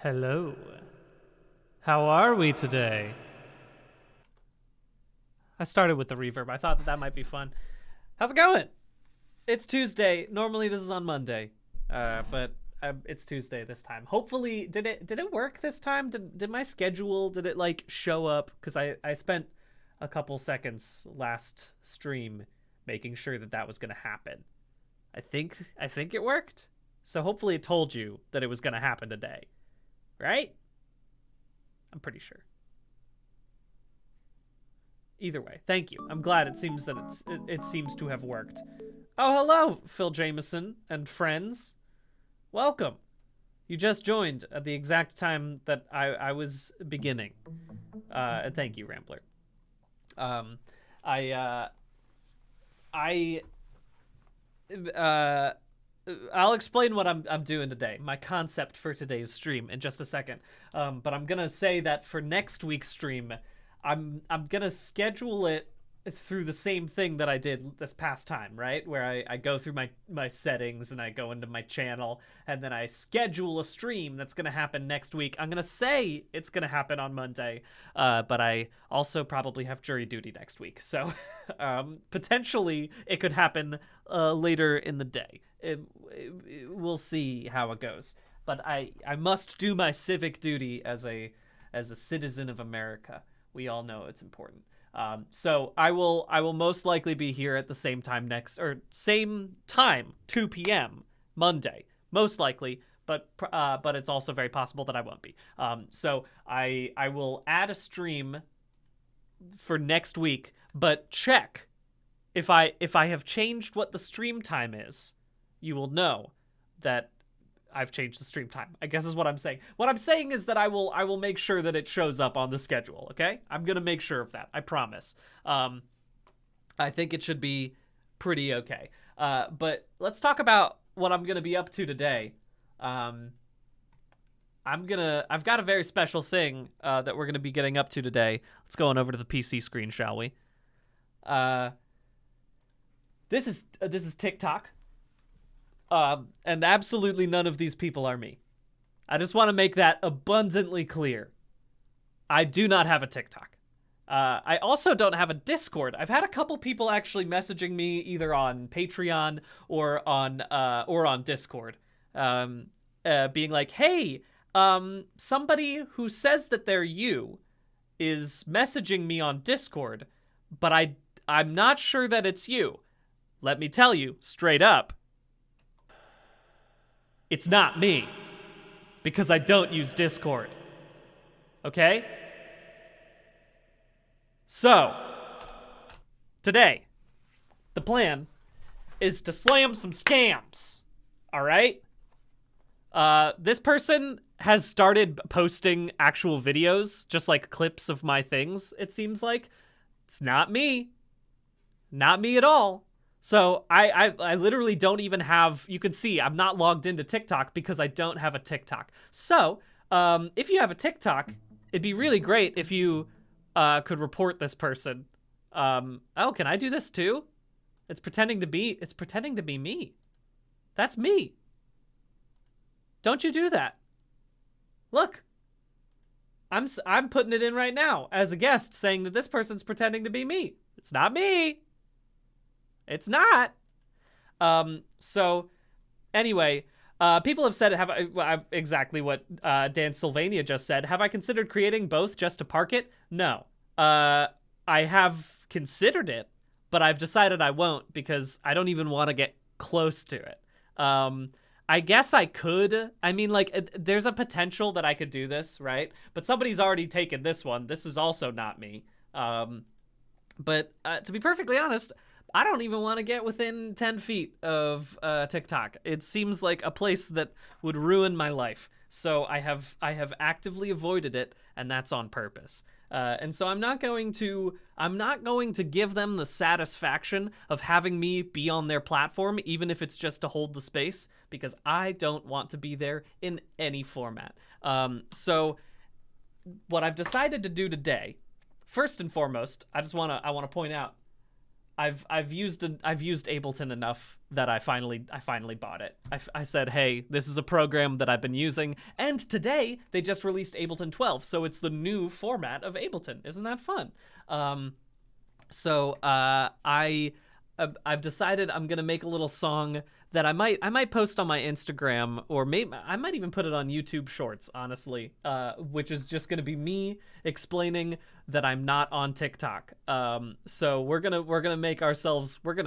Hello. How are we today? I started with the reverb. I thought that might be fun. How's it going? It's Tuesday. Normally this is on Monday, but it's Tuesday this time. Hopefully, did it work this time? Did my schedule like show up? Because I spent a couple seconds last stream making sure that was gonna happen. I think it worked. So hopefully it told you that it was gonna happen today, right? I'm pretty sure. Either way, thank you. I'm glad it seems that it seems to have worked. Oh, hello, Phil Jameson and friends. Welcome. You just joined at the exact time that I was beginning. And thank you, Rambler. I'll explain what I'm doing today. My concept for today's stream in just a second. But I'm gonna say that for next week's stream, I'm gonna schedule it through the same thing that I did this past time, right? Where I go through my settings and I go into my channel and then I schedule a stream that's gonna happen next week. I'm gonna say it's gonna happen on Monday, but I also probably have jury duty next week, so potentially it could happen later in the day. We'll see how it goes, but I must do my civic duty as a citizen of America. We all know it's important. So I will most likely be here at the same time same time, 2 p.m. Monday, most likely, but it's also very possible that I won't be. So I will add a stream for next week, but check if I have changed what the stream time is, you will know that I've changed the stream time, I guess is what I'm saying. What I'm saying is that I will make sure that it shows up on the schedule, okay? I'm going to make sure of that, I promise. I think it should be pretty okay. But let's talk about what I'm going to be up to today. I've got a very special thing that we're going to be getting up to today. Let's go on over to the PC screen, shall we? This is TikTok. And absolutely none of these people are me. I just want to make that abundantly clear. I do not have a TikTok. I also don't have a Discord. I've had a couple people actually messaging me either on Patreon or on Discord, being like, "Hey, somebody who says that they're you is messaging me on Discord, but I'm not sure that it's you. Let me tell you straight up. It's not me, because I don't use Discord. Okay? So, today, the plan is to slam some scams. Alright? This person has started posting actual videos, just like clips of my things, it seems like. It's not me. Not me at all. So I literally don't even have, you can see I'm not logged into TikTok because I don't have a TikTok. So if you have a TikTok, it'd be really great if you could report this person. Oh, can I do this too? It's pretending to be me. That's me. Don't you do that. Look. I'm putting it in right now as a guest saying that this person's pretending to be me. It's not me. It's not. So, anyway, people have said, exactly what Dan Sylvania just said. Have I considered creating both just to park it? No. I have considered it, but I've decided I won't because I don't even want to get close to it. I guess I could. I mean, like, there's a potential that I could do this, right? But somebody's already taken this one. This is also not me. But to be perfectly honest, I don't even want to get within 10 feet of TikTok. It seems like a place that would ruin my life. So I have actively avoided it, and that's on purpose. And so I'm not going to give them the satisfaction of having me be on their platform, even if it's just to hold the space, because I don't want to be there in any format. So what I've decided to do today, first and foremost, I want to point out, I've used Ableton enough that I finally bought it. I said, hey, this is a program that I've been using, and today they just released Ableton 12, so it's the new format of Ableton. Isn't that fun? I've decided I'm gonna make a little song that I might post on my Instagram, or maybe I might even put it on YouTube Shorts, honestly, which is just gonna be me explaining that I'm not on TikTok. So we're gonna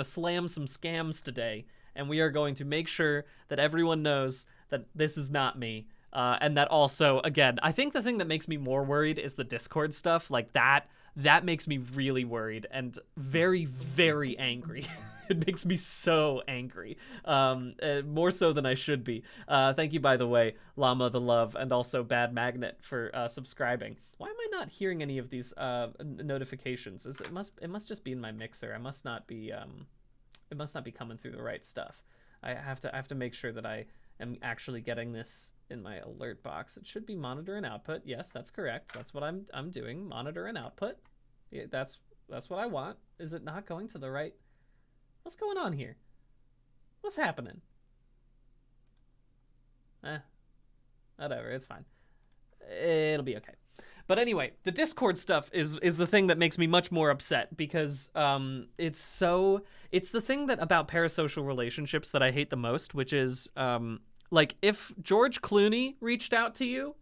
slam some scams today, and we are going to make sure that everyone knows that this is not me. And that also, again, I think the thing that makes me more worried is the Discord stuff. Like that makes me really worried and very, very angry. It makes me so angry, more so than I should be. Thank you, by the way, Llama the Love, and also Bad Magnet for subscribing. Why am I not hearing any of these notifications? It must just be in my mixer. It must not be coming through the right stuff. I have to make sure that I am actually getting this in my alert box. It should be monitor and output. Yes, that's correct. That's what I'm doing. Monitor and output. Yeah, that's what I want. Is it not going to the right? What's going on here? What's happening? Whatever, it's fine. It'll be okay. But anyway, the Discord stuff is the thing that makes me much more upset, because it's the thing that about parasocial relationships that I hate the most, which is like if George Clooney reached out to you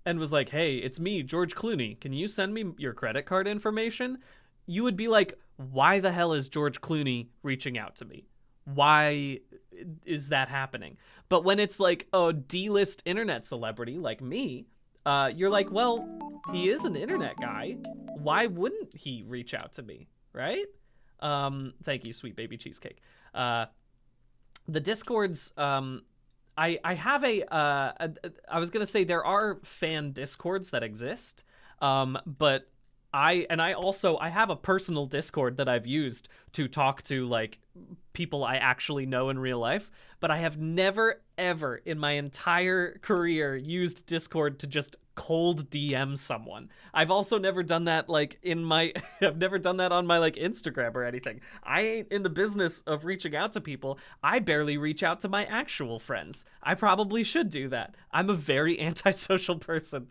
and was like, hey, it's me, George Clooney, can you send me your credit card information? You would be like, why the hell is George Clooney reaching out to me? Why is that happening? But when it's like a D-list internet celebrity like me, you're like, well, he is an internet guy. Why wouldn't he reach out to me, right? Thank you, sweet baby cheesecake. The Discords, I have I was gonna say there are fan Discords that exist, but I have a personal Discord that I've used to talk to like people I actually know in real life, but I have never ever in my entire career used Discord to just cold DM someone. I've also never done that like I've never done that on my like Instagram or anything. I ain't in the business of reaching out to people. I barely reach out to my actual friends. I probably should do that. I'm a very antisocial person.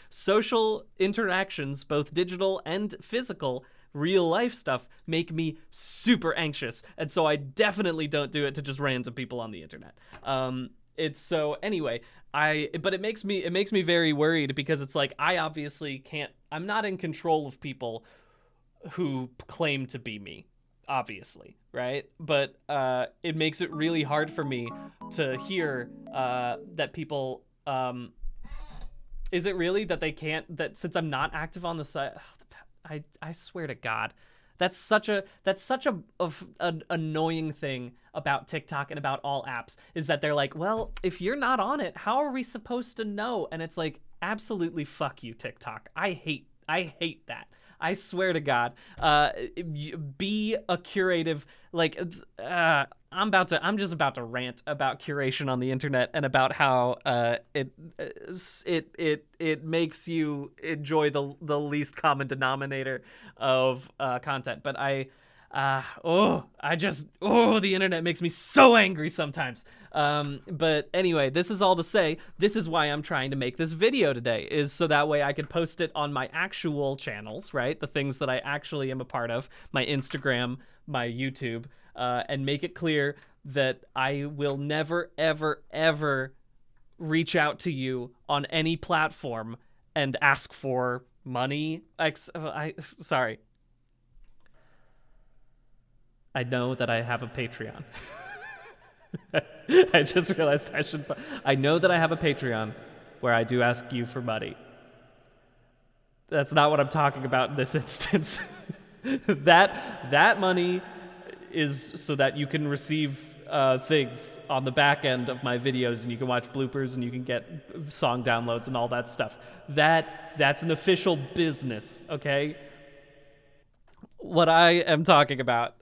Social interactions, both digital and physical, real life stuff, make me super anxious, and so I definitely don't do it to just random people on the internet. But it makes me very worried, because it's like I obviously can't. I'm not in control of people who claim to be me, obviously, right? But it makes it really hard for me to hear that people. Is it really that they can't? That since I'm not active on the site, I swear to God, that's such an annoying thing about TikTok and about all apps, is that they're like, well, if you're not on it, how are we supposed to know? And it's like, absolutely fuck you, TikTok. I hate that. I swear to God, be a curative, like, I'm just about to rant about curation on the internet and about how it makes you enjoy the least common denominator of content. But the internet makes me so angry sometimes. But anyway, this is all to say, this is why I'm trying to make this video today, is so that way I could post it on my actual channels, right? The things that I actually am a part of, my Instagram, my YouTube, and make it clear that I will never, ever, ever reach out to you on any platform and ask for money. Sorry. I know that I have a Patreon. I just realized I know that I have a Patreon where I do ask you for money. That's not what I'm talking about in this instance. That money is so that you can receive things on the back end of my videos, and you can watch bloopers, and you can get song downloads and all that stuff. That's an official business, okay? What I am talking about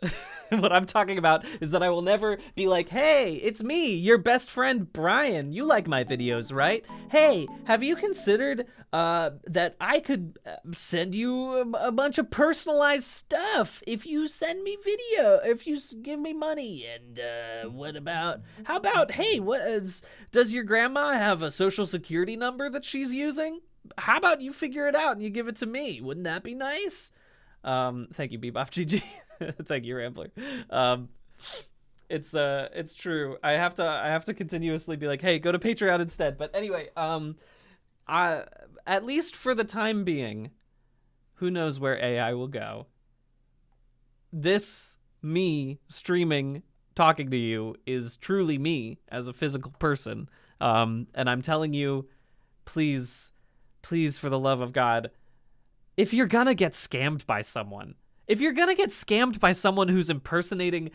What I'm talking about is that I will never be like, hey, it's me, your best friend Brian. You like my videos, right? Hey, have you considered that I could send you a bunch of personalized stuff if you send me video, if you give me money? And how about, hey, does your grandma have a social security number that she's using? How about you figure it out and you give it to me? Wouldn't that be nice? Thank you, Bebop GG. Thank you, Rambler. It's true. I have to continuously be like, hey, go to Patreon instead. But anyway, at least for the time being, who knows where AI will go. This me streaming, talking to you is truly me as a physical person. And I'm telling you, please, for the love of God, if you're gonna get scammed by someone, who's impersonating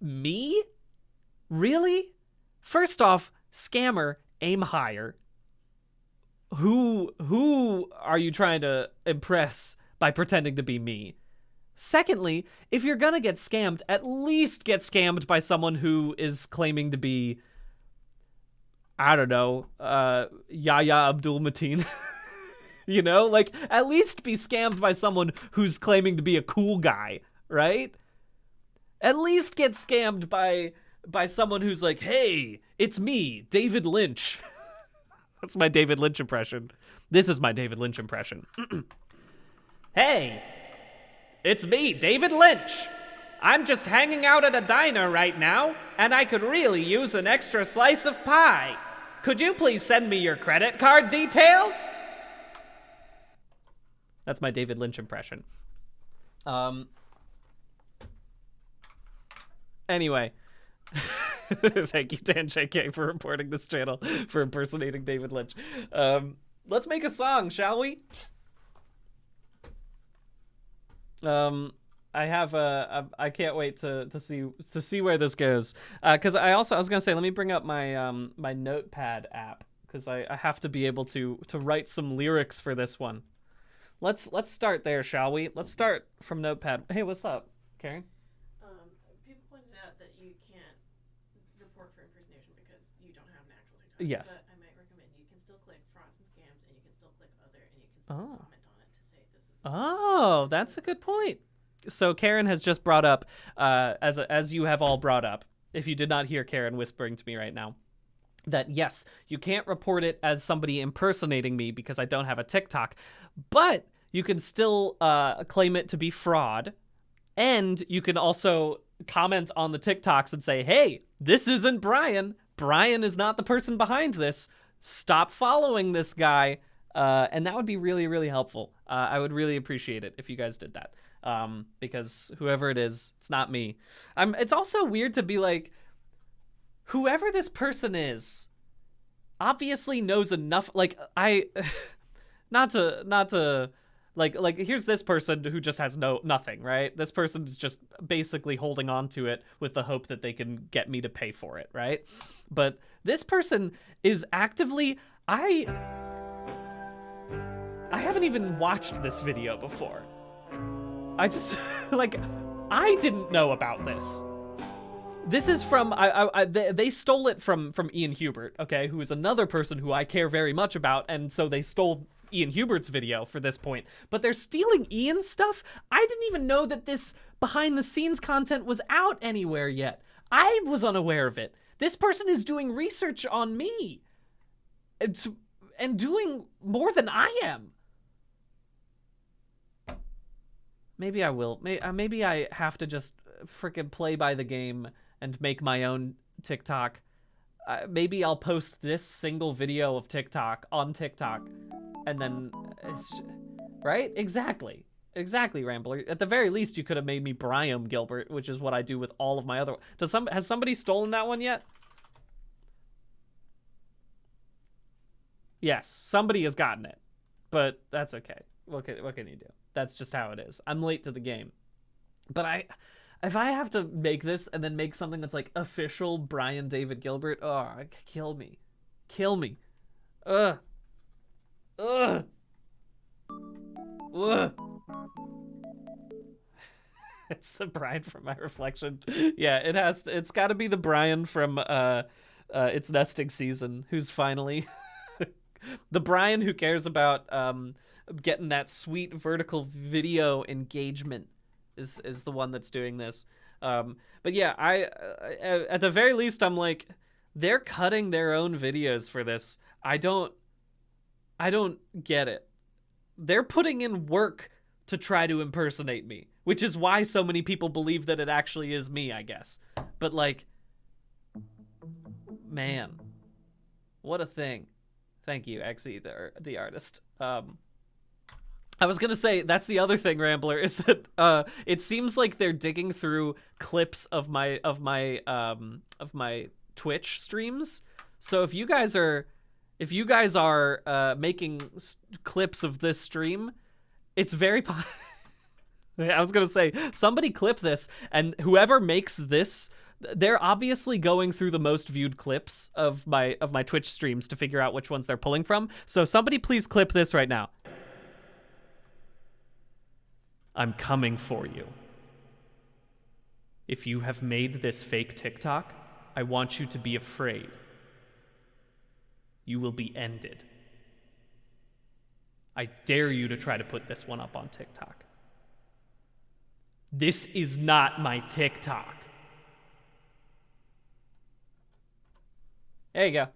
me, really? First off, scammer, aim higher. Who are you trying to impress by pretending to be me? Secondly, if you're gonna get scammed, at least get scammed by someone who is claiming to be, I don't know, Yahya Abdul Mateen. You know, like, at least be scammed by someone who's claiming to be a cool guy, right? At least get scammed by someone who's like, hey, it's me, David Lynch. That's my David Lynch impression. This is my David Lynch impression. Hey, it's me, David Lynch. I'm just hanging out at a diner right now, and I could really use an extra slice of pie. Could you please send me your credit card details? That's my David Lynch impression. Anyway. Thank you, Dan JK, for reporting this channel for impersonating David Lynch. Let's make a song, shall we? I can't wait to see where this goes. Because I was gonna say, let me bring up my my Notepad app, because I have to be able to write some lyrics for this one. Let's start there, shall we? Let's start from Notepad. Hey, what's up, Karen? People pointed out that you can't report for impersonation because you don't have an actual TikTok. Yes. But I might recommend you can still click frauds and scams, and you can still click other, and you can still comment on it to say this is. Oh, that's a good point. So Karen has just brought up, as you have all brought up, if you did not hear Karen whispering to me right now, that yes, you can't report it as somebody impersonating me because I don't have a TikTok, but you can still claim it to be fraud, and you can also comment on the TikToks and say, hey, this isn't Brian. Brian is not the person behind this. Stop following this guy. And that would be really, really helpful. I would really appreciate it if you guys did that. Because whoever it is, it's not me. It's also weird to be like, whoever this person is obviously knows enough. Like, not to like here's this person who just has nothing, right? This person's just basically holding on to it with the hope that they can get me to pay for it, right? But this person is actively, I haven't even watched this video before. I just, like, I didn't know about this. This is from, they stole it from Ian Hubert, okay, who is another person who I care very much about, and so they stole Ian Hubert's video for this point. But they're stealing Ian's stuff? I didn't even know that this behind-the-scenes content was out anywhere yet. I was unaware of it. This person is doing research on me. And doing more than I am. Maybe I will. Maybe I have to just frickin' play by the game and make my own TikTok. Maybe I'll post this single video of TikTok on TikTok, and then, right? Exactly, Rambler. At the very least, you could have made me Brian Gilbert, which is what I do with all of my other. Has somebody stolen that one yet? Yes, somebody has gotten it, but that's okay. What can you do? That's just how it is. I'm late to the game, but if I have to make this and then make something that's like official Brian David Gilbert, oh, kill me. Ugh. It's the Brian from my reflection. Yeah, it has to, it's got to be the Brian from It's Nesting Season, who's finally the Brian who cares about getting that sweet vertical video engagement is the one that's doing this. But yeah, I at the very least I'm like, they're cutting their own videos for this. I don't get it. They're putting in work to try to impersonate me, which is why so many people believe that it actually is me, I guess. But like, man, what a thing. Thank you, Xe, the artist. I was gonna say, that's the other thing, Rambler, is that it seems like they're digging through clips of my Twitch streams. So if you guys are making clips of this stream, it's very I was gonna say, somebody clip this, and whoever makes this, they're obviously going through the most viewed clips of my Twitch streams to figure out which ones they're pulling from. So somebody please clip this right now. I'm coming for you. If you have made this fake TikTok, I want you to be afraid. You will be ended. I dare you to try to put this one up on TikTok. This is not my TikTok. There you go.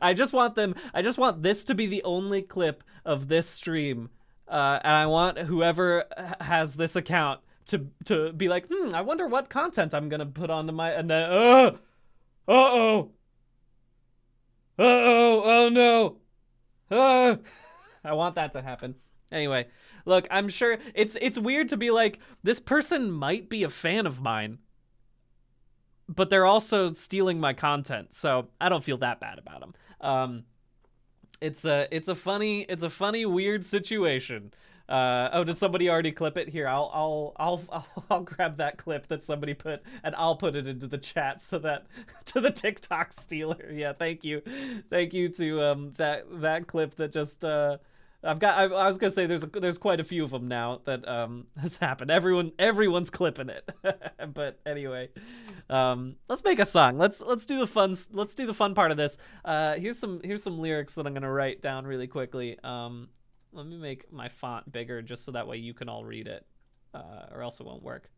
I just want this to be the only clip of this stream, and I want whoever has this account to be like, I wonder what content I'm gonna put onto my, and then oh no, I want that to happen. Anyway, look, I'm sure it's weird to be like, this person might be a fan of mine, but they're also stealing my content, so I don't feel that bad about them. It's a funny weird situation. Oh, did somebody already clip it? Here, I'll grab that clip that somebody put, and I'll put it into the chat so that to the TikTok stealer. Yeah, thank you to that clip that just I was gonna say there's quite a few of them now that has happened. Everyone's clipping it. But anyway, let's make a song. Let's do the fun part of this. Here's some lyrics that I'm gonna write down really quickly. Let me make my font bigger just so that way you can all read it, or else it won't work.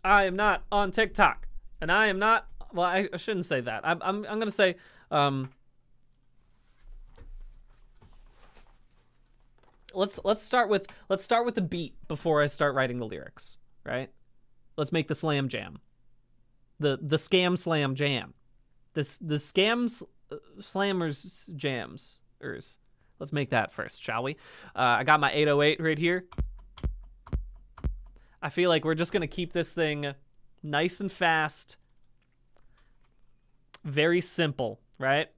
I am not on TikTok, and I am not. Well, I shouldn't say that. I'm gonna say. Let's start with the beat before I start writing the lyrics, right? Let's make the slam jam, the scam slam jam, the scams slammers jams. Let's make that first, shall we? I got my 808 right here. I feel like we're just gonna keep this thing nice and fast, very simple, right?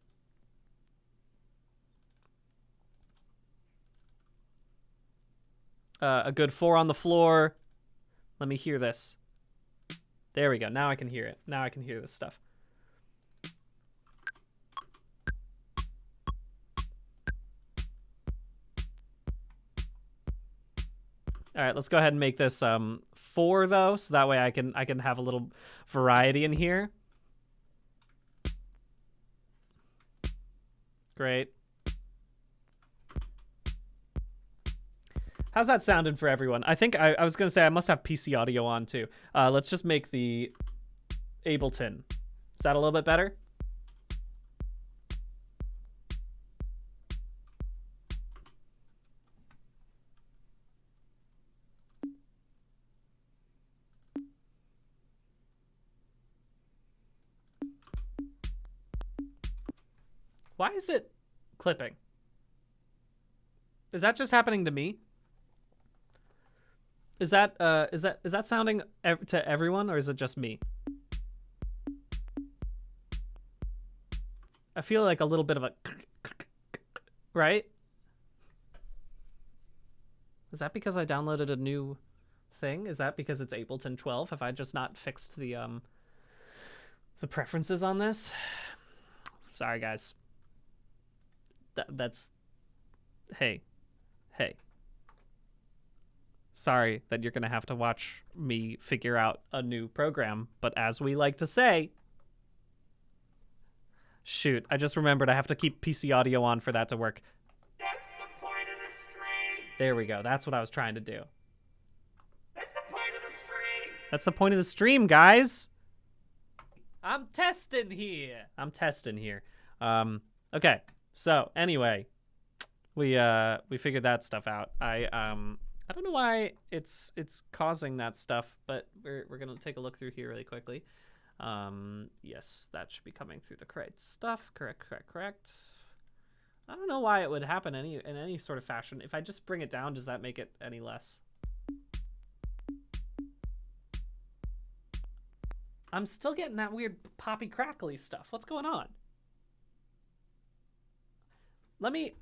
A good 4 on the floor. Let me hear this. There we go. Now I can hear it. Now I can hear this stuff. All right, let's go ahead and make this 4 though, so that way I can have a little variety in here. Great. How's that sounding for everyone? I think I was gonna say I must have PC audio on too. Let's just make the Ableton. Is that a little bit better? Why is it clipping? Is that just happening to me? Is that sounding to everyone, or is it just me? I feel like a little bit of a right? Is that because I downloaded a new thing? Is that because it's Ableton 12? Have I just not fixed the preferences on this? Sorry, guys. That's... Hey. Sorry that you're going to have to watch me figure out a new program, but as we like to say... Shoot, I just remembered I have to keep PC audio on for that to work. That's the point of the stream! There we go. That's what I was trying to do. That's the point of the stream! That's the point of the stream, guys. I'm testing here. Okay. So anyway, we figured that stuff out. I don't know why it's causing that stuff, but we're gonna take a look through here really quickly. Yes, that should be coming through the correct stuff. Correct. I don't know why it would happen in any sort of fashion. If I just bring it down, does that make it any less? I'm still getting that weird poppy crackly stuff. What's going on? Let me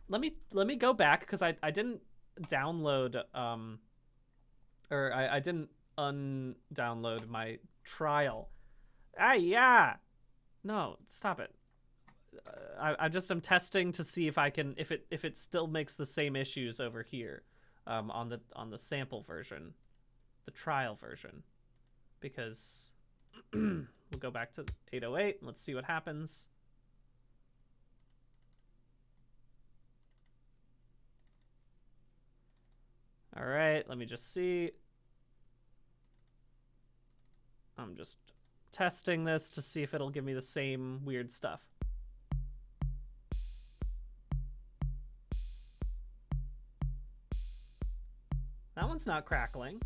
go back because I didn't download or I didn't undownload my trial. Yeah. No, stop it. I just am testing to see if I can if it still makes the same issues over here on the sample version, the trial version, because we'll go back to 808 and let's see what happens. All right, let me just see. I'm just testing this to see if it'll give me the same weird stuff. That one's not crackling.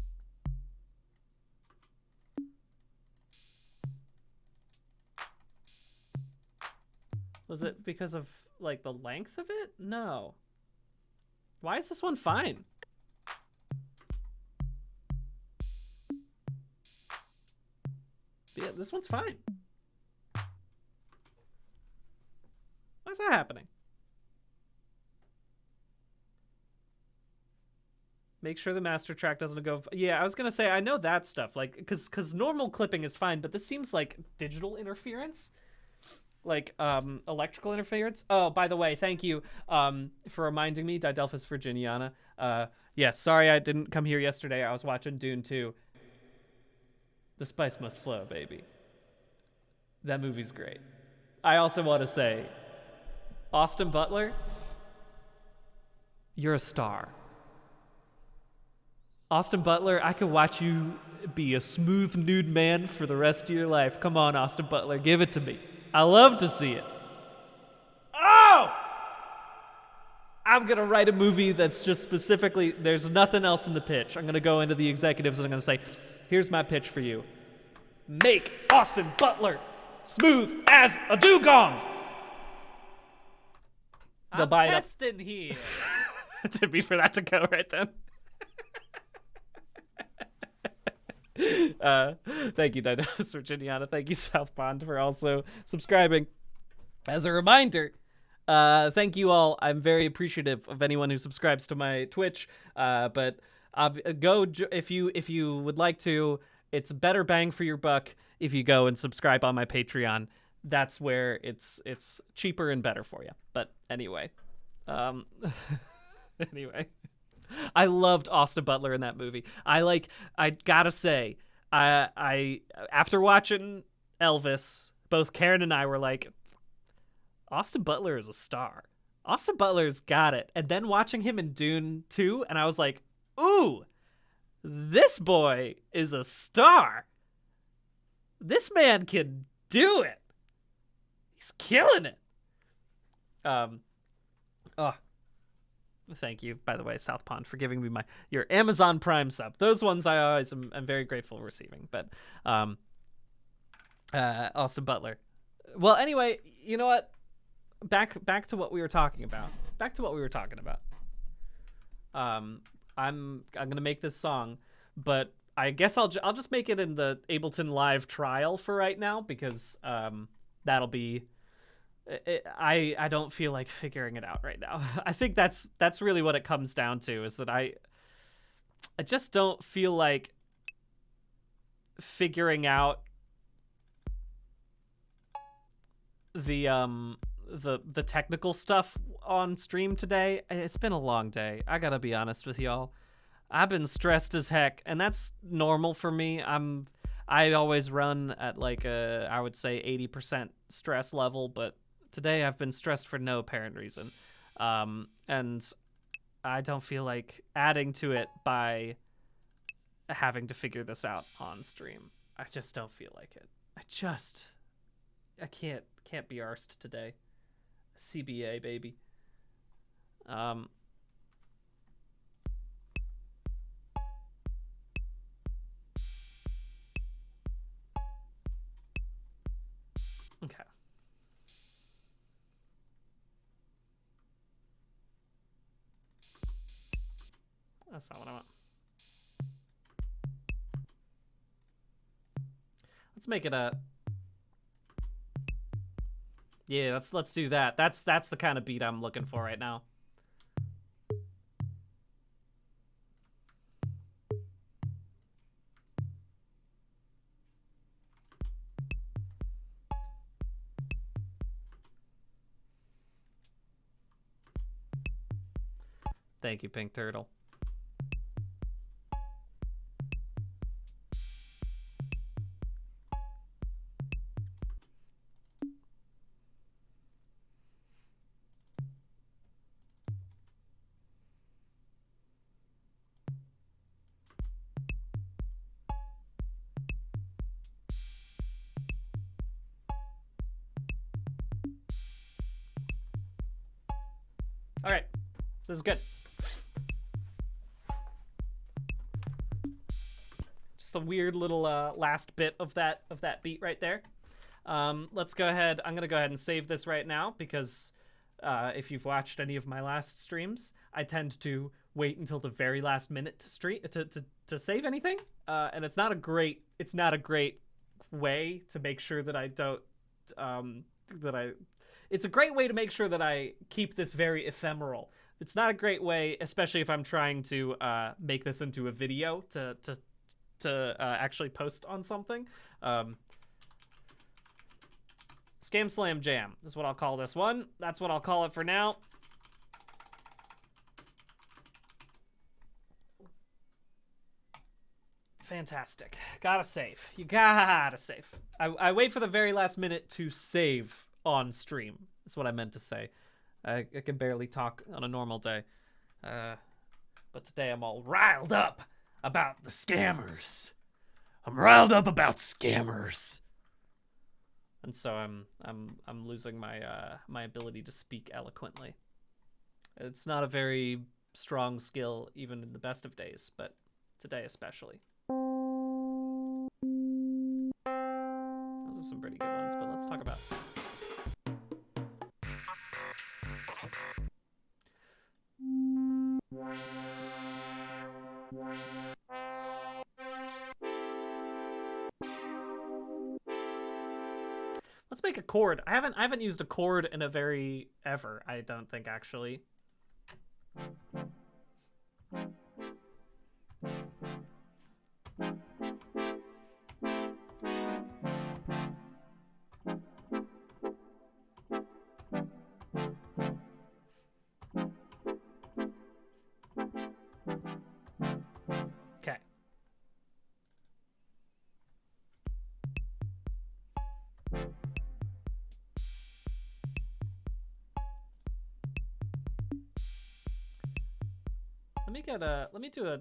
Was it because of, like, the length of it? No. Why is this one fine? Yeah, this one's fine. Why is that happening? Make sure the master track doesn't go... Yeah, I was gonna say, I know that stuff, like, because normal clipping is fine, but this seems like digital interference. Like, electrical interference. Oh, by the way, thank you for reminding me, Didelphus virginiana. Yes, sorry I didn't come here yesterday. I was watching Dune 2. The spice must flow, baby. That movie's great. I also want to say, Austin Butler, you're a star. Austin Butler, I could watch you be a smooth nude man for the rest of your life. Come on, Austin Butler, give it to me. I love to see it. Oh! I'm going to write a movie that's just specifically, there's nothing else in the pitch. I'm going to go into the executives and I'm going to say, here's my pitch for you. Make Austin Butler smooth as a dugong. They'll buy it testing here. To be for that to go right then. Thank you, Dinos Virginiana. Thank you, South Pond, for also subscribing. As a reminder, thank you all. I'm very appreciative of anyone who subscribes to my Twitch. But go if you would like to. It's better bang for your buck if you go and subscribe on my Patreon. That's where it's cheaper and better for you. But anyway, anyway. I loved Austin Butler in that movie. I gotta say, I after watching Elvis, both Karen and I were like, Austin Butler is a star. Austin Butler's got it. And then watching him in Dune 2, and I was like, ooh, this boy is a star. This man can do it. He's killing it. Thank you, by the way, South Pond, for giving me your Amazon Prime sub. Those ones I always am very grateful for receiving. But Austin Butler. Well, anyway, you know what? Back to what we were talking about. I'm gonna make this song, but I guess I'll just make it in the Ableton Live trial for right now because that'll be I don't feel like figuring it out right now. I think that's really what it comes down to, is that I just don't feel like figuring out the technical stuff on stream today. It's been a long day. I gotta be honest with y'all. I've been stressed as heck, and that's normal for me. I always run at like I would say 80% stress level, but today I've been stressed for no apparent reason. And I don't feel like adding to it by having to figure this out on stream. I just don't feel like it. I can't be arsed today. CBA, baby. Okay. That's not what I want. Let's make it a... Yeah, let's do that. That's the kind of beat I'm looking for right now. Thank you, Pink Turtle. All right, this is good. Just a weird little last bit of that beat right there. Let's go ahead. I'm gonna go ahead and save this right now because if you've watched any of my last streams, I tend to wait until the very last minute to save anything, and it's not a great way to make sure that I don't It's a great way to make sure that I keep this very ephemeral. It's not a great way, especially if I'm trying to make this into a video to actually post on something. Scam Slam Jam is what I'll call this one. That's what I'll call it for now. Fantastic. Gotta save. You gotta save. I wait for the very last minute to save on stream. That's what I meant to say. I can barely talk on a normal day. But today I'm all riled up about the scammers. I'm riled up about scammers. And so I'm losing my my ability to speak eloquently. It's not a very strong skill even in the best of days, but today especially. Those are some pretty good ones, but let's talk about let's make a chord. I haven't used a chord in a very ever, I don't think, actually. Okay. Let me do a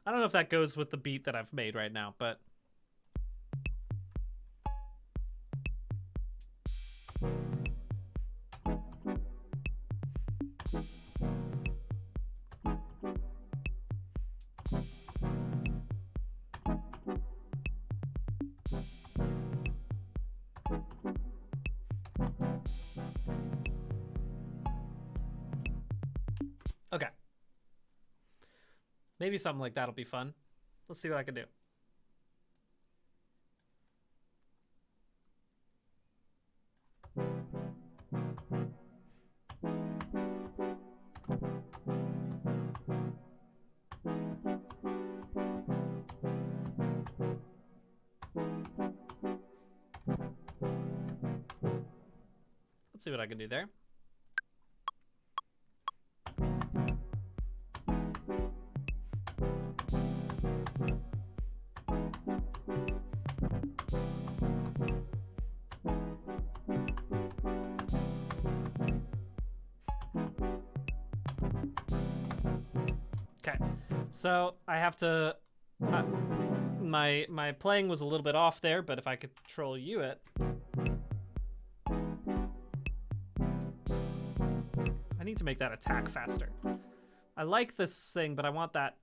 I don't know if that goes with the beat that I've made right now, but Maybe something like that'll be fun. Let's see what I can do. Let's see what I can do there. Okay, so I have to. My playing was a little bit off there, but if I could control U it. I need to make that attack faster. I like this thing, but I want that.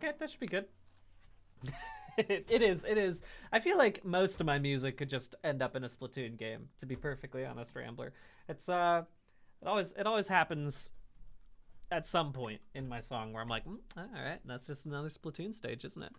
Okay, that should be good. It is. I feel like most of my music could just end up in a Splatoon game, to be perfectly honest, Rambler. It's it always happens at some point in my song where I'm like, all right, that's just another Splatoon stage, isn't it?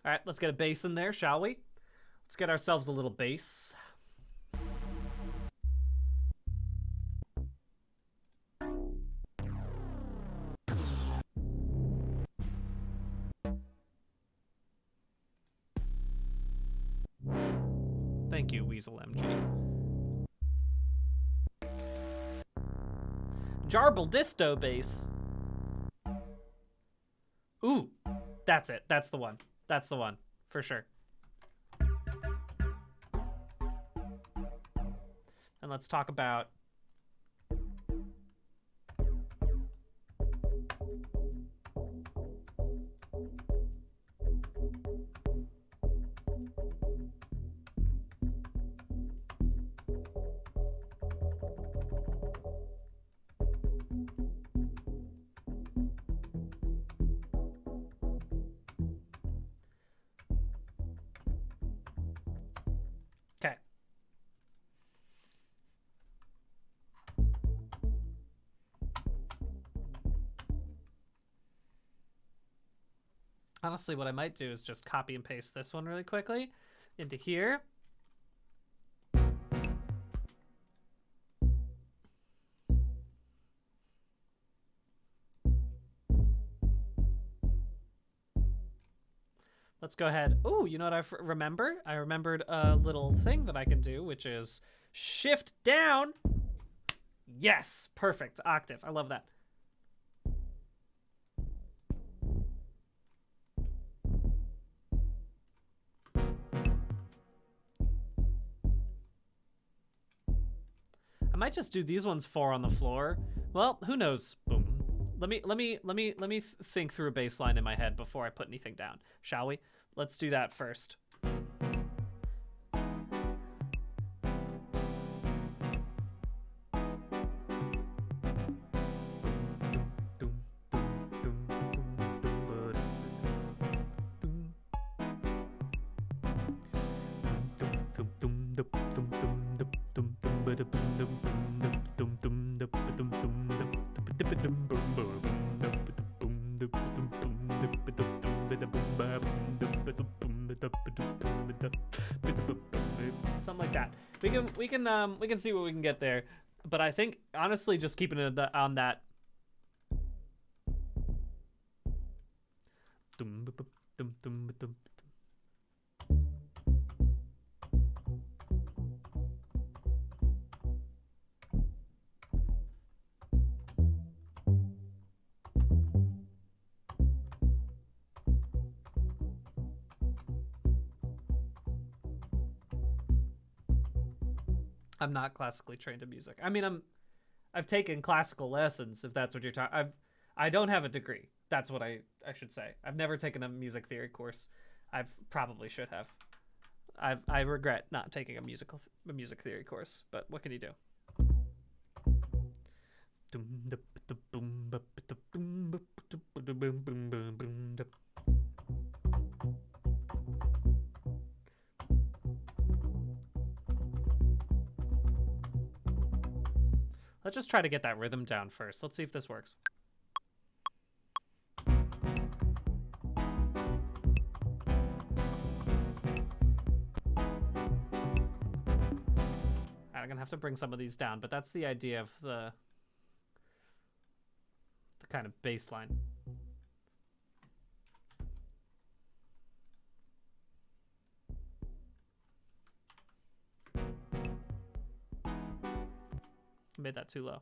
All right, let's get a bass in there, shall we? Let's get ourselves a little bass. Thank you, Weasel MG. Jarble Disto bass. Ooh, that's it. That's the one. That's the one, for sure. And let's talk about... Okay. Honestly, what I might do is just copy and paste this one really quickly into here. Let's go ahead. Oh, you know what I remember? I remembered a little thing that I can do, which is shift down. Yes, perfect. Octave. I love that. I might just do these ones 4 on the floor. Well, who knows? Boom. Let me think through a bass line in my head before I put anything down, shall we? Let's do that first. Something like that. We can see what we can get there, but I think honestly just keeping it on that I'm not classically trained in music. I mean, I've taken classical lessons, if that's what you're talking. I don't have a degree. That's what I should say. I've never taken a music theory course. I've probably should have. I regret not taking a music theory course, but what can you do? Let's just try to get that rhythm down first. Let's see if this works. I'm gonna have to bring some of these down, but that's the idea of the kind of bass line. I made that too low.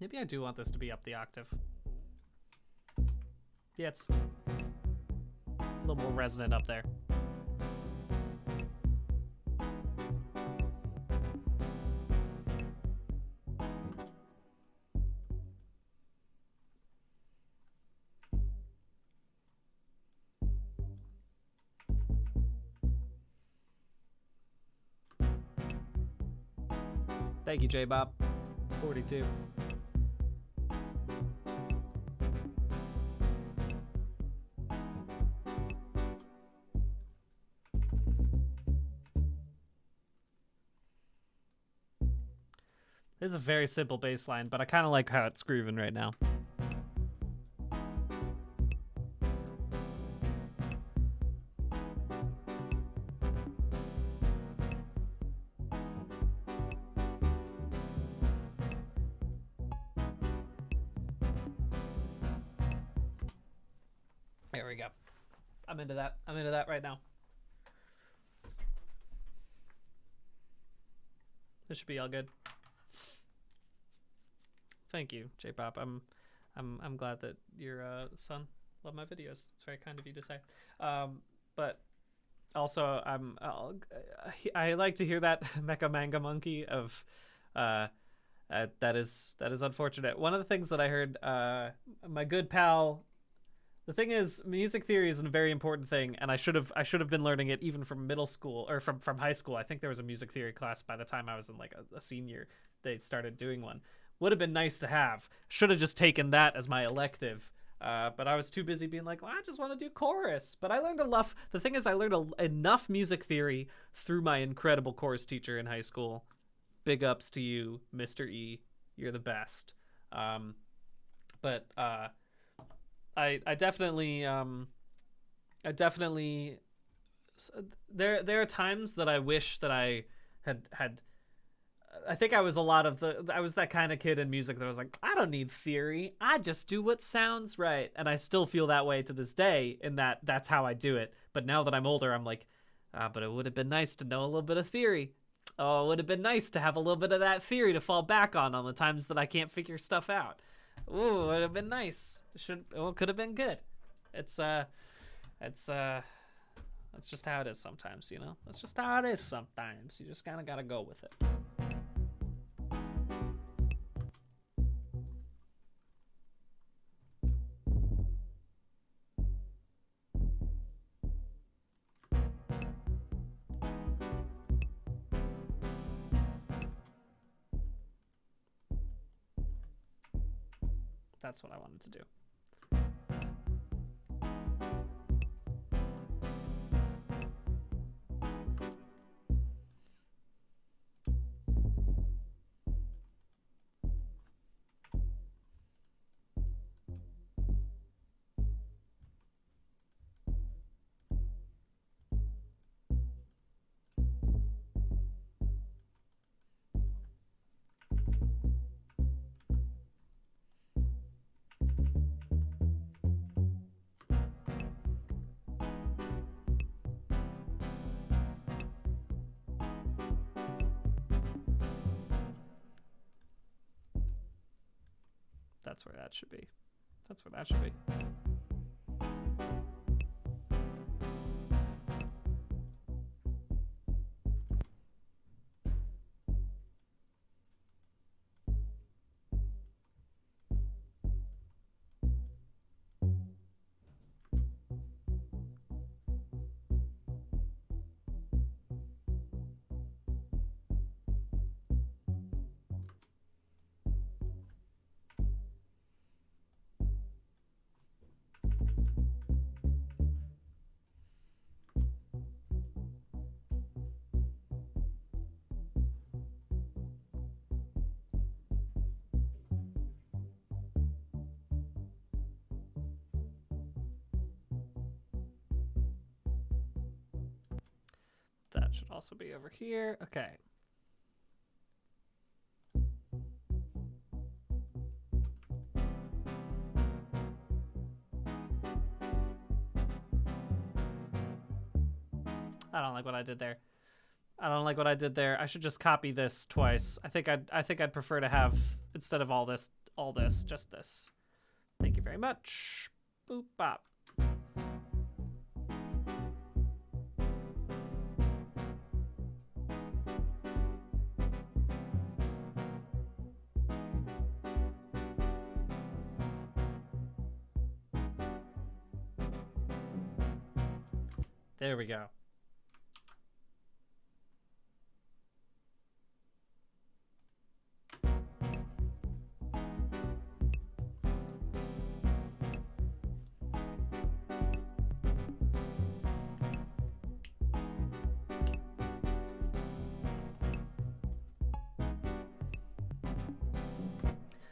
Maybe I do want this to be up the octave. Yeah, it's a little more resonant up there. Thank you, J-Bob. 42. This is a very simple bass line, but I kind of like how it's grooving right now. There we go. I'm into that. I'm into that right now. This should be all good. Thank you, J-Pop. I'm glad that your son loved my videos. It's very kind of you to say. But also, I like to hear that Mecha Manga Monkey of that is unfortunate. One of the things that I heard, my good pal. The thing is, music theory is a very important thing, and I should have been learning it even from middle school or from high school. I think there was a music theory class by the time I was in like a senior. They started doing one. Would have been nice to have. Should have just taken that as my elective. But I was too busy being like, well, I just want to do chorus. But I learned enough. The thing is, I learned enough music theory through my incredible chorus teacher in high school. Big ups to you, Mr. E. You're the best. But I definitely there are times that I wish that I had. I think I was I was that kind of kid in music that was like, I don't need theory. I just do what sounds right. And I still feel that way to this day in that that's how I do it. But now that I'm older, I'm like, but it would have been nice to know a little bit of theory. Oh, it would have been nice to have a little bit of that theory to fall back on the times that I can't figure stuff out. Ooh, it would have been nice. Could have been good. It's just how it is sometimes, you know? That's just how it is sometimes. You just kind of got to go with it. That's what I wanted to do. That's where that should be. That's where that should be. That should also be over here. Okay. I don't like what I did there. I don't like what I did there. I should just copy this twice. I think I'd prefer to have, instead of all this, just this. Thank you very much. Boop bop. There we go.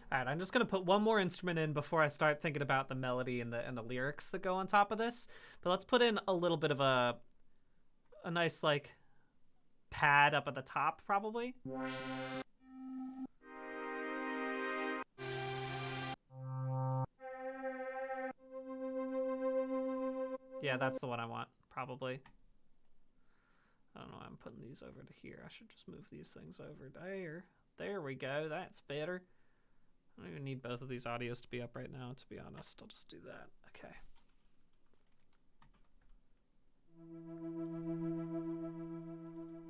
All right, I'm just gonna put one more instrument in before I start thinking about the melody and the lyrics that go on top of this. But let's put in a little bit of a nice like pad up at the top, probably. Yeah, that's the one I want, probably. I don't know why I'm putting these over to here. I should just move these things over there. There we go. That's better. I don't even need both of these audios to be up right now, to be honest. I'll just do that. Okay.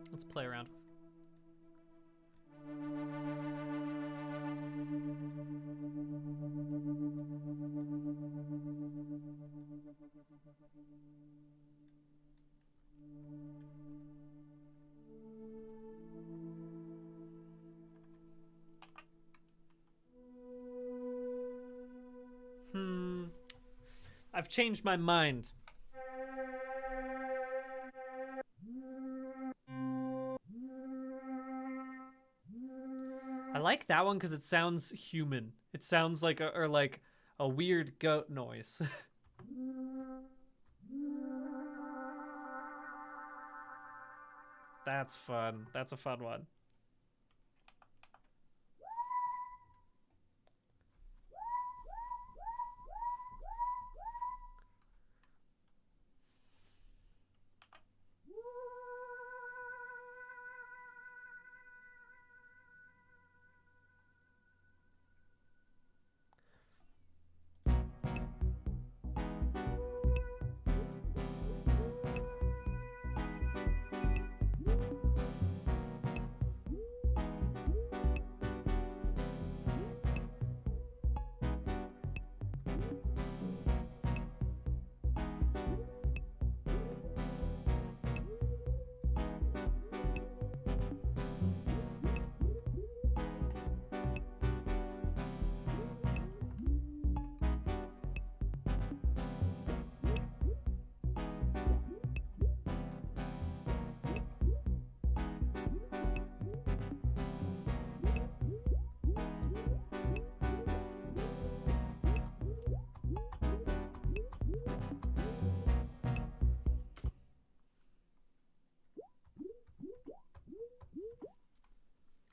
Let's play around with. I've changed my mind. I like that one because it sounds human. It sounds like a weird goat noise. That's fun. That's a fun one.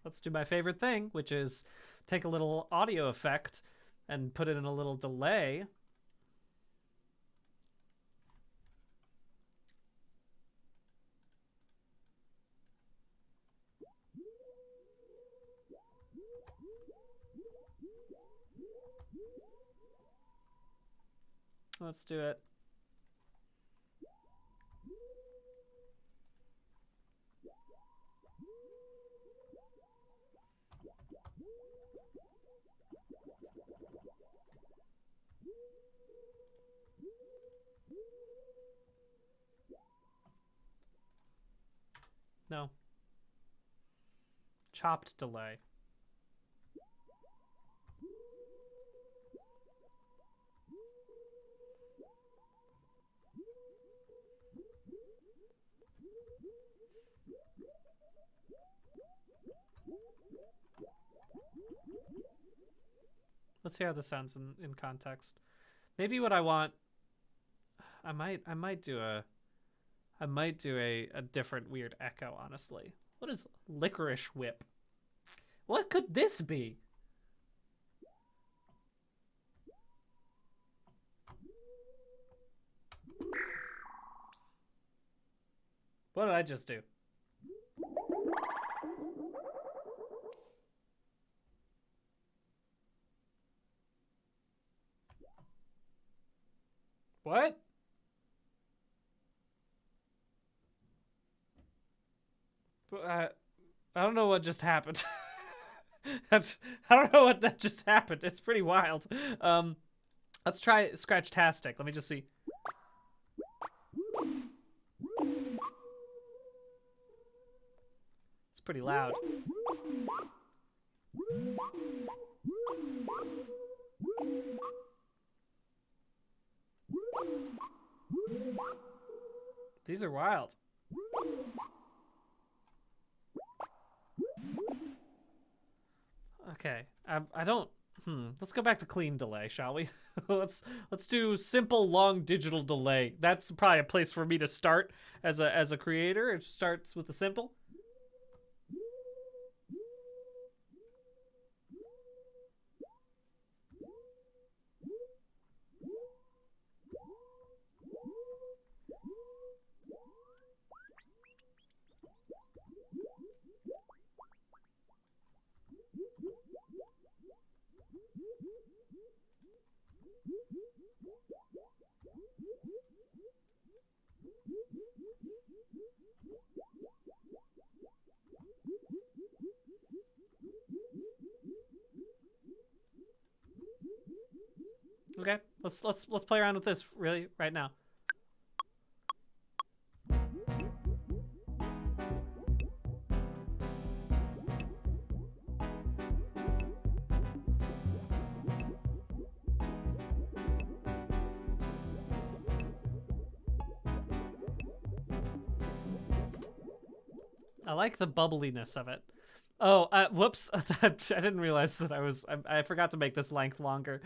Let's do my favorite thing, which is take a little audio effect and put it in a little delay. Let's do it. No. Chopped delay. Let's see how this sounds in context. Maybe what I want, I might do a different weird echo, honestly. What is licorice whip? What could this be? What did I just do? What? I don't know what just happened. I don't know what that just happened. It's pretty wild. Let's try Scratch-tastic. Let me just see. It's pretty loud. These are wild. Okay, I don't. Let's go back to clean delay, shall we? let's do simple long digital delay. That's probably a place for me to start as a creator. It starts with the simple. Okay, let's play around with this really right now. I like the bubbliness of it. Oh, whoops! I didn't realize that I forgot to make this length longer.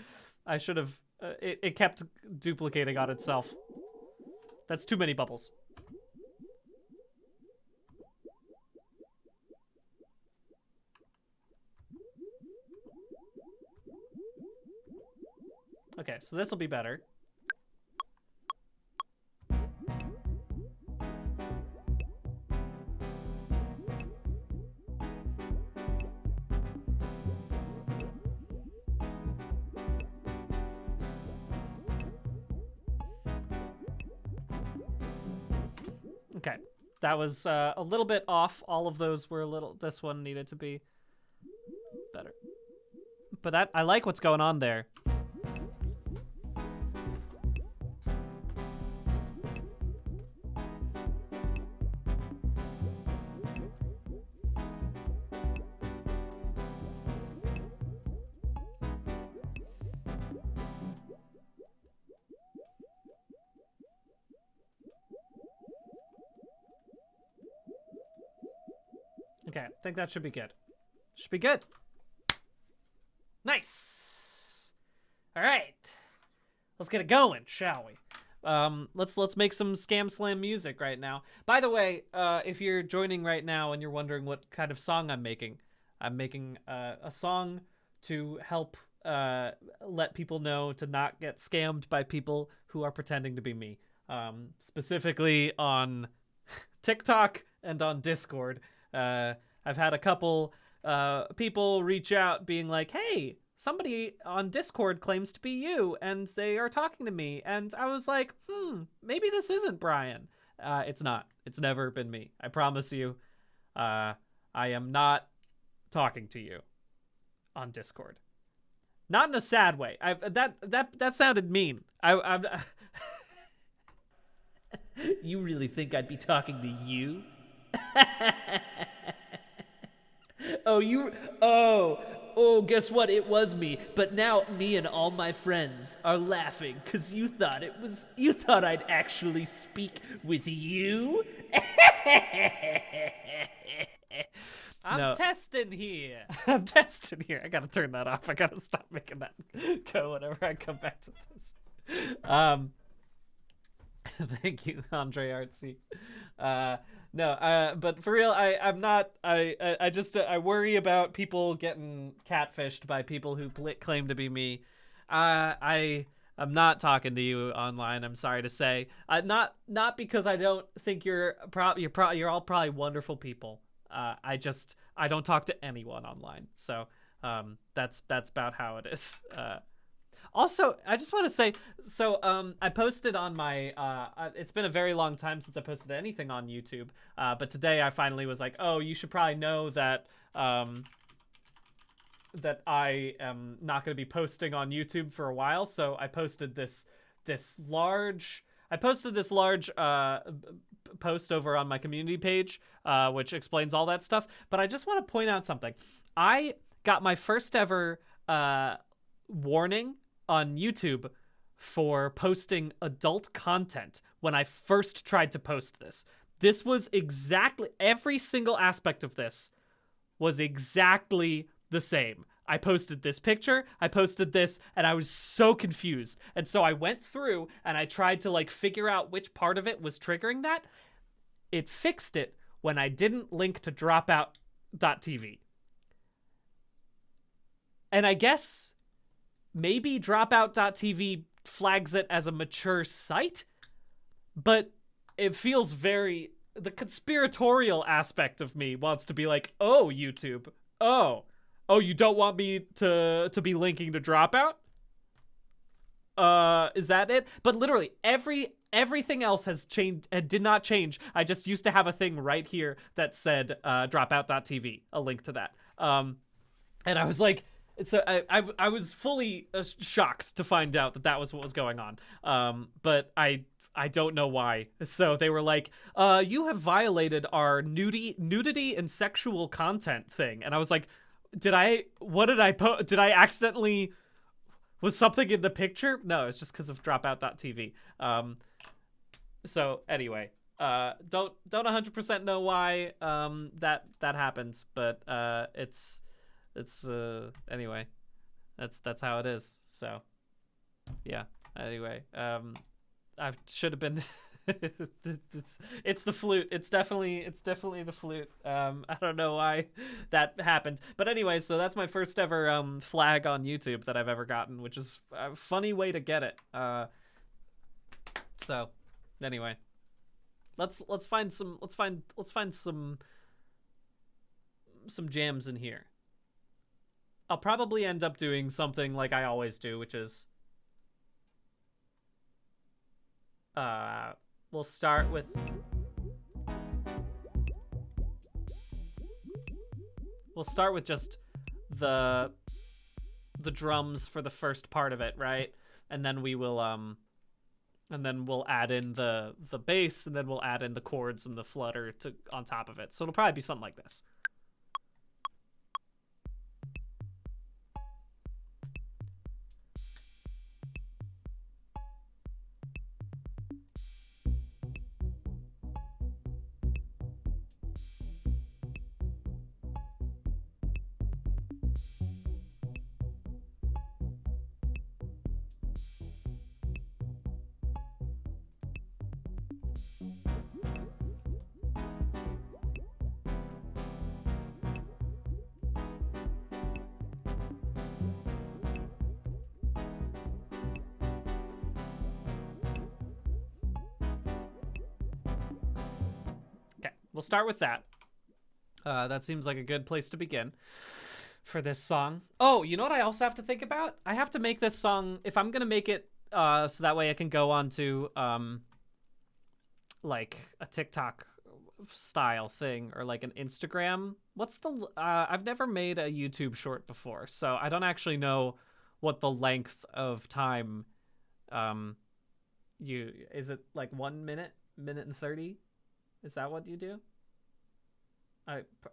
I should have. It kept duplicating on itself. That's too many bubbles. Okay, so this will be better. Okay, that was a little bit off. All of those were a little. This one needed to be better. But I like what's going on there. Okay, I think that should be good. Should be good. Nice. All right, let's get it going, shall we? Let's make some Scam Slam music right now. By the way, if you're joining right now and you're wondering what kind of song I'm making a song to help let people know to not get scammed by people who are pretending to be me. Specifically on TikTok and on Discord. I've had a couple people reach out being like, hey, somebody on Discord claims to be you, and they are talking to me. And I was like, maybe this isn't Brian. It's not. It's never been me. I promise you. I am not talking to you on Discord. Not in a sad way. That sounded mean. I'm You really think I'd be talking to you? Oh, guess what? It was me. But now me and all my friends are laughing because you thought I'd actually speak with you? I'm testing here. I'm testing here. I gotta turn that off. I gotta stop making that go whenever I come back to this. Thank you, Andre Artsy. But for real, I'm not. I worry about people getting catfished by people who claim to be me. I'm not talking to you online. I'm sorry to say. Not because I don't think you're all probably wonderful people. I don't talk to anyone online. So that's about how it is. Also, I just want to say, I posted on my, it's been a very long time since I posted anything on YouTube, but today I finally was like, oh, you should probably know that, that I am not going to be posting on YouTube for a while, so I posted this large post over on my community page, which explains all that stuff, but I just want to point out something. I got my first ever, warning on YouTube for posting adult content when I first tried to post this. This was exactly, every single aspect of this was exactly the same. I posted this picture, I posted this, and I was so confused. And so I went through and I tried to figure out which part of it was triggering that. It fixed it when I didn't link to dropout.tv. And I guess maybe dropout.tv flags it as a mature site, but it feels the conspiratorial aspect of me wants to be like, oh, YouTube, oh, you don't want me to be linking to Dropout? Is that it? But literally everything else has changed and did not change. I just used to have a thing right here that said dropout.tv, a link to that. And I was like, so I was fully shocked to find out that was what was going on. But I don't know why. So they were like, you have violated our nudity and sexual content thing. And I was like, did I accidentally, was something in the picture? No, it's just because of dropout.tv. So anyway, don't 100% know why that happens, but it's anyway, that's how it is. So yeah, anyway, I should have been it's the flute. It's definitely the flute. I don't know why that happened, but anyway, so that's my first ever flag on YouTube that I've ever gotten, which is a funny way to get it. So anyway, let's find some jams in here. I'll probably end up doing something like I always do, which is we'll start with just the drums for the first part of it, right? And then we will and then we'll add in the bass, and then we'll add in the chords and the flutter on top of it. So it'll probably be something like this. We'll start with that. That seems like a good place to begin. for this song. Oh, you know what I also have to think about? I have to make this song, if I'm gonna make it so that way I can go on to like a TikTok style thing or like an Instagram. What's the I've never made a YouTube short before, so I don't actually know what the length of time you is it like 1 minute, minute and 30? Is that what you do?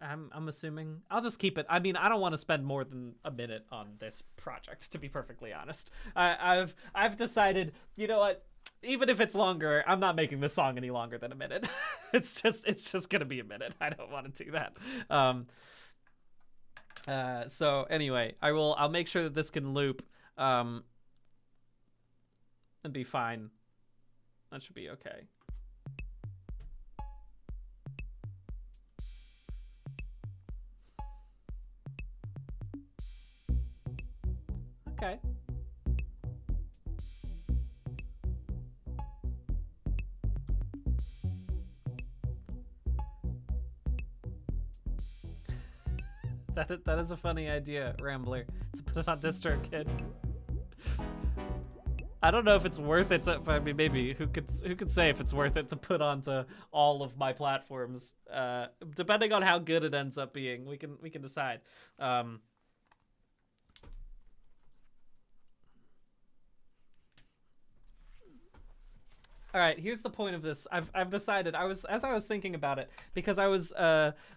I'm assuming I'll just keep it. I mean, I don't want to spend more than a minute on this project, to be perfectly honest. I've decided, you know what? Even if it's longer, I'm not making this song any longer than a minute. it's just gonna be a minute. I don't want to do that. So anyway, I'll make sure that this can loop and be fine. That should be okay. Okay. That is a funny idea, Rambler, to put it on DistroKid. I don't know if it's worth it to, I mean, maybe who could say if it's worth it to put onto all of my platforms. Depending on how good it ends up being, we can decide. All right, here's the point of this. I've decided. As I was thinking about it, because I was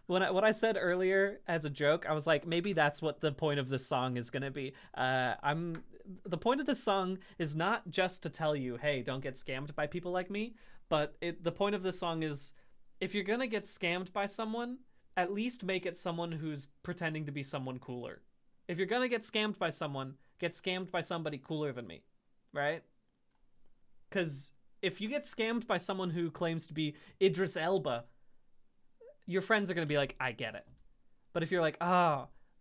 what I said earlier as a joke, I was like, maybe that's what the point of this song is gonna be. The point of this song is not just to tell you, hey, don't get scammed by people like me, but the point of this song is, if you're gonna get scammed by someone, at least make it someone who's pretending to be someone cooler. If you're gonna get scammed by someone, get scammed by somebody cooler than me, right? Because if you get scammed by someone who claims to be Idris Elba, your friends are going to be like, I get it. But if you're like,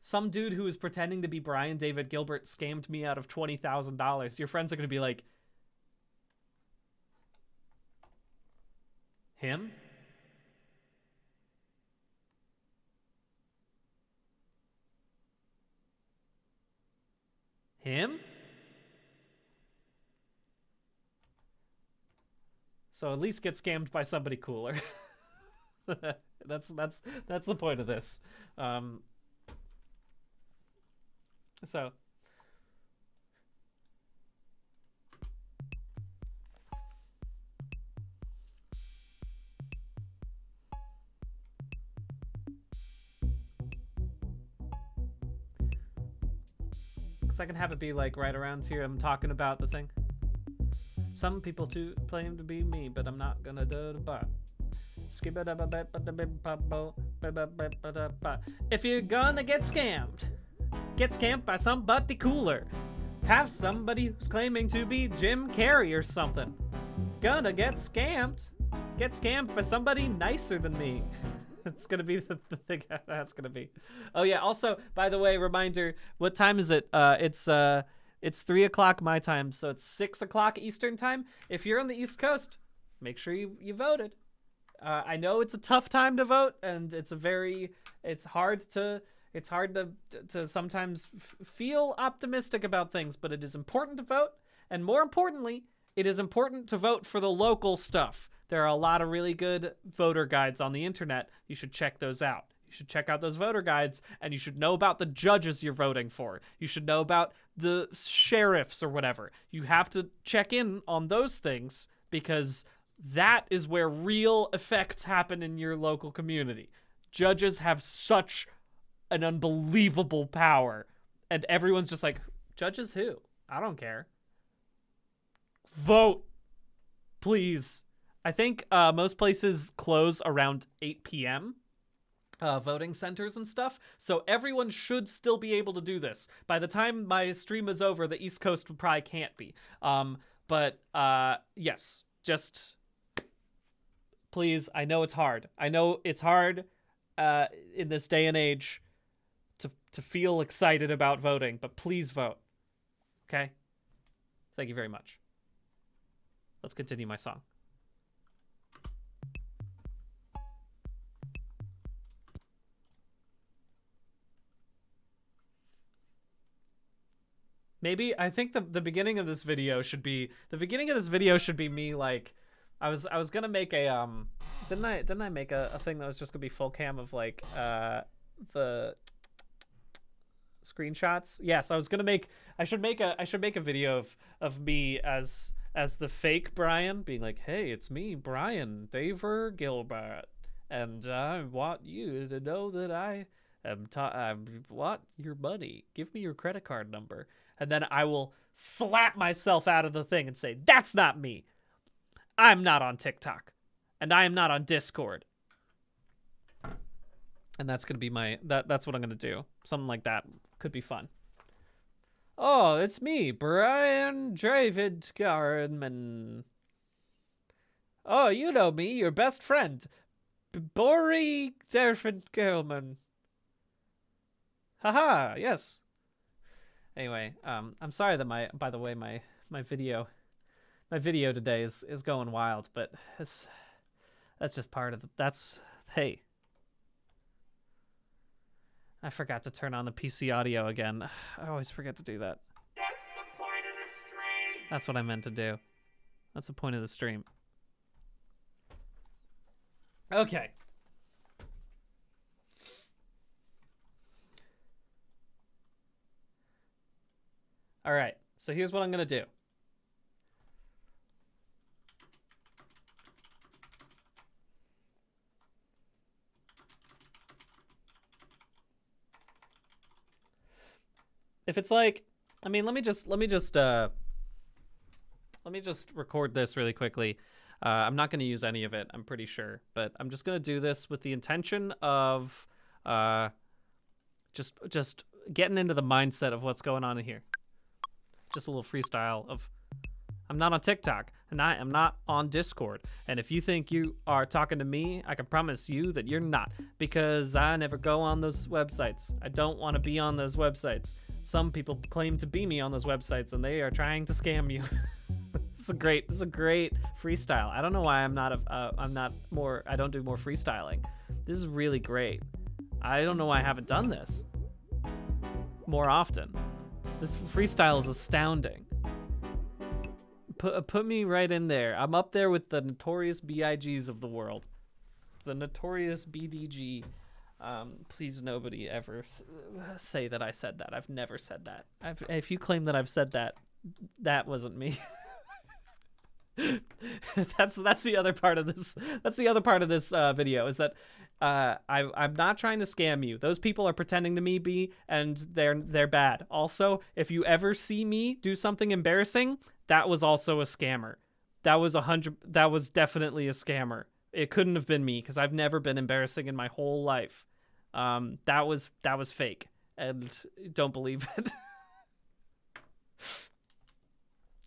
some dude who is pretending to be Brian David Gilbert scammed me out of $20,000, your friends are going to be like, him? Him? So at least get scammed by somebody cooler. That's the point of this. So I can have it be like right around here. I'm talking about the thing. Some people too claim to be me, but I'm not gonna do the but. If you're gonna get scammed by somebody cooler. Have somebody who's claiming to be Jim Carrey or something. Gonna get scammed. Get scammed by somebody nicer than me. It's gonna be the thing that's gonna be. Oh yeah, also, by the way, reminder, what time is it? It's 3 o'clock my time, so it's 6 o'clock Eastern time. If you're on the East Coast, make sure you voted. I know it's a tough time to vote, and it's hard to sometimes feel optimistic about things, but it is important to vote, and more importantly, it is important to vote for the local stuff. There are a lot of really good voter guides on the internet. You should check those out. You should check out those voter guides, and you should know about the judges you're voting for. You should know about the sheriffs or whatever. You have to check in on those things, because that is where real effects happen in your local community. Judges have such an unbelievable power, and everyone's just like, judges who? I don't care. Vote, please. I think most places close around 8 p.m. Voting centers and stuff, so everyone should still be able to do this. By the time my stream is over, the East Coast probably can't be. But yes, just please. I know it's hard. I know it's hard in this day and age to feel excited about voting, but please vote. Okay? Thank you very much. Let's continue my song. Maybe I think the beginning of this video should be me like I was gonna make a didn't I make a thing that was just gonna be full cam of like the screenshots? Yes, I should make a video of me as the fake Brian being like, hey, it's me, Brian Daver Gilbert, and I want you to know that I want your money. Give me your credit card number. And then I will slap myself out of the thing and say, that's not me. I'm not on TikTok. And I am not on Discord. And that's going to be that's what I'm going to do. Something like that could be fun. Oh, it's me, Brian David Garman. Oh, you know me, your best friend, Bori David Garman. Haha, yes. Anyway, I'm sorry that by the way, my video today is going wild, but that's just part of hey. I forgot to turn on the PC audio again. I always forget to do that. That's the point of the stream. That's what I meant to do. That's the point of the stream. Okay. All right, so here's what I'm gonna do. If it's like, I mean, let me just record this really quickly. I'm not gonna use any of it, I'm pretty sure, but I'm just gonna do this with the intention of just getting into the mindset of what's going on in here. Just a little freestyle of, I'm not on TikTok, and I am not on Discord. And if you think you are talking to me, I can promise you that you're not, because I never go on those websites. I don't want to be on those websites. Some people claim to be me on those websites, and they are trying to scam you. This is a great freestyle. I don't know why I don't do more freestyling. This is really great. I don't know why I haven't done this more often. This freestyle is astounding. Put me right in there. I'm up there with the notorious BIGs of the world. The notorious BDG. Please nobody ever say that I said that. I've never said that. If you claim that I've said that, that wasn't me. That's the other part of this. That's the other part of this video, is that I'm not trying to scam you. Those people are pretending to be, and they're bad. Also, if you ever see me do something embarrassing, that was also a scammer. That was definitely a scammer. It couldn't have been me, because I've never been embarrassing in my whole life. That was fake, and don't believe it.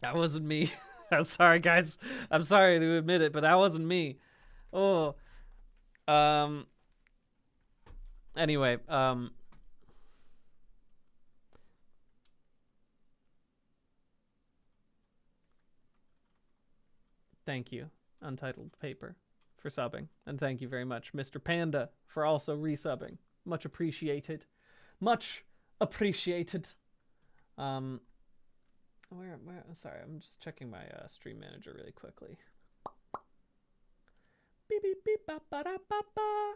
That wasn't me. I'm sorry, guys. I'm sorry to admit it, but that wasn't me. Oh. Anyway, thank you, Untitled Paper, for subbing. And thank you very much, Mr. Panda, for also resubbing. Much appreciated. Much appreciated. Sorry, I'm just checking my stream manager really quickly. Beep beep beep ba ba da ba ba.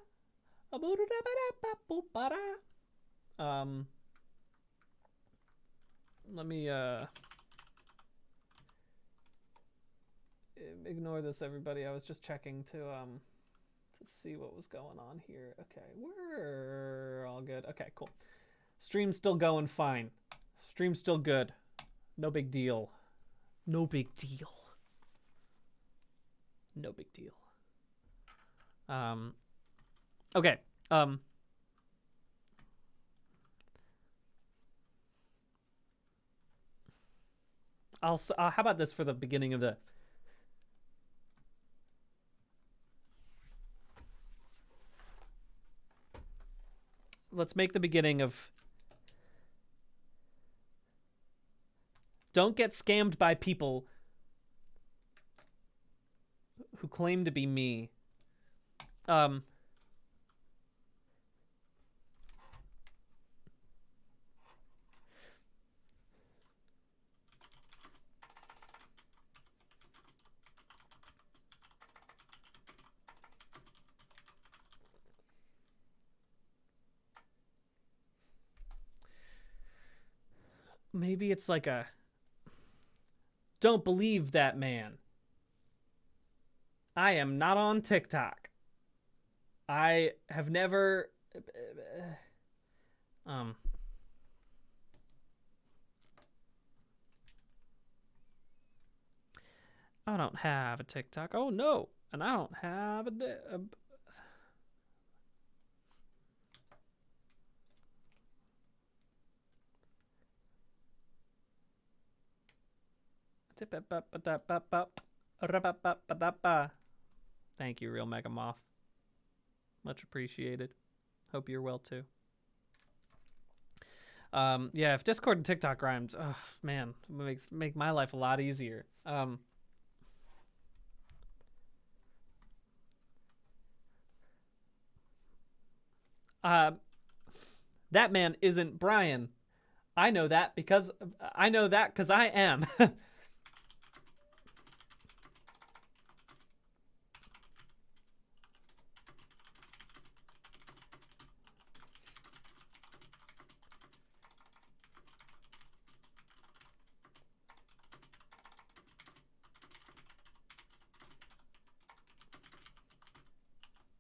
Let me ignore this, everybody. I was just checking to see what was going on here. Okay, we're all good. Okay, cool. Stream's still going fine. Stream's still good. No big deal. No big deal. No big deal. Okay. How about this for the beginning of the... Let's make the beginning of... Don't get scammed by people who claim to be me. maybe it's like a don't believe that man. I am not on TikTok. I have never I don't have a TikTok. Oh no. And I don't have a Thank you, Real Mega Moth. Much appreciated. Hope you're well too. Yeah, if Discord and TikTok rhymed, oh man, make my life a lot easier. That man isn't Brian. I know that because I am.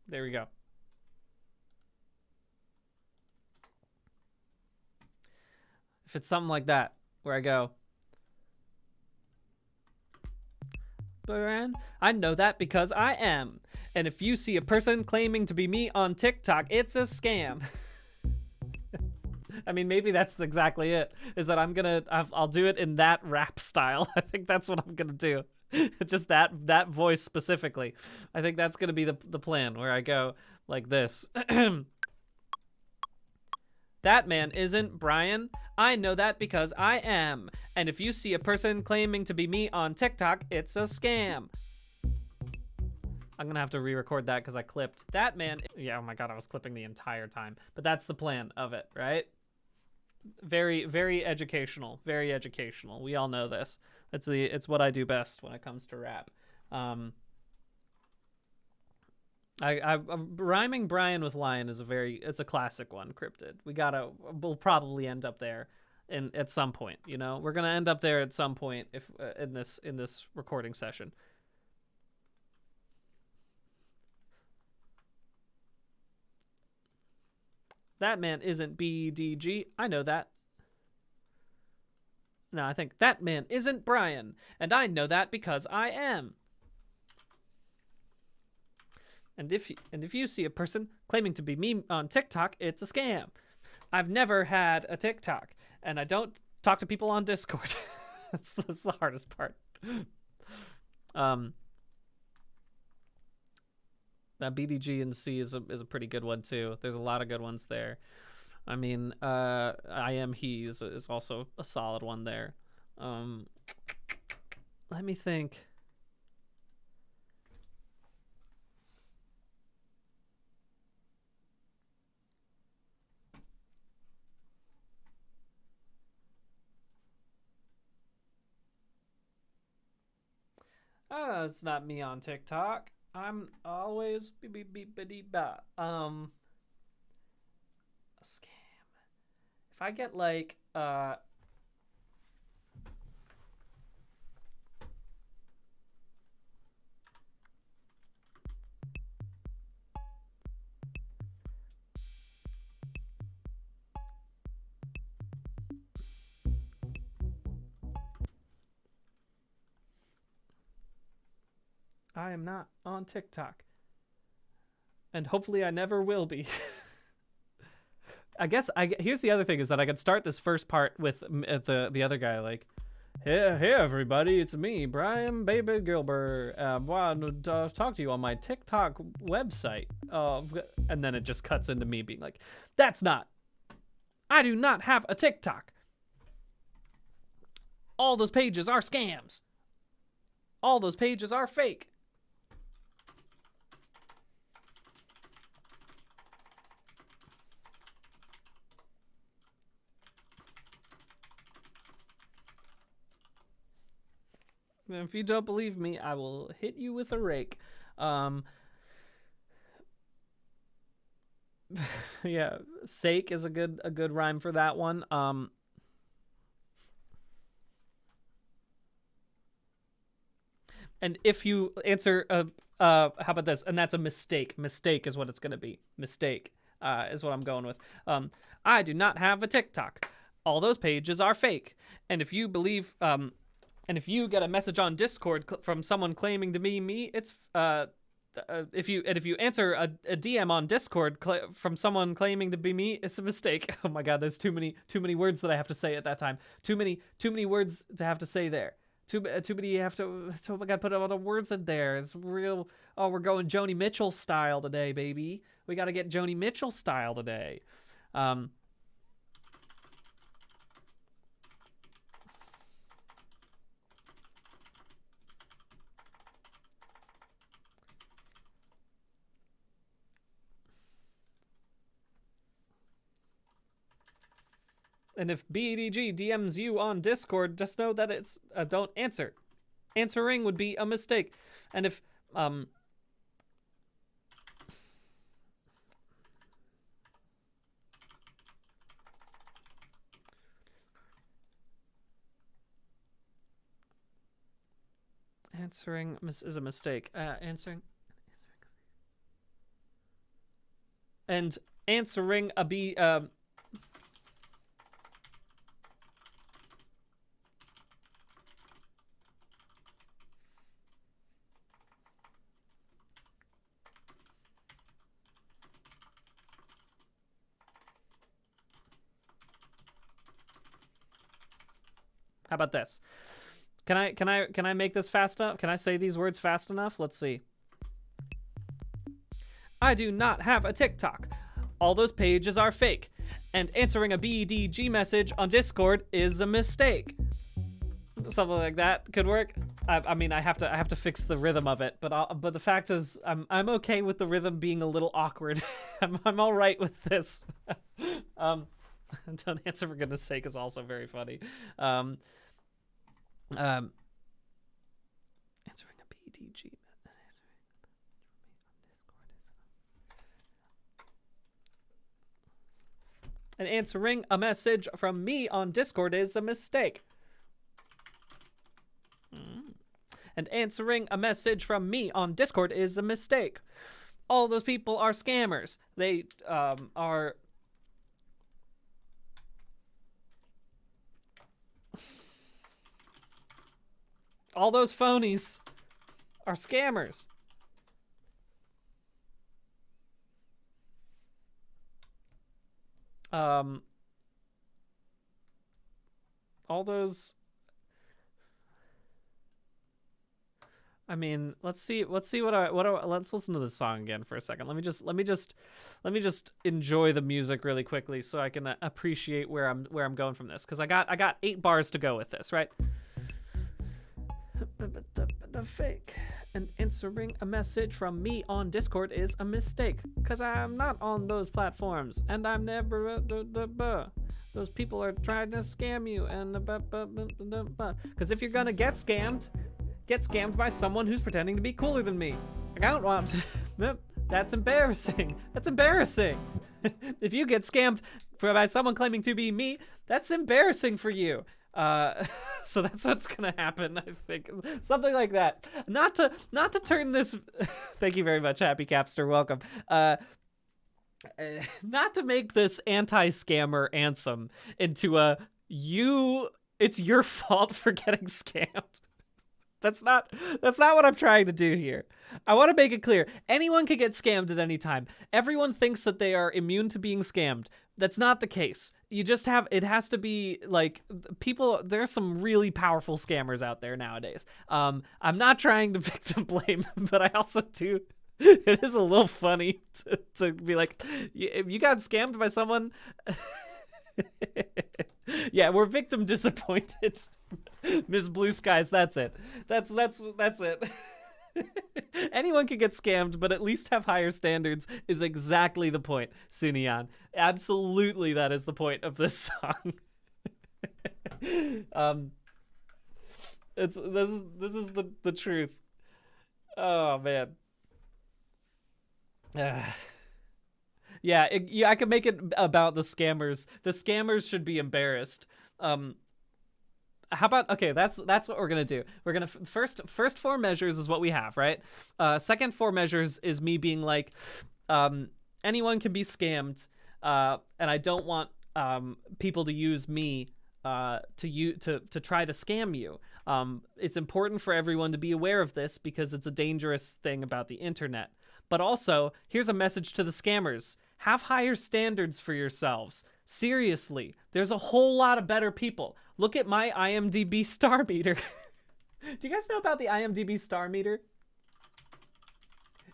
There we go. If it's something like that, where I go, Brian, I know that because I am. And if you see a person claiming to be me on TikTok, it's a scam. I mean, maybe that's exactly it. Is that I'll do it in that rap style. I think that's what I'm gonna do. Just that voice specifically. I think that's gonna be the plan, where I go like this. That man isn't Brian. I know that because I am. And if you see a person claiming to be me on TikTok, it's a scam. I'm gonna have to re-record that because I clipped. That man, yeah, oh my god, I was clipping the entire time. But that's the plan of it, right? Very, very educational. Very educational. We all know this. It's what I do best when it comes to rap. Rhyming Brian with lion is it's a classic one, Cryptid. We'll probably end up there at some point, you know? We're gonna end up there at some point if in this recording session. That man isn't BDG. I know that. No, I think that man isn't Brian, and I know that because I am. And if you see a person claiming to be me on TikTok, it's a scam. I've never had a TikTok, and I don't talk to people on Discord. that's the hardest part. That BDG and C is a pretty good one too. There's a lot of good ones there. I mean, I am he is also a solid one there. Let me think. Oh, it's not me on TikTok. I'm always a scam. If I get like I am not on TikTok. And hopefully I never will be. I guess here's the other thing is that I could start this first part with the other guy like, hey everybody, it's me, Brian Baby Gilbert. Want to talk to you on my TikTok website. And then it just cuts into me being like, I do not have a TikTok. All those pages are scams. All those pages are fake. If you don't believe me, I will hit you with a rake. Yeah, sake is a good rhyme for that one. And if you answer how about this? And that's a mistake. Mistake is what it's gonna be. Mistake is what I'm going with. I do not have a TikTok. All those pages are fake. And if you believe, and if you get a message on Discord from someone claiming to be me, it's if you answer a DM on Discord from someone claiming to be me, it's a mistake. Oh my god, there's too many words that I have to say at that time. Too many words to have to say there. Too many you have to. Oh my god, put all the words in there. It's real. Oh, we're going Joni Mitchell style today, baby. We got to get Joni Mitchell style today. And if BDG DMs you on Discord, just know that it's don't answer. Answering would be a mistake. And if answering is a mistake. Answering and answering a B. How about this? Can I make this fast enough? Can I say these words fast enough? Let's see. I do not have a TikTok. All those pages are fake. And answering a BDG message on Discord is a mistake. Something like that could work. I mean, I have to fix the rhythm of it, but the fact is, I'm okay with the rhythm being a little awkward. I'm all right with this. Don't answer for goodness sake is also very funny. Answering a BDG. And answering a message from me on Discord is a mistake. And answering a message from me on Discord is a mistake. All those people are scammers. They are... All those phonies are scammers. All those... I mean, let's let's listen to this song again for a second. Let me just enjoy the music really quickly so I can appreciate where I'm going from this, because I got 8 bars to go with this, right? The fake and answering a message from me on Discord is a mistake, because I'm not on those platforms and I'm never those people are trying to scam you, and because if you're gonna get scammed by someone who's pretending to be cooler than me. I don't want that's embarrassing. That's embarrassing. If you get scammed by someone claiming to be me, that's embarrassing for you. So that's what's gonna happen, I think. Something like that. Not to turn this thank you very much, Happy Capster, welcome. Not to make this anti-scammer anthem into a it's your fault for getting scammed. That's not what I'm trying to do here. I want to make it clear. Anyone can get scammed at any time. Everyone thinks that they are immune to being scammed. That's not the case. It has to be like people, there's some really powerful scammers out there nowadays. I'm not trying to victim blame, but I also do. It is a little funny to be like, if you got scammed by someone, yeah, we're victim disappointed. Miss Blue Skies, that's it. That's it. Anyone can get scammed, but at least have higher standards is exactly the point, Sunyan. Absolutely, that is the point of this song. This is the truth. Oh man. Yeah, I could make it about the scammers. The scammers should be embarrassed. how about, okay, that's what we're gonna do. We're gonna first four measures is what we have, right? Second four measures is me being like, anyone can be scammed, and I don't want people to use me to try to scam you. It's important for everyone to be aware of this because it's a dangerous thing about the internet. But also, here's a message to the scammers: have higher standards for yourselves. Seriously, there's a whole lot of better people. Look at my IMDb star meter. Do you guys know about the IMDb star meter?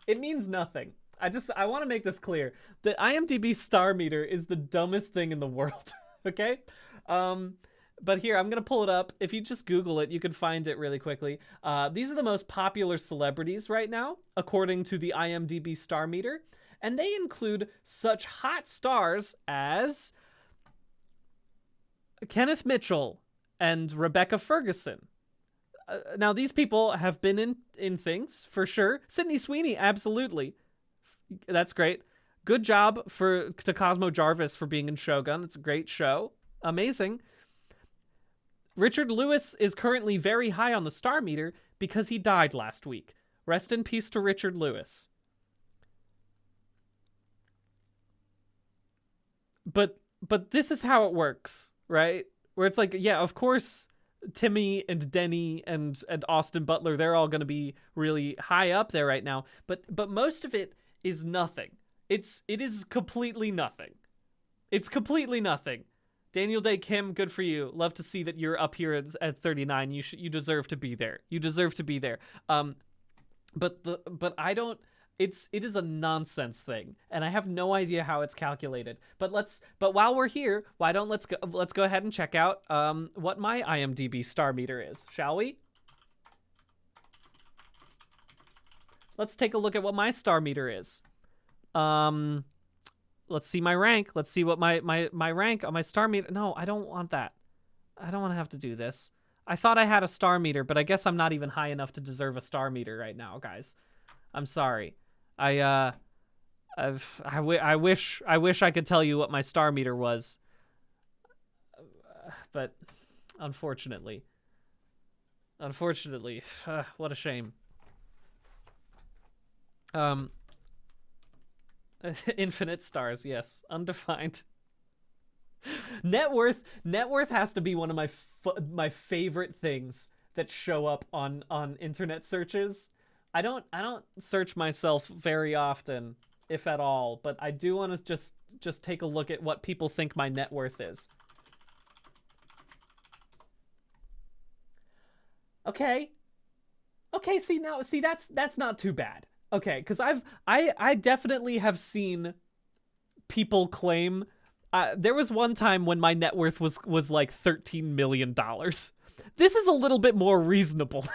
It means nothing. I want to make this clear. The IMDb star meter is the dumbest thing in the world. Okay? But here, I'm going to pull it up. If you just Google it, you can find it really quickly. These are the most popular celebrities right now, according to the IMDb star meter. And they include such hot stars as Kenneth Mitchell and Rebecca Ferguson. Now, these people have been in things, for sure. Sydney Sweeney, absolutely. That's great. Good job to Cosmo Jarvis for being in Shogun. It's a great show. Amazing. Richard Lewis is currently very high on the star meter because he died last week. Rest in peace to Richard Lewis. But this is how it works, right? Where it's like, yeah, of course, Timmy and Denny and Austin Butler, they're all going to be really high up there right now. But most of it is nothing. It is completely nothing. It's completely nothing. Daniel Day Kim, good for you. Love to see that you're up here at 39. You deserve to be there. You deserve to be there. But I don't. It is a nonsense thing, and I have no idea how it's calculated. But while we're here, why don't let's go ahead and check out what my IMDb star meter is, shall we? Let's take a look at what my star meter is. Let's see my rank. Let's see what my rank on my star meter. No, I don't want that. I don't want to have to do this. I thought I had a star meter, but I guess I'm not even high enough to deserve a star meter right now, guys. I'm sorry. I wish I could tell you what my star meter was, but unfortunately, what a shame. Infinite stars, yes, undefined. Net worth has to be one of my favorite things that show up on internet searches. I don't search myself very often, if at all, but I do want to just take a look at what people think my net worth is. Okay, see that's not too bad. Okay, because I definitely have seen people claim. There was one time when my net worth was like $13 million. This is a little bit more reasonable.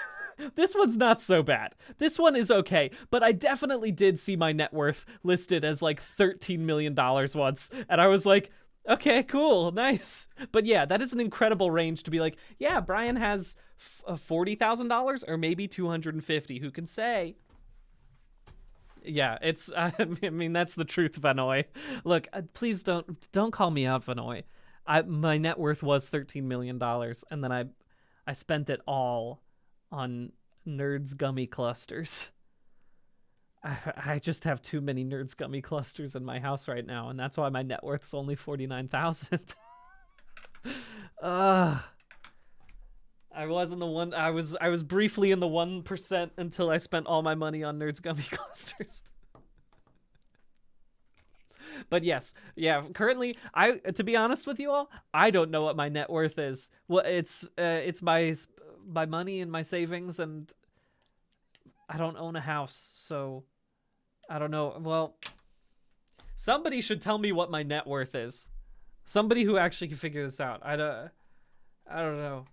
This one's not so bad. This one is okay, but I definitely did see my net worth listed as like $13 million once, and I was like, okay, cool, nice. But yeah, that is an incredible range to be like, yeah, Brian has $40,000 or maybe 250. Who can say? Yeah, it's. I mean, that's the truth, Vanoy. Look, please don't call me out, Vanoy. My net worth was $13 million, and then I spent it all on Nerds Gummy Clusters. I just have too many Nerds Gummy Clusters in my house right now, and that's why my net worth's only 49,000. I was in the one. I was briefly in the 1% until I spent all my money on Nerds Gummy Clusters. But yes, yeah. Currently, to be honest with you all, I don't know what my net worth is. Well, it's my money and my savings, and I don't own a house, so I don't know. Well, somebody should tell me what my net worth is. Somebody who actually can figure this out. I don't know.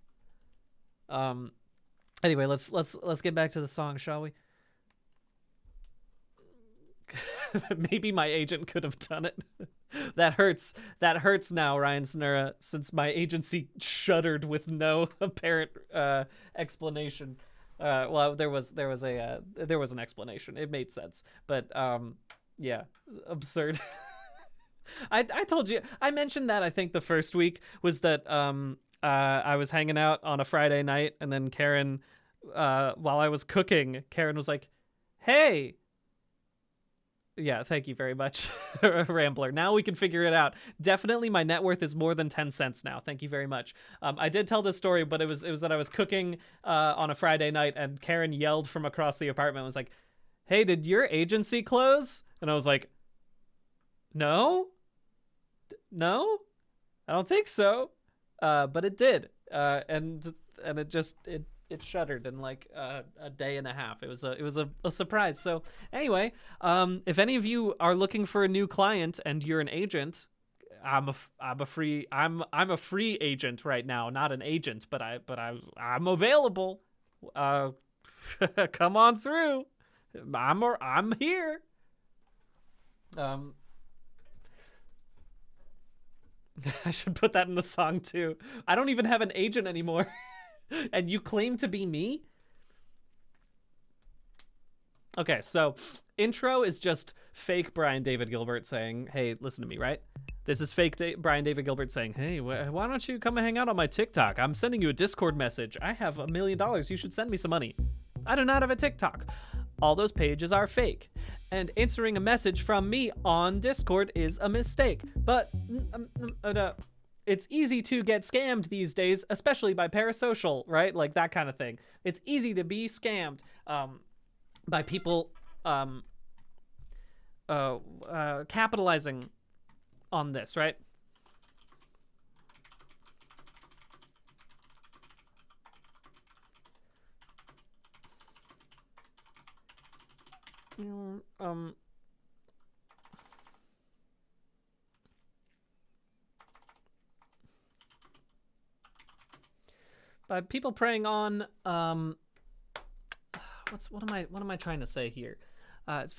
Anyway, let's get back to the song, shall we? Maybe my agent could have done it. That hurts now, Ryan Snura, since my agency shuddered with no apparent explanation. Well, there was an explanation. It made sense, but yeah, absurd. I told you, I mentioned that I think the first week was that I was hanging out on a Friday night, and then Karen, while I was cooking, Karen was like, "Hey." Yeah, thank you very much, Rambler. Now we can figure it out. Definitely my net worth is more than 10 cents now. Thank you very much. I did tell this story, but it was that I was cooking on a Friday night, and Karen yelled from across the apartment, was like, "Hey, did your agency close?" And I was like, No, I don't think so. But it did. And it shuttered in like a day and a half. It was a surprise. So anyway, if any of you are looking for a new client and you're an agent, I'm a free agent right now, not an agent, but I'm available. Come on through. I'm here. I should put that in the song too. I don't even have an agent anymore. And you claim to be me? Okay, so intro is just fake Brian David Gilbert saying, "Hey, listen to me," right? This is fake Brian David Gilbert saying, "Hey, why don't you come and hang out on my TikTok? I'm sending you a Discord message. I have $1 million. You should send me some money." I do not have a TikTok. All those pages are fake. And answering a message from me on Discord is a mistake. But it's easy to get scammed these days, especially by parasocial, right? Like that kind of thing. It's easy to be scammed by people capitalizing on this, right? By people preying on what am I trying to say here? It's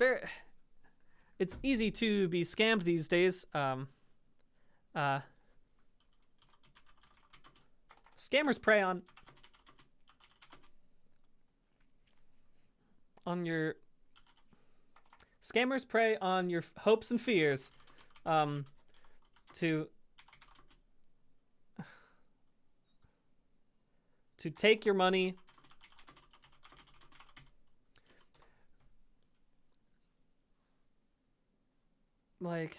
easy to be scammed these days. Scammers prey on your scammers prey on your hopes and fears to take your money, like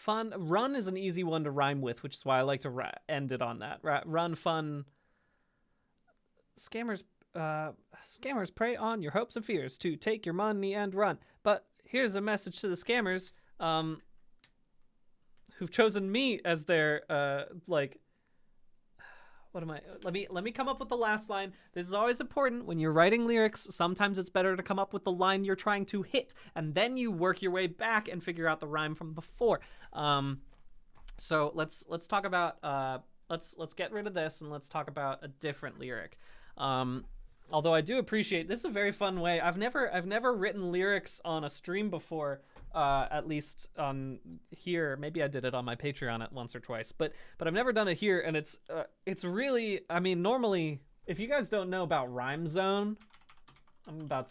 run is an easy one to rhyme with, which is why I like to end it on that. Run, fun. Scammers prey on your hopes and fears to take your money and run. But here's a message to the scammers who've chosen me as their what am I? Let me come up with the last line. This is always important when you're writing lyrics. Sometimes it's better to come up with the line you're trying to hit, and then you work your way back and figure out the rhyme from before. So let's talk about let's get rid of this and let's talk about a different lyric. Although I do appreciate, this is a very fun way. I've never written lyrics on a stream before. At least on here. Maybe I did it on my Patreon at once or twice, but I've never done it here, and it's really, I mean, normally, if you guys don't know about Rhyme Zone, I'm about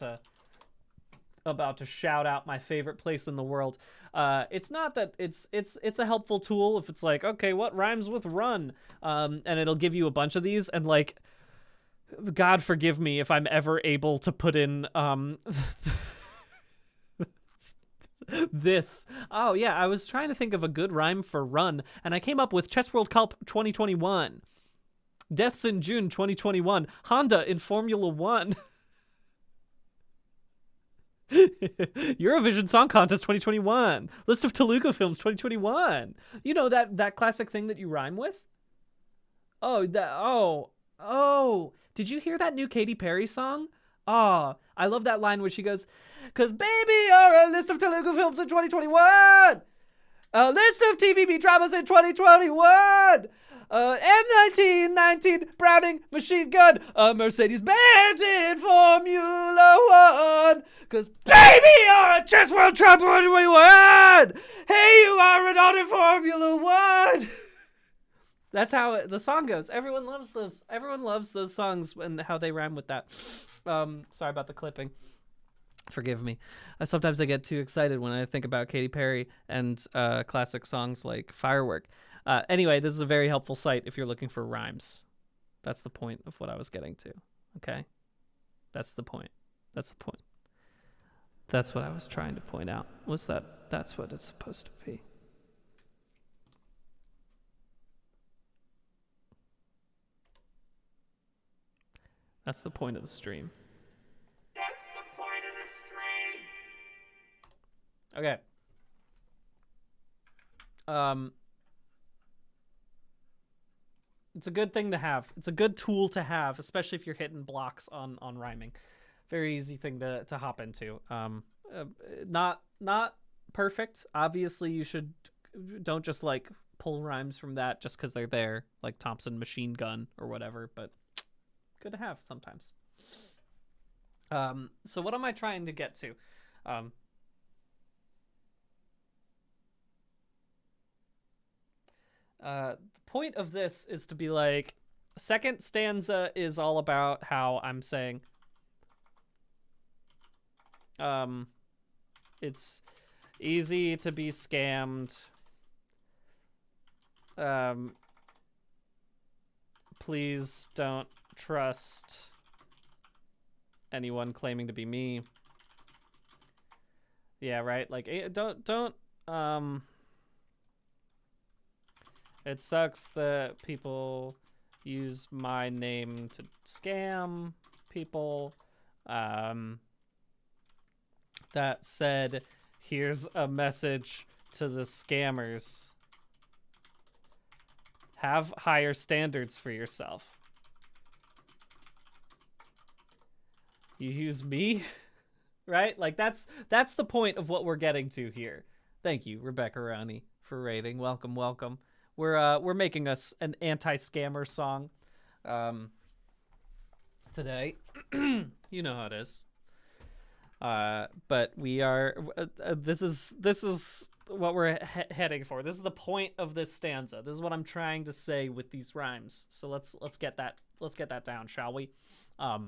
to shout out my favorite place in the world. It's not that it's a helpful tool if it's like, okay, what rhymes with run? And it'll give you a bunch of these, and like, God forgive me if I'm ever able to put in this. Oh yeah, I was trying to think of a good rhyme for run, and I came up with Chess World Cup 2021, deaths in June 2021, Honda in Formula 1, Eurovision Song Contest 2021, list of Telugu films 2021. You know that classic thing that you rhyme with? Oh, did you hear that new Katy Perry song? Oh, I love that line where she goes, "'Cause baby, you're a list of Telugu films in 2021, a list of TVB dramas in 2021, M1919 Browning machine gun, a Mercedes-Benz in Formula 1, 'cause baby, you're a chess world champion 2021, hey, you are an in Formula 1. That's how the song goes. Everyone loves those. Everyone loves those songs and how they rhyme with that. Sorry about the clipping. Forgive me. Sometimes I get too excited when I think about Katy Perry and classic songs like Firework. Anyway, this is a very helpful site if you're looking for rhymes. That's the point of what I was getting to. Okay? That's the point. That's the point. That's what I was trying to point out, was that that's what it's supposed to be. That's the point of the stream. That's the point of the stream. Okay. It's a good thing to have. It's a good tool to have, especially if you're hitting blocks on rhyming. Very easy thing to hop into. Not perfect. Obviously, you don't just like pull rhymes from that just because they're there, like Thompson machine gun or whatever. But good to have sometimes. So what am I trying to get to? The point of this is to be like, second stanza is all about how I'm saying it's easy to be scammed. Please don't trust anyone claiming to be me. Yeah, right? Like, don't it sucks that people use my name to scam people. That said, here's a message to the scammers. Have higher standards for yourself. You use me? Right? Like, that's the point of what we're getting to here. Thank you, Rebecca Rowney, for rating. Welcome, welcome. We're making us an anti-scammer song today. You know how it is. But we are this is what we're heading for. This is the point of this stanza. This is what I'm trying to say with these rhymes. So let's get that down, shall we? I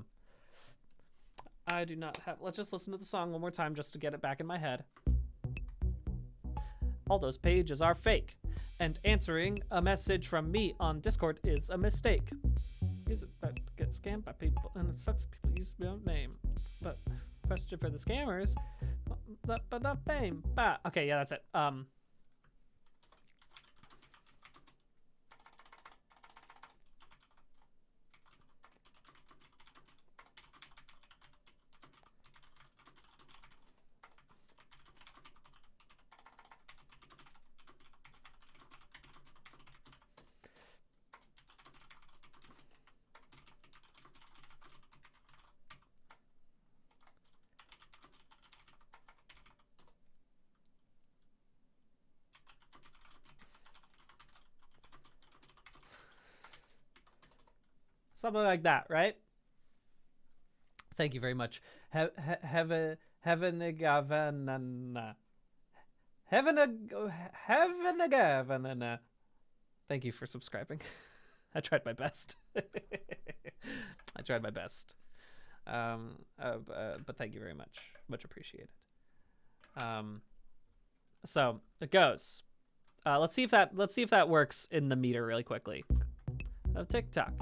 do not have. Let's just listen to the song one more time just to get it back in my head. All those pages are fake, and answering a message from me on Discord is a mistake. Is it about to get scammed by people, and it sucks that people use my own name. But question for the scammers, but not fame. Okay, yeah, that's it. Something like that, right? Thank you very much. Heaven a. Thank you for subscribing. I tried my best. I tried my best. But thank you very much. Much appreciated. So it goes. Let's see if that works in the meter really quickly. Of TikTok.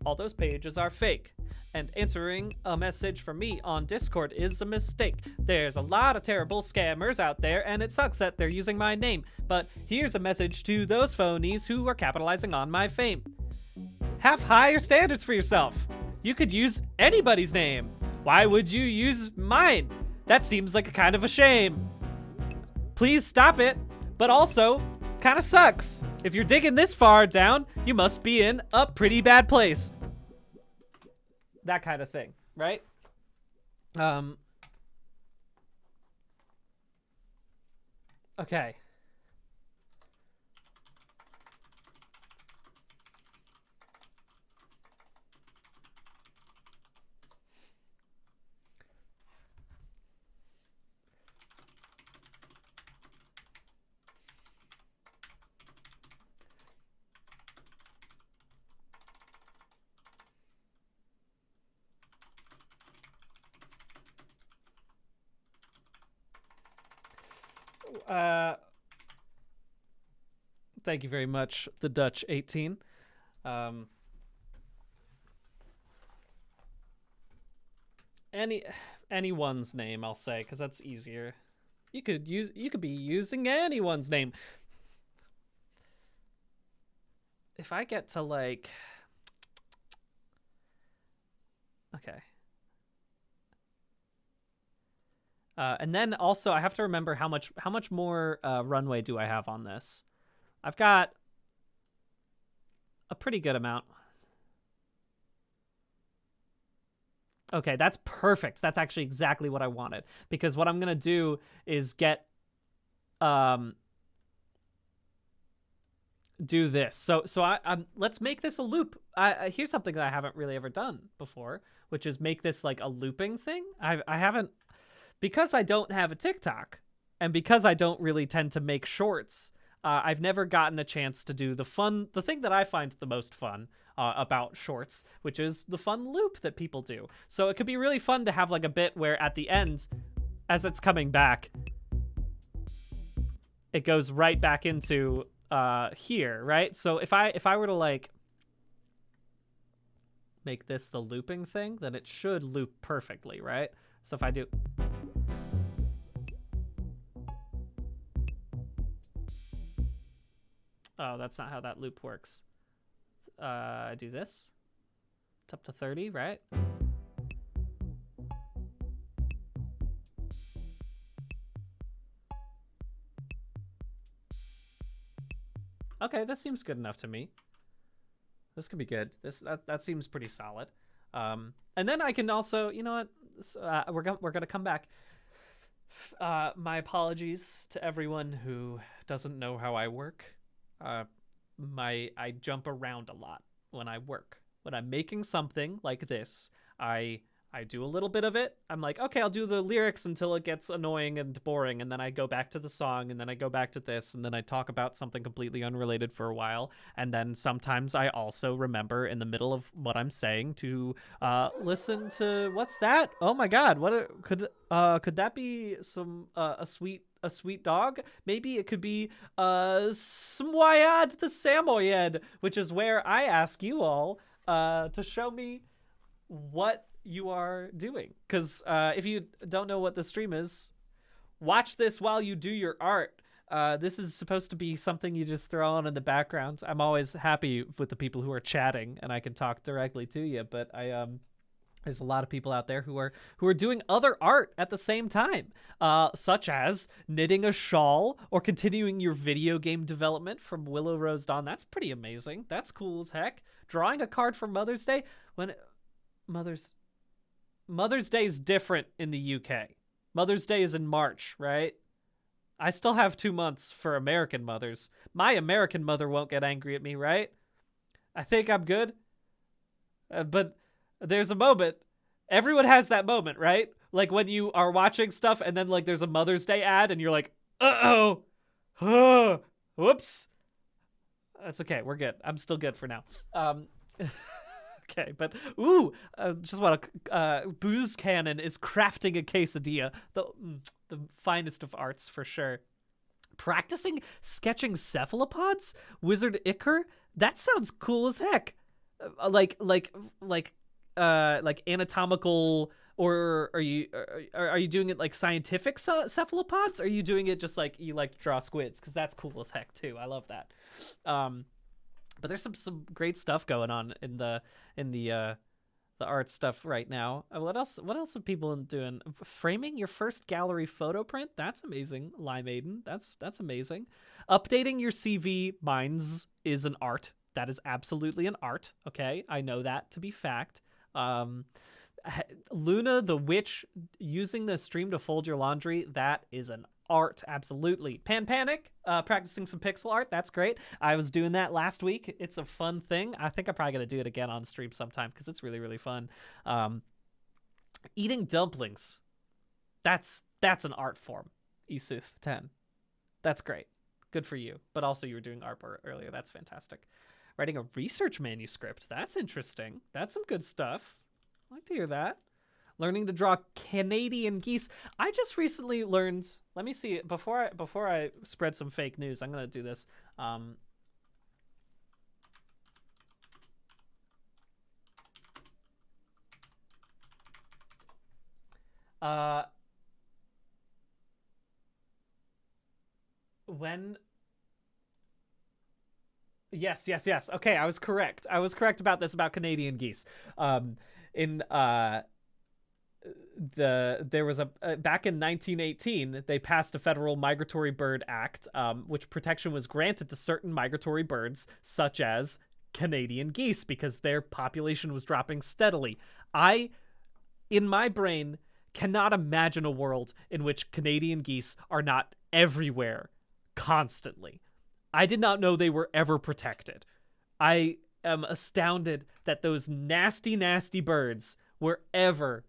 All those pages are fake, and answering a message from me on Discord is a mistake. There's a lot of terrible scammers out there, and it sucks that they're using my name. But here's a message to those phonies who are capitalizing on my fame. Have higher standards for yourself. You could use anybody's name. Why would you use mine? That seems like a kind of a shame. Please stop it, but also kind of sucks. If you're digging this far down, you must be in a pretty bad place. That kind of thing, right? Okay. Thank you very much, the Dutch 18. Anyone's name, I'll say, because that's easier. You could be using anyone's name. If I get to like, okay. And then also I have to remember how much more runway do I have on this? I've got a pretty good amount. Okay, that's perfect. That's actually exactly what I wanted, because what I'm gonna do is get do this. So let's make this a loop. Here's something that I haven't really ever done before, which is make this like a looping thing. I haven't, because I don't have a TikTok, and because I don't really tend to make shorts. I've never gotten a chance to do the thing that I find the most fun about shorts, which is the fun loop that people do. So it could be really fun to have like a bit where at the end, as it's coming back, it goes right back into here, right? So if I were to like make this the looping thing, then it should loop perfectly, right? So if I do, oh, that's not how that loop works. I do this. It's up to 30, right? Okay, that seems good enough to me. This could be good. That seems pretty solid. And then I can also, you know what? We're gonna come back. My apologies to everyone who doesn't know how I work. I jump around a lot when I work. When I'm making something like this, I do a little bit of it. I'm like, okay, I'll do the lyrics until it gets annoying and boring, and then I go back to the song, and then I go back to this, and then I talk about something completely unrelated for a while, and then sometimes I also remember in the middle of what I'm saying to listen to, what's that? Oh my god, could that be some a sweet dog? Maybe it could be Smwayad the Samoyed, which is where I ask you all to show me what you are doing, because if you don't know what the stream is, watch this while you do your art. This is supposed to be something you just throw on in the background. I'm always happy with the people who are chatting and I can talk directly to you, but there's a lot of people out there who are doing other art at the same time, such as knitting a shawl or continuing your video game development from Willow Rose Dawn. That's pretty amazing. That's cool as heck. Drawing a card for Mother's Day. When Mother's Day is different in the UK. Mother's Day is in March, right? I still have 2 months for American mothers. My American mother won't get angry at me, right? I think I'm good. But there's a moment. Everyone has that moment, right? Like when you are watching stuff and then like there's a Mother's Day ad and you're like, uh-oh. Oh, whoops. That's okay. We're good. I'm still good for now. Okay, but just want to Booze Cannon is crafting a quesadilla, the finest of arts for sure. Practicing sketching cephalopods, Wizard Iker. That sounds cool as heck. Like anatomical, or are you doing it like scientific cephalopods? Or are you doing it just like you like to draw squids? Because that's cool as heck too. I love that. But there's some great stuff going on in the art stuff right now. What else have people doing? Framing your first gallery photo print? That's amazing. Limeaden. That's amazing. Updating your CV. Mine's is an art. That is absolutely an art. Okay, I know that to be fact. Luna the Witch using the stream to fold your laundry. That is an art, absolutely. Panic, practicing some pixel art. That's great. I was doing that last week. It's a fun thing. I think I'm probably gonna do it again on stream sometime because it's really, really fun. Eating dumplings. That's an art form. Isuf 10. That's great. Good for you. But also you were doing art earlier. That's fantastic. Writing a research manuscript. That's interesting. That's some good stuff. I like to hear that. Learning to draw Canadian geese. I just recently learned, let me see, before I spread some fake news, I'm going to do this. Uh, when Yes, yes, yes. Okay, I was correct. I was correct about this about Canadian geese. In there was a back in 1918 they passed a federal migratory bird act, which protection was granted to certain migratory birds such as Canadian geese because their population was dropping steadily. I, in my brain, cannot imagine a world in which Canadian geese are not everywhere constantly. I did not know they were ever protected. I am astounded that those nasty, nasty birds were ever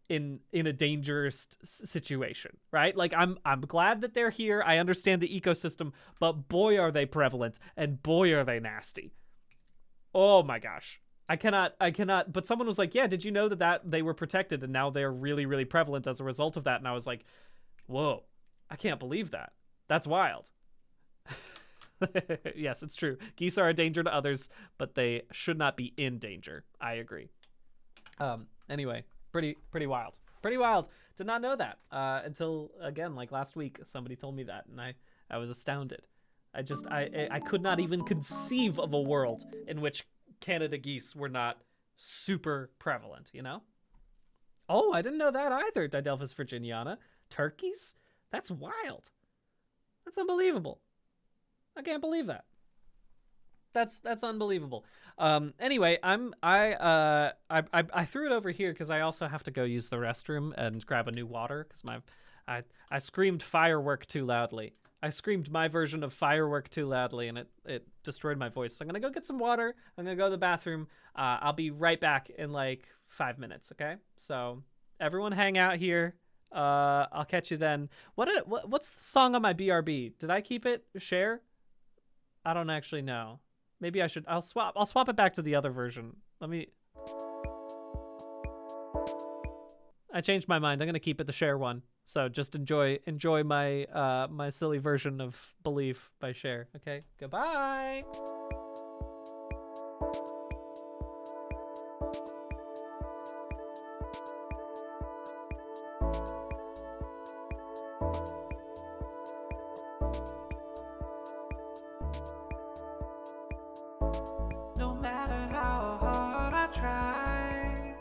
in a dangerous situation, right? Like I'm glad that they're here. I understand the ecosystem, but boy are they prevalent and boy are they nasty. Oh my gosh. I cannot, but someone was like, yeah, did you know that they were protected and now they're really, really prevalent as a result of that? And I was like, whoa, I can't believe that. That's wild. Yes, it's true. Geese are a danger to others, but they should not be in danger. I agree. Anyway, pretty wild. Pretty wild. Did not know that until, again, like last week, somebody told me that, and I was astounded. I could not even conceive of a world in which Canada geese were not super prevalent, you know? Oh, I didn't know that either, Didelphis virginiana. Turkeys? That's wild. That's unbelievable. I can't believe that. That's unbelievable. Anyway, I threw it over here because I also have to go use the restroom and grab a new water because I screamed firework too loudly. I screamed my version of firework too loudly and it destroyed my voice. So I'm gonna go get some water. I'm gonna go to the bathroom. I'll be right back in like 5 minutes. Okay. So everyone hang out here. I'll catch you then. What's the song on my BRB? Did I keep it? Share? I don't actually know. Maybe I should. I'll swap it back to the other version. Let me. I changed my mind. I'm gonna keep it the Share one. So just enjoy my my silly version of Believe by Share. Okay. Goodbye. No matter how hard I try,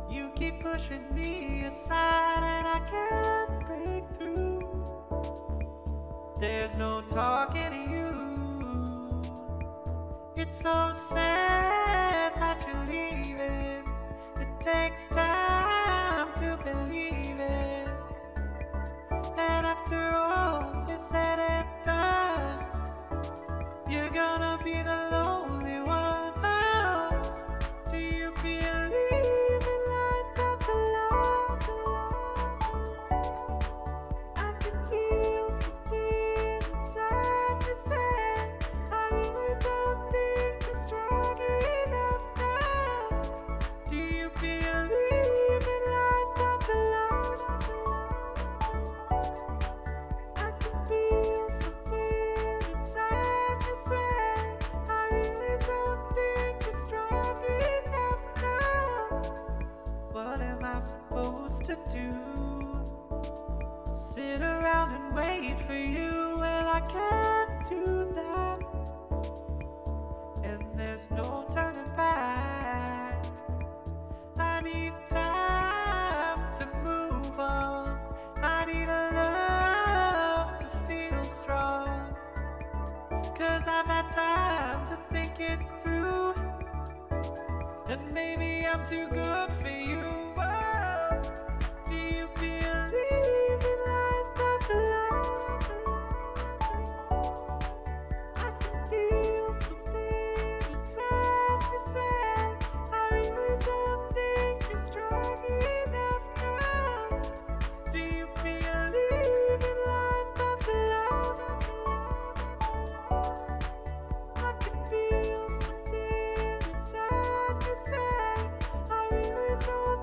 you keep pushing me aside and I can't break through. There's no talking to you. It's so sad that you're leaving. It takes time to believe it. And after all is said and done, you're gonna be the lonely one. Do you believe in life after love? I can feel something inside me say, I really don't think you're strong enough now. Do you believe in life after love? I can feel something inside me say, I really don't think you're strong enough now. What am I supposed to do? Sit around and wait for you? Well, I can't do that. And there's no turning back. I need time to move on. I need a love to feel strong. 'Cause I've had time to think it through. And maybe I'm too good for you. Whoa. Do you believe in life after love? I can feel something inside me say, I really don't think you're strong enough now. Do you believe in life after love? I can feel something inside me say, I really don't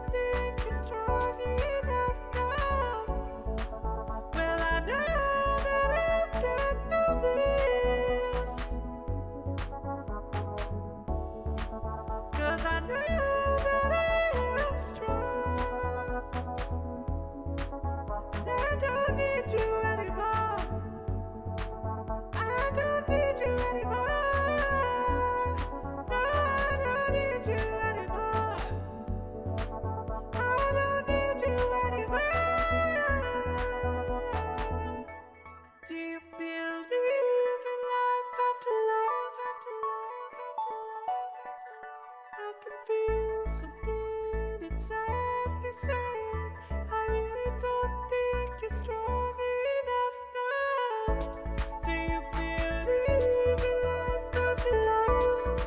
feel something inside me saying, I really don't think you're strong enough now. Do you believe in life after love?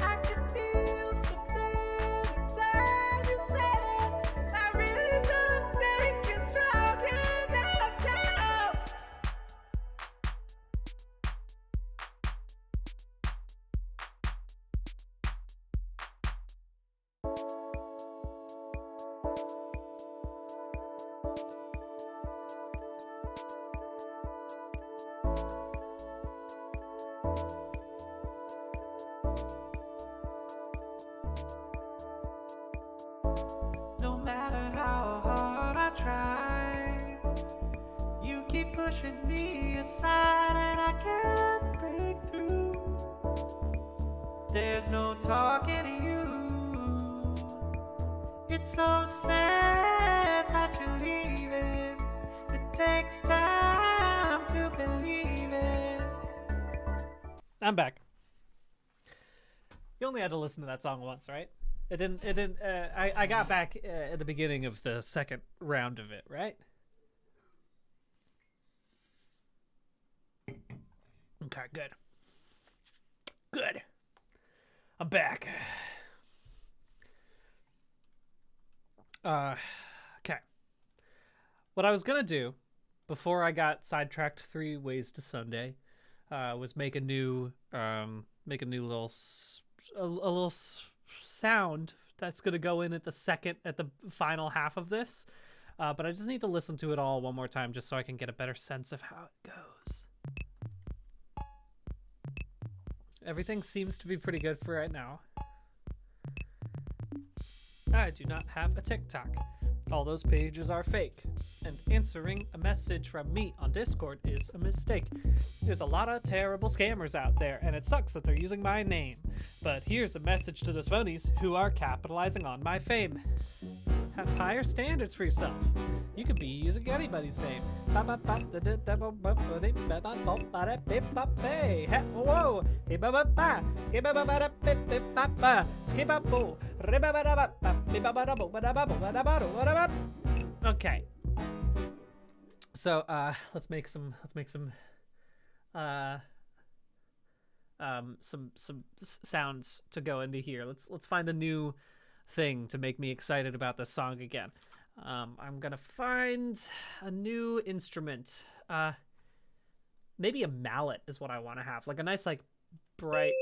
I can feel something inside you saying, I really don't think you're strong enough now. No matter how hard I try, you keep pushing me aside and I can't break through. There's no talking to you. It's so sad that you're leaving. It takes time to believe it. I'm back. You only had to listen to that song once, right? It didn't. I got back at the beginning of the second round of it, right? Okay, good. Good. I'm back. Okay. What I was gonna do before I got sidetracked 3 ways to Sunday was make a new little sound that's gonna go in at the final half of this. But I just need to listen to it all one more time just so I can get a better sense of how it goes. Everything seems to be pretty good for right now. I do not have a TikTok. All those pages are fake. And answering a message from me on Discord is a mistake. There's a lot of terrible scammers out there, and it sucks that they're using my name. But here's a message to those phonies who are capitalizing on my fame. Have higher standards for yourself. You could be using anybody's name. Whoa! Okay. So let's make some sounds to go into here. Let's find a new thing to make me excited about this song again. I'm gonna find a new instrument. Maybe a mallet is what I want to have, like a nice, like, bright.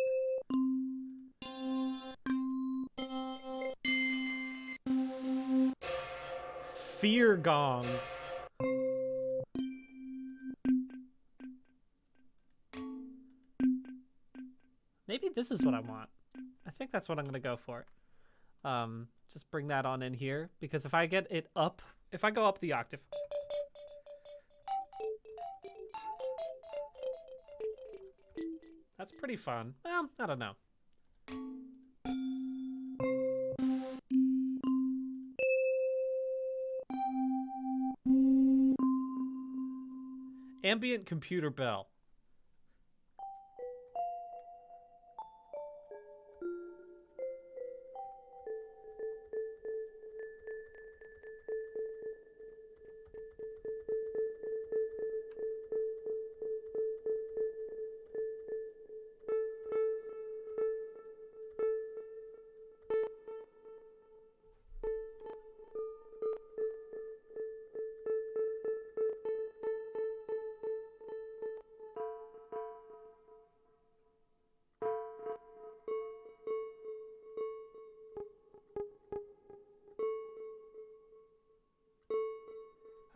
Fear gong. Maybe this is what I want. I think that's what I'm gonna go for. Just bring that on in here, because if I get it up, if I go up the octave, that's pretty fun. Well, I don't know. Ambient computer bell.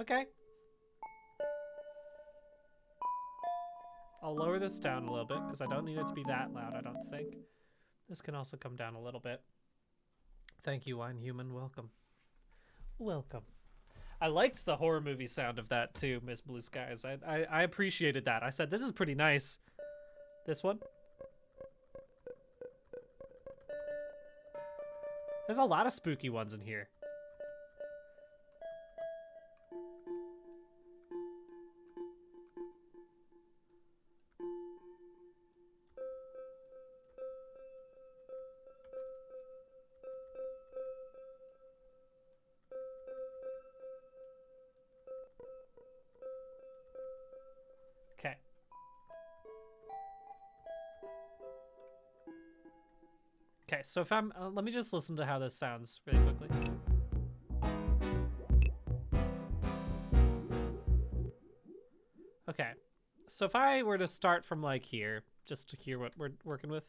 Okay. I'll lower this down a little bit because I don't need it to be that loud, I don't think. This can also come down a little bit. Thank you, Wine Human. Welcome. Welcome. I liked the horror movie sound of that too, Miss Blue Skies. I appreciated that. I said, this is pretty nice. This one? There's a lot of spooky ones in here. Okay, so if I'm, let me just listen to how this sounds really quickly. Okay, so if I were to start from like here, just to hear what we're working with.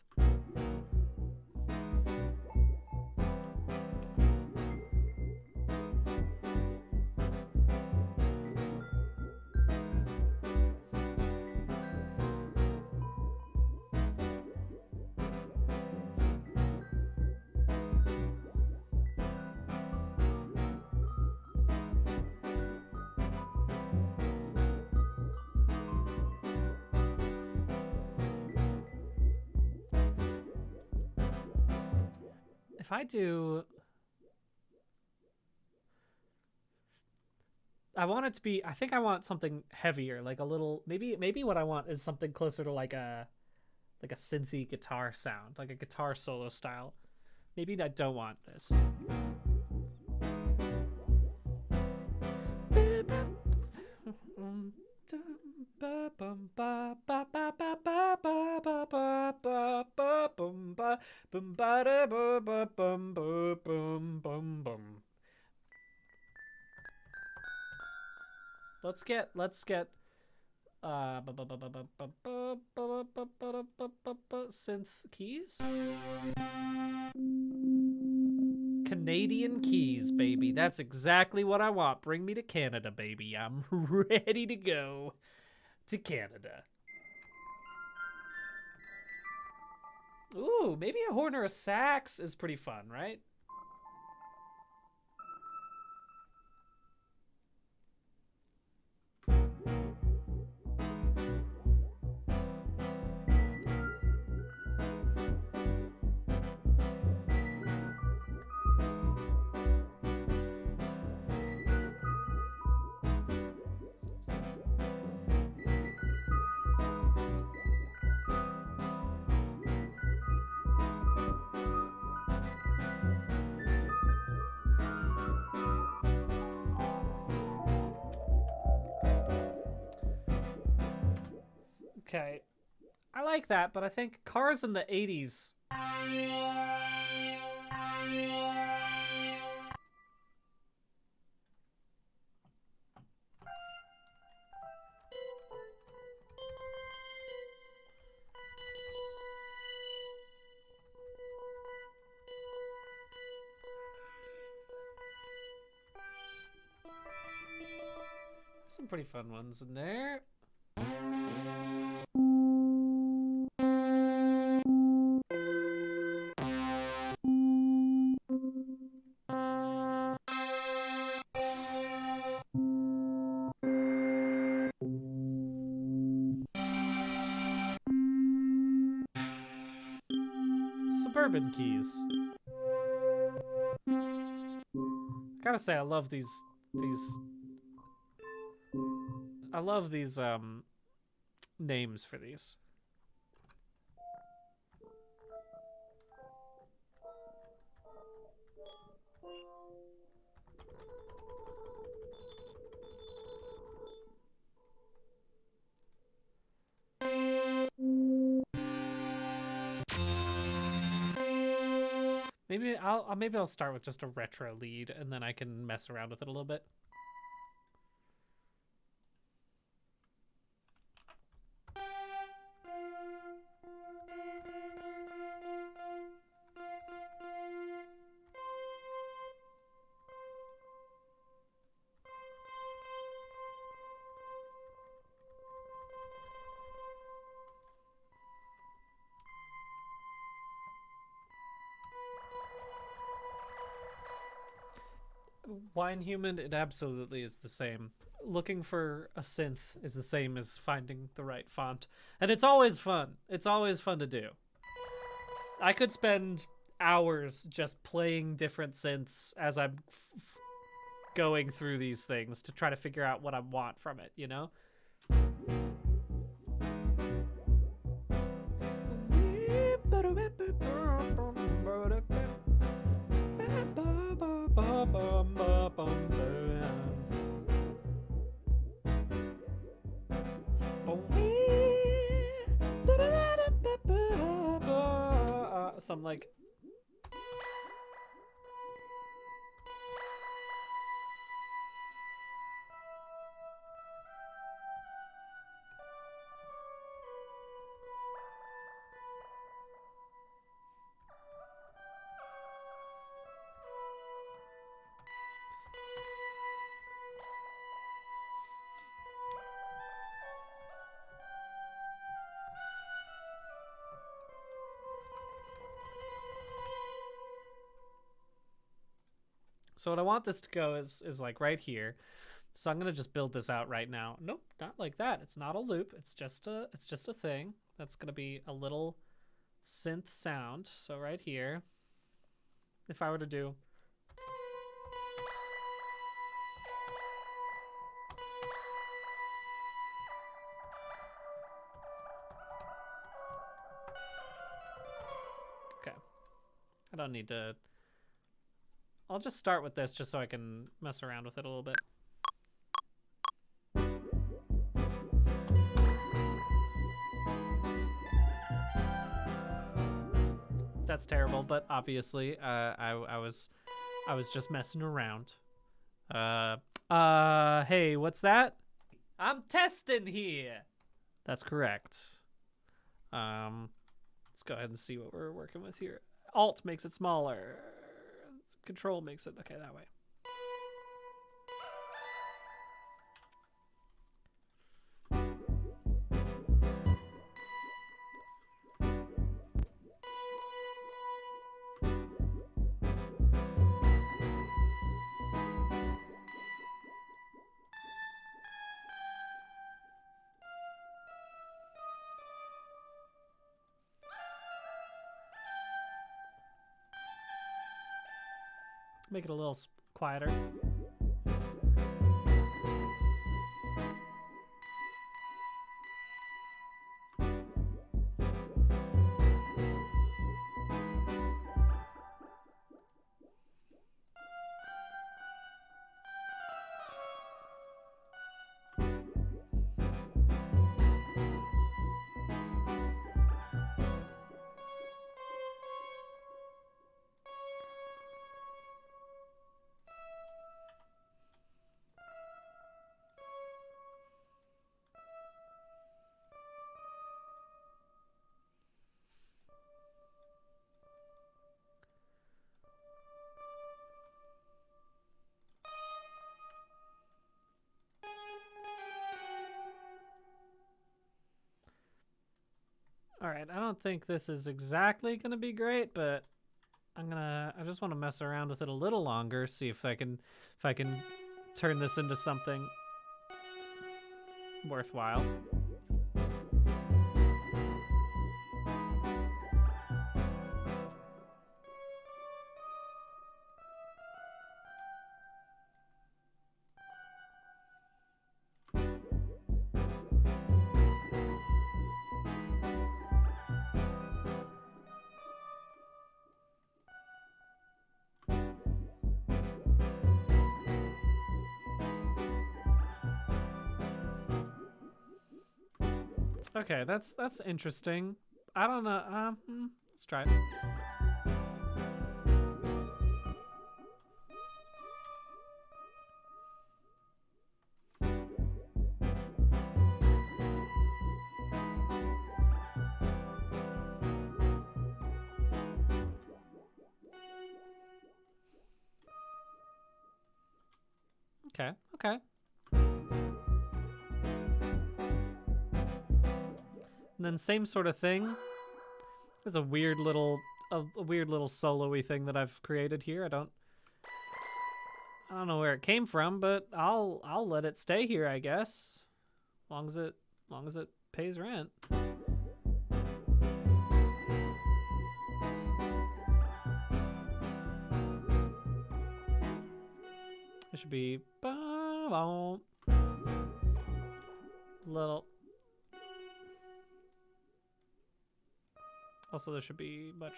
If I do, I want it to be, I think I want something heavier, like a little, maybe what I want is something closer to like a synthy guitar sound, like a guitar solo style. Maybe I don't want this. Let's get synth keys. Canadian keys, baby. That's exactly what I want. Bring me to Canada, baby. I'm ready to go to Canada. Ooh, maybe a horn or a sax is pretty fun, right? Okay. I like that, but I think cars in the 80s. Some pretty fun ones in there. Suburban keys. Gotta say, I love these. I love these names for these. Maybe I'll start with just a retro lead, and then I can mess around with it a little bit. Wine Human, it absolutely is the same. Looking for a synth is the same as finding the right font. And it's always fun. It's always fun to do. I could spend hours just playing different synths as I'm going through these things to try to figure out what I want from it, you know? Some like So what I want this to go is like right here. So I'm gonna just build this out right now. Nope, not like that. It's not a loop. It's just a thing. That's gonna be a little synth sound. So right here, if I were to do okay, I don't need to. I'll just start with this just so I can mess around with it a little bit. That's terrible, but obviously, I was just messing around. Hey, what's that? I'm testing here. That's correct. Let's go ahead and see what we're working with here. Alt makes it smaller. Control makes it, okay, that way. Make it a little quieter. All right, I don't think this is exactly gonna be great, but I just want to mess around with it a little longer, see if I can turn this into something worthwhile. Okay, that's interesting. I don't know. Let's try it. Okay, okay. And then same sort of thing. There's a weird little solo-y thing that I've created here. I don't know where it came from, but I'll let it stay here, I guess. Long as it pays rent. It should be little. Also, there should be much.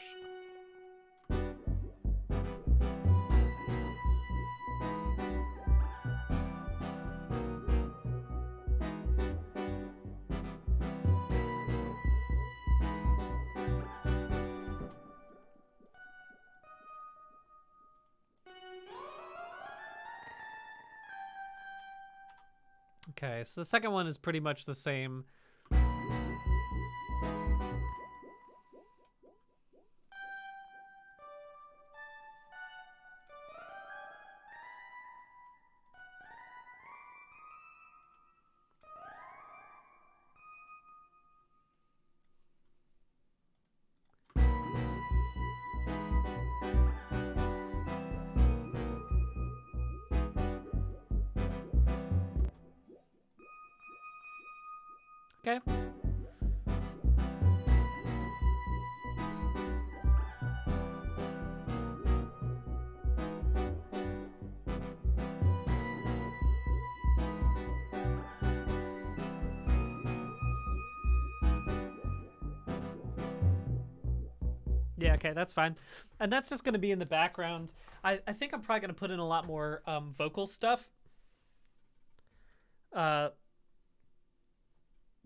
Okay, so the second one is pretty much the same. Okay. Yeah, okay, that's fine. And that's just going to be in the background. I think I'm probably going to put in a lot more vocal stuff.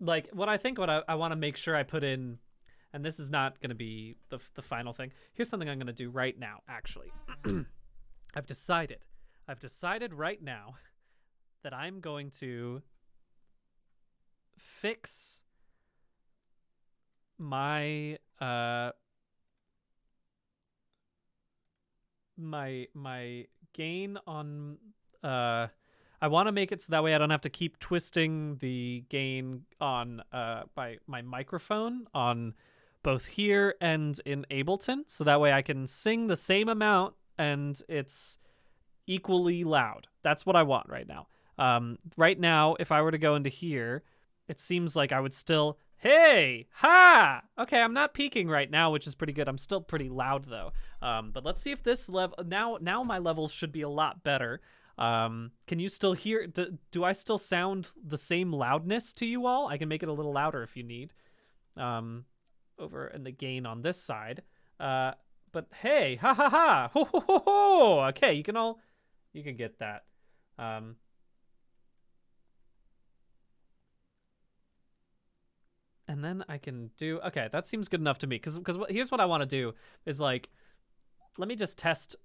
Like, what I want to make sure I put in, and this is not going to be the final thing. Here's something I'm going to do right now, actually. I've decided right now that I'm going to fix my my gain on I want to make it so that way I don't have to keep twisting the gain on by my microphone on both here and in Ableton, so that way I can sing the same amount and it's equally loud. That's what I want right now. Right now, if I were to go into here, it seems like I would still, hey, ha! Okay, I'm not peaking right now, which is pretty good. I'm still pretty loud though. But let's see if this level, now my levels should be a lot better. Can you still hear, do I still sound the same loudness to you all? I can make it a little louder if you need. Over in the gain on this side. But hey, ha ha ha, ho ho ho ho! Okay, you can get that. And then I can do, okay, that seems good enough to me. Because here's what I want to do is like, let me just test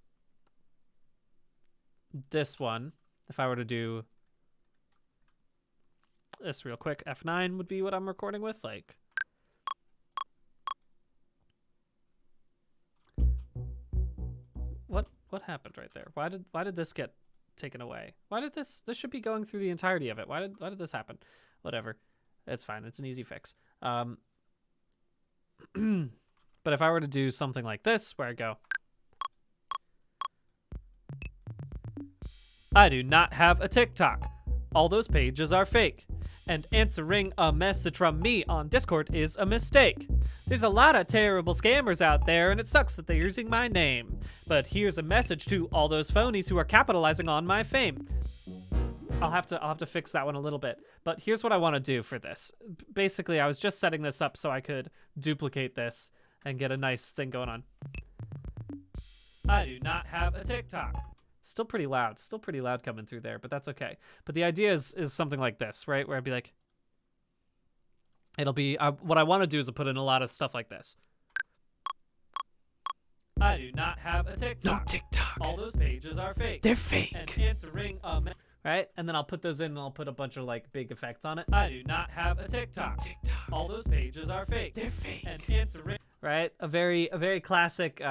this one. If I were to do this real quick, F9 would be what I'm recording with. Like, what happened right there? Why did this get taken away? Why did this should be going through the entirety of it? Why did this happen? Whatever. It's fine. It's an easy fix. But if I were to do something like this, where I go, I do not have a TikTok. All those pages are fake. And answering a message from me on Discord is a mistake. There's a lot of terrible scammers out there, and it sucks that they're using my name. But here's a message to all those phonies who are capitalizing on my fame. I'll have to fix that one a little bit. But here's what I want to do for this. Basically, I was just setting this up so I could duplicate this and get a nice thing going on. I do not have a TikTok. Still pretty loud coming through there, but that's okay. But the idea is something like this, right? Where I'd be like, it'll be, what I want to do is put in a lot of stuff like this. I do not have a TikTok. No TikTok. All those pages are fake. They're fake. And answering a right? And then I'll put those in and I'll put a bunch of like big effects on it. I do not have a TikTok. All those pages are fake. They're fake. And answering, right? A very classic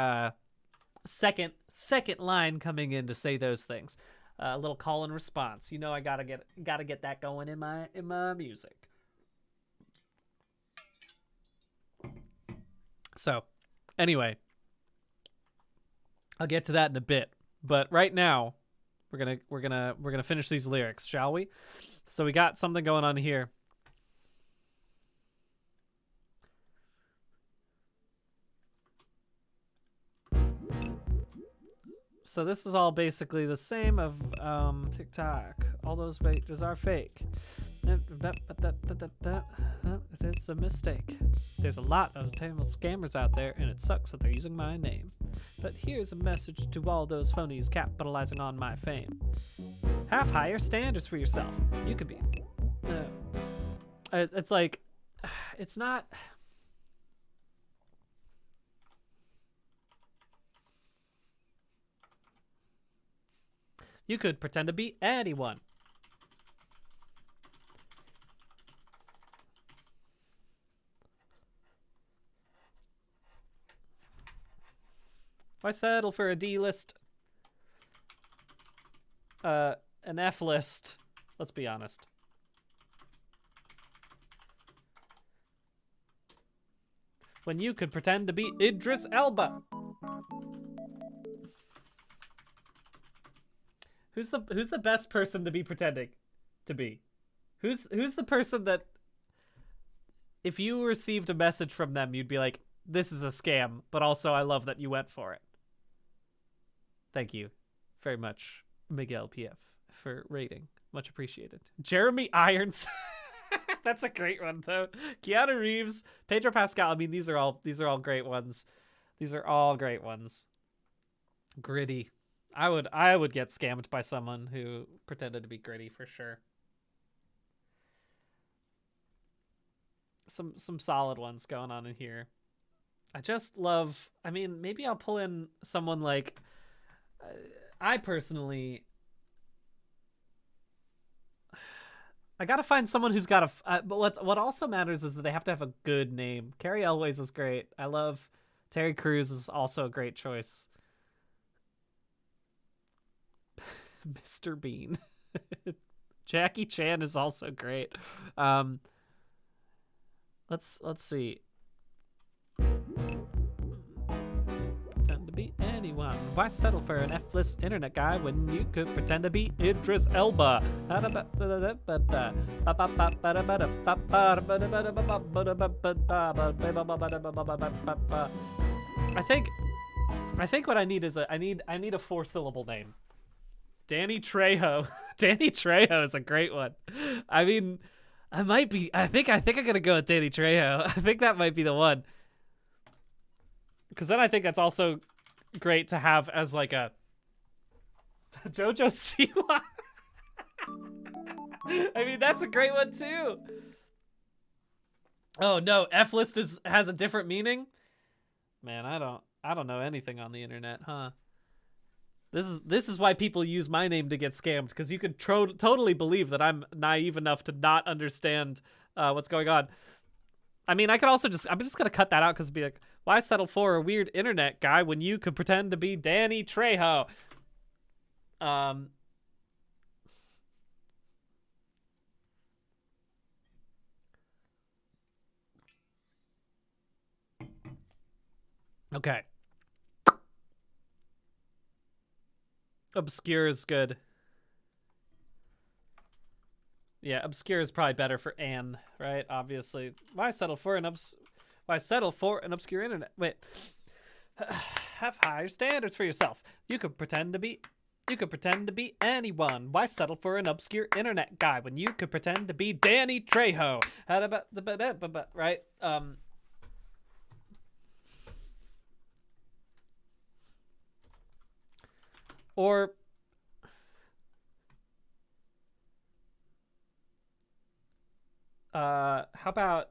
second line coming in to say those things. A little call and response. You know, I gotta get that going in my music. So, anyway, I'll get to that in a bit. But right now, we're gonna finish these lyrics, shall we? So we got something going on here. So this is all basically the same of TikTok. All those pages are fake. It's a mistake. There's a lot of terrible scammers out there, and it sucks that they're using my name. But here's a message to all those phonies capitalizing on my fame. Have higher standards for yourself. You could be... it's like... It's not... You could pretend to be anyone. Why settle for a D list? An F list. Let's be honest. When you could pretend to be Idris Elba. Who's the best person to be pretending to be? Who's the person that if you received a message from them, you'd be like, this is a scam, but also I love that you went for it. Thank you very much, Miguel PF, for rating. Much appreciated. Jeremy Irons. That's a great one, though. Keanu Reeves, Pedro Pascal. I mean, these are all great ones. These are all great ones. Gritty. I would get scammed by someone who pretended to be Gritty for sure. Some solid ones going on in here. I just love, I mean, maybe I'll pull in someone like, I personally, I gotta find someone who's got a, but what also matters is that they have to have a good name. Carrie Elways is great. I love, Terry Crews is also a great choice. Mr. Bean. Jackie Chan is also great. Let's see. Pretend to be anyone. Why settle for an F-list internet guy when you could pretend to be Idris Elba? I think what I need is I need a 4-syllable name. Danny Trejo. Danny Trejo is a great one. I mean, I think I'm gonna go with Danny Trejo. I think that might be the one. Because then I think that's also great to have as like a Jojo Siwa. I mean, that's a great one too. Oh no, F-list has a different meaning? Man, I don't know anything on the internet, huh? This is why people use my name to get scammed, because you could totally believe that I'm naive enough to not understand what's going on. I mean, I could also I'm just gonna cut that out because it'd be like, why settle for a weird internet guy when you could pretend to be Danny Trejo? Okay. Obscure is good. Yeah, obscure is probably better for Anne, right? Obviously. Why settle for an obscure internet? Wait. Have higher standards for yourself. You could pretend to be anyone. Why settle for an obscure internet guy when you could pretend to be Danny Trejo? How about the right? Or how about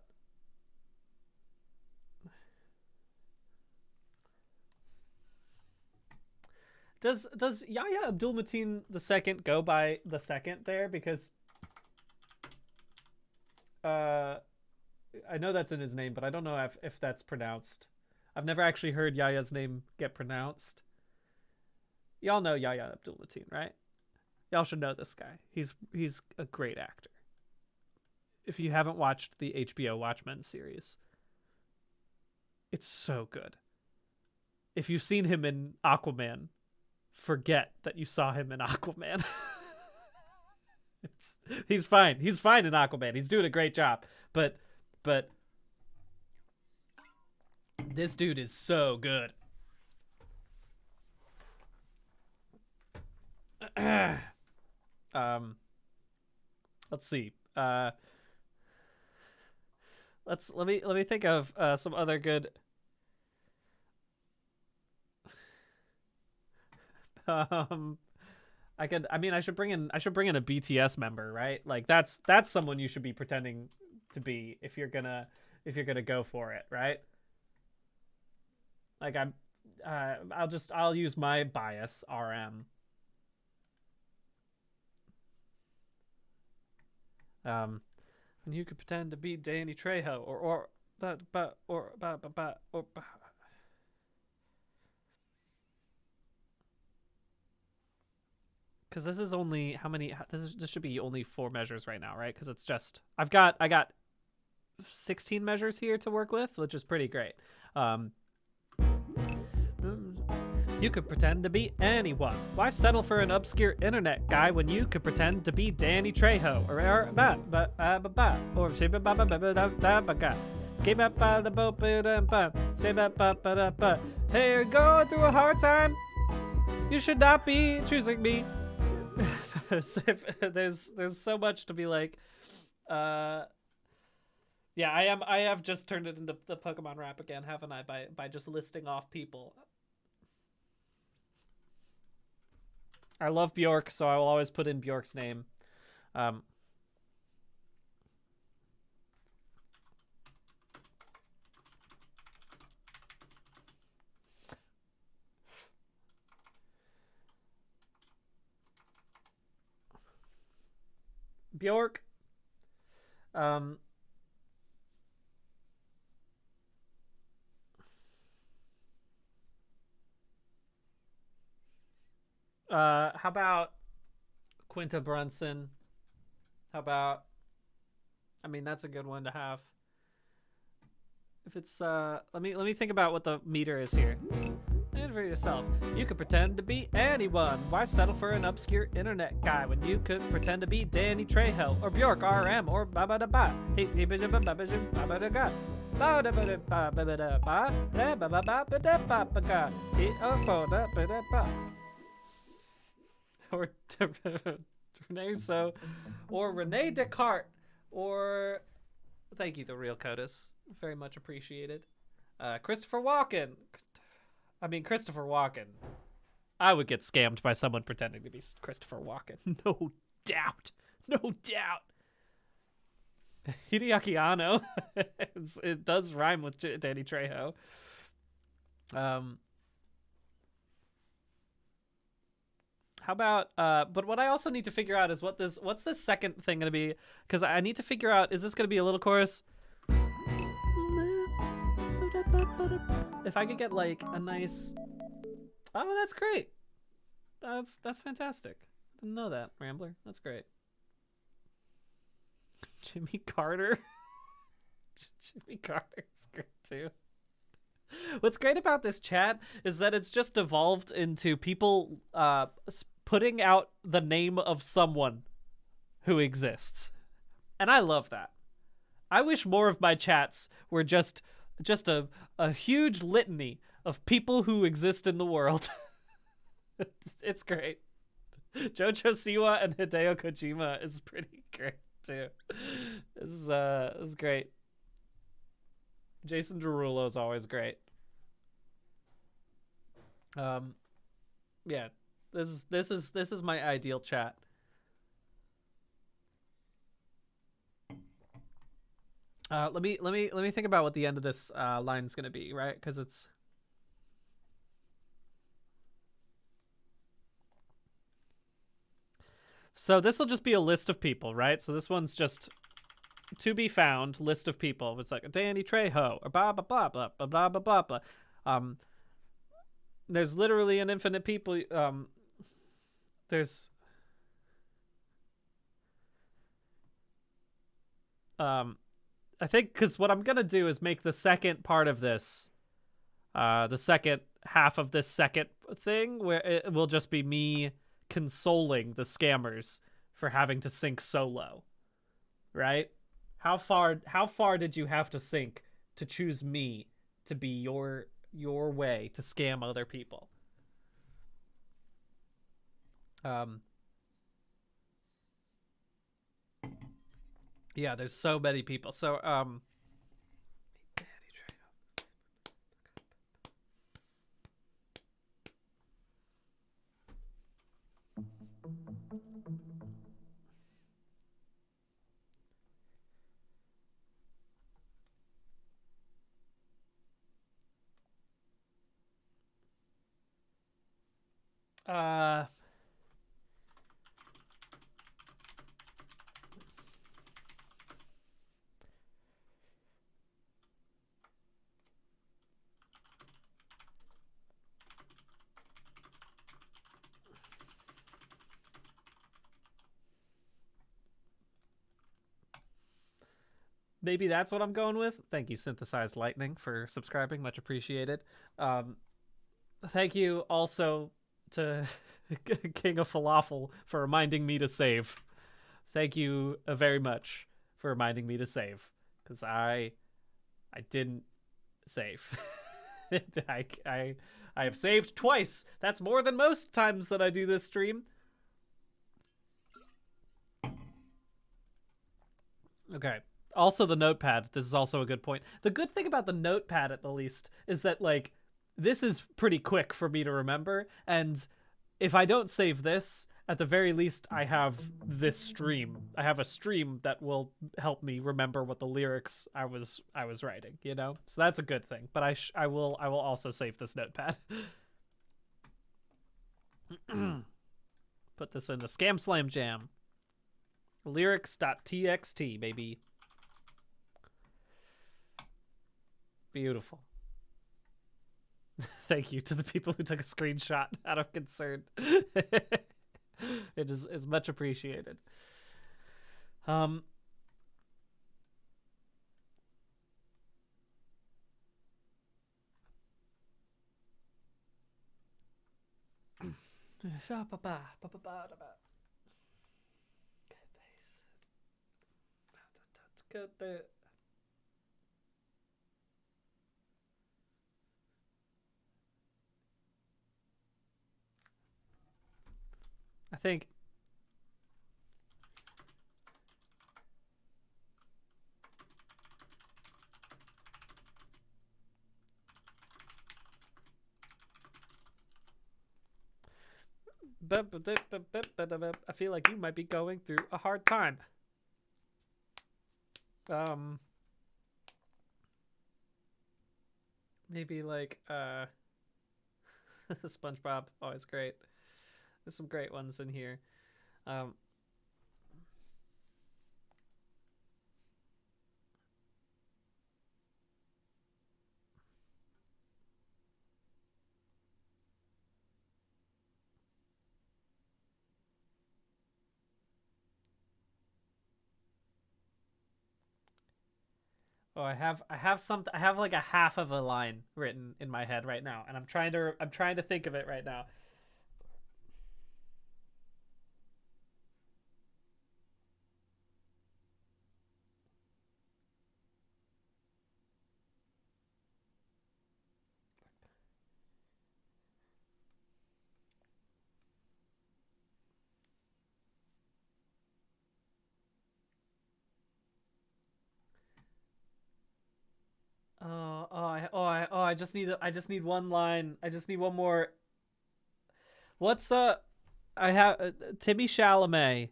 does Yahya Abdul-Mateen II go by the second there? Because I know that's in his name, but I don't know if that's pronounced. I've never actually heard Yahya's name get pronounced. Y'all know Yahya Abdul-Mateen, right? Y'all should know this guy. He's a great actor. If you haven't watched the HBO Watchmen series, it's so good. If you've seen him in Aquaman, forget that you saw him in Aquaman. He's fine. He's fine in Aquaman. He's doing a great job. But this dude is so good. Let's see. Let me think of some other good. I should bring in a BTS member, right? Like that's someone you should be pretending to be if you're gonna go for it, right? Like I'll use my bias, RM. And you could pretend to be Danny Trejo or because this is only how many? This should be only 4 measures right now, right? Because it's just I got 16 measures here to work with, which is pretty great. You could pretend to be anyone. Why settle for an obscure internet guy when you could pretend to be Danny Trejo or Hey, you're going through a hard time? You should not be choosing me. There's so much to be like. Yeah, I have just turned it into the Pokemon rap again, haven't I? By just listing off people. I love Bjork, so I will always put in Bjork's name. Bjork. How about Quinta Brunson? How about, I mean, that's a good one to have. If it's let me think about what the meter is here. And for yourself, you could pretend to be anyone. Why settle for an obscure internet guy when you could pretend to be Danny Trejo or Bjork RM or ba da ba? Or Renee So, or Rene Descartes, or thank you, the real Codus, very much appreciated. Christopher Walken. I mean, Christopher Walken. I would get scammed by someone pretending to be Christopher Walken. No doubt. No doubt. Hideaki Anno. It does rhyme with Danny Trejo. How about but what I also need to figure out is what's this second thing gonna be, because I need to figure out, is this gonna be a little chorus? If I could get like a nice, oh, that's great. That's fantastic. Didn't know that, Rambler. That's great. Jimmy Carter. Jimmy Carter's great too. What's great about this chat is that it's just evolved into people putting out the name of someone who exists. And I love that. I wish more of my chats were just a huge litany of people who exist in the world. It's great. Jojo Siwa and Hideo Kojima is pretty great too. This is great. Jason Derulo is always great. Yeah, this is my ideal chat. Let me think about what the end of this line is gonna be, right? Because it's so this will just be a list of people, right? So this one's just to be found list of people. It's like Danny Trejo or blah blah blah blah blah blah blah blah blah. There's literally an infinite people. There's I think, because what I'm gonna do is make the second part of this, the second half of this second thing, where it will just be me consoling the scammers for having to sink solo, right? How far did you have to sink to choose me to be your way to scam other people? Yeah, there's so many people. So maybe that's what I'm going with. Thank you, Synthesized Lightning, for subscribing. Much appreciated. Thank you also to King of Falafel for reminding me to save. Thank you very much for reminding me to save, because I didn't save. I have saved twice. That's more than most times that I do this stream. Okay. Also, the notepad. This is also a good point. The good thing about the notepad, at the least, is that, like, this is pretty quick for me to remember. And if I don't save this, at the very least, I have this stream. I have a stream that will help me remember what the lyrics I was writing, you know? So that's a good thing. But I will also save this notepad. Put this into Scam Slam Jam. Lyrics.txt, baby. Beautiful. Thank you to the people who took a screenshot out of concern. It is much appreciated. Good there. I think I feel like you might be going through a hard time. Maybe like SpongeBob, always great. There's some great ones in here. Oh, I have like a half of a line written in my head right now, and I'm trying to think of it right now. I just need one line. I just need one more. What's I have Timmy Chalamet.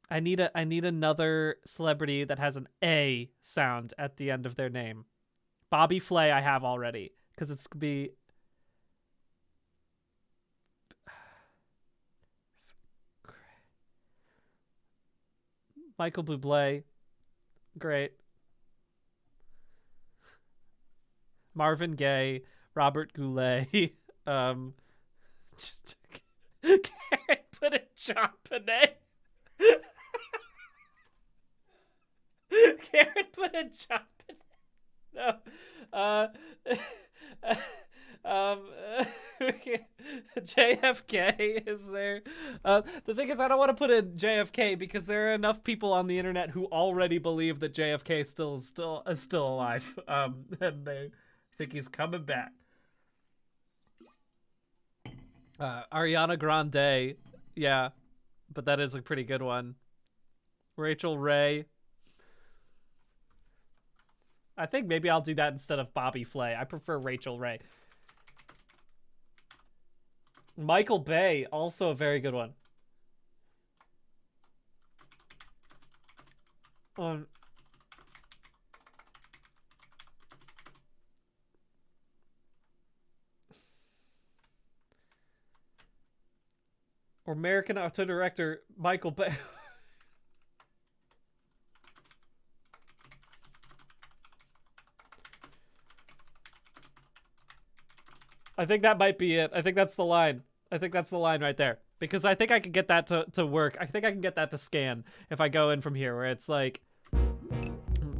I need another celebrity that has an A sound at the end of their name. Bobby Flay I have already, because it's gonna be Michael Bublé. Great. Marvin Gaye, Robert Goulet, Karen put in John Bonet. Karen put in John Bonet. No. JFK is there. The thing is, I don't want to put in JFK because there are enough people on the internet who already believe that JFK is still alive. And they think he's coming back. Ariana Grande, yeah, but that is a pretty good one. Rachel Ray. I think maybe I'll do that instead of Bobby Flay. I prefer Rachel Ray. Michael Bay, also a very good one. Or American auto director Michael Bay. I think that might be it. I think that's the line. I think that's the line right there. Because I think I can get that to work. I think I can get that to scan if I go in from here, where it's like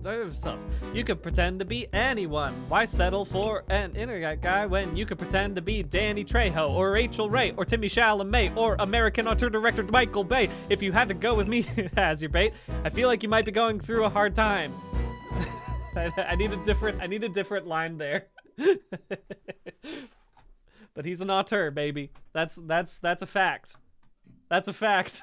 yourself. You could pretend to be anyone. Why settle for an internet guy when you could pretend to be Danny Trejo or Rachel Ray or Timmy Chalamet or American auteur director Michael Bay? If you had to go with me as your bait, I feel like you might be going through a hard time. I need a different line there. But he's an auteur, baby. That's a fact. That's a fact.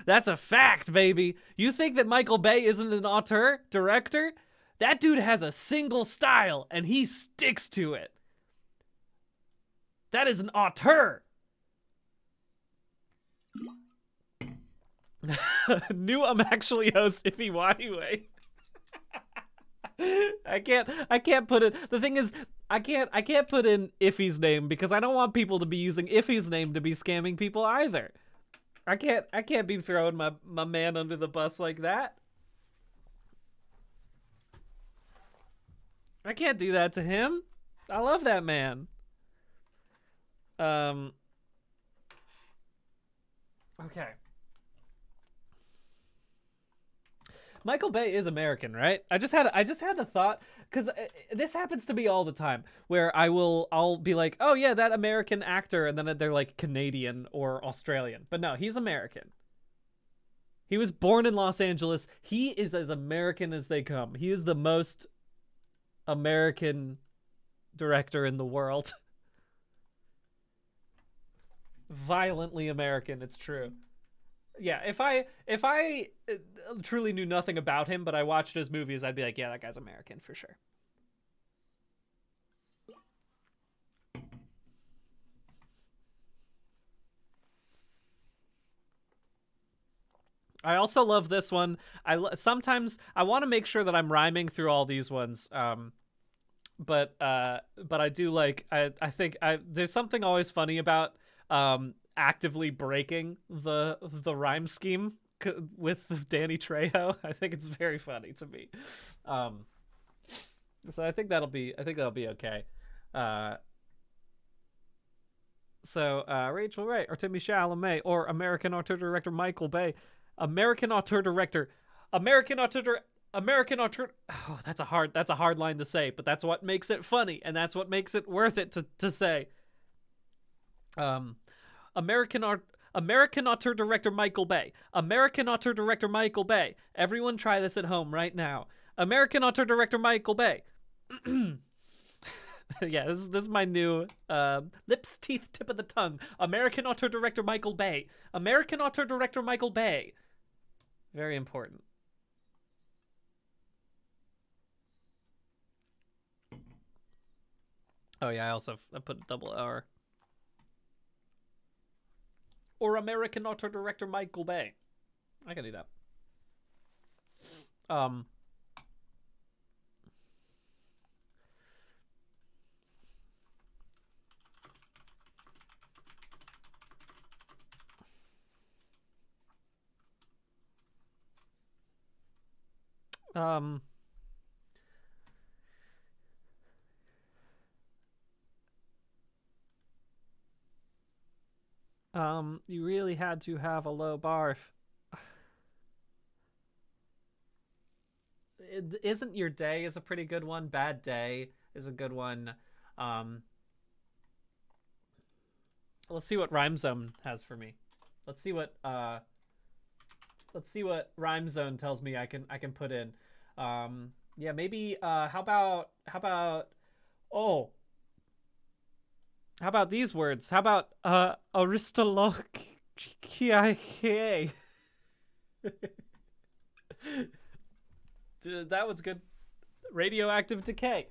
That's a fact, baby. You think that Michael Bay isn't an auteur director? That dude has a single style and he sticks to it. That is an auteur. New I'm actually host Iffy Wtwydya. I can't put it. The thing is, I can't put in Iffy's name because I don't want people to be using Iffy's name to be scamming people either. I can't be throwing my man under the bus like that. I can't do that to him. I love that man. Okay. Michael Bay is American, right? I just had the thought, because this happens to me all the time, where I'll be like, oh yeah, that American actor, and then they're like Canadian or Australian. But no, he's American. He was born in Los Angeles. He is as American as they come. He is the most American director in the world. Violently American, it's true. Yeah, if I truly knew nothing about him, but I watched his movies, I'd be like, yeah, that guy's American for sure. I also love this one. Sometimes I want to make sure that I'm rhyming through all these ones. But I do like, I think there's something always funny about actively breaking the rhyme scheme with Danny Trejo. I think it's very funny to me. So I think that'll be okay. So Rachel Ray or Timmy Chalamet or American auteur director Michael Bay. American auteur director. Oh, that's a hard line to say, but that's what makes it funny, and that's what makes it worth it to say. American auteur director Michael Bay. American auteur director Michael Bay. Everyone try this at home right now. American auteur director Michael Bay. Yeah, this is my new lips, teeth, tip of the tongue. American auteur director Michael Bay. American auteur director Michael Bay. Very important. Oh yeah, I put a double R. Or American auteur director Michael Bay. I can do that. You really had to have a low bar. Isn't your day is a pretty good one. Bad day is a good one. Let's see what Rhyme Zone has for me. Let's see what Rhyme Zone tells me I can put in. Yeah, maybe how about these words? How about Aristolochiae? That was good. Radioactive decay.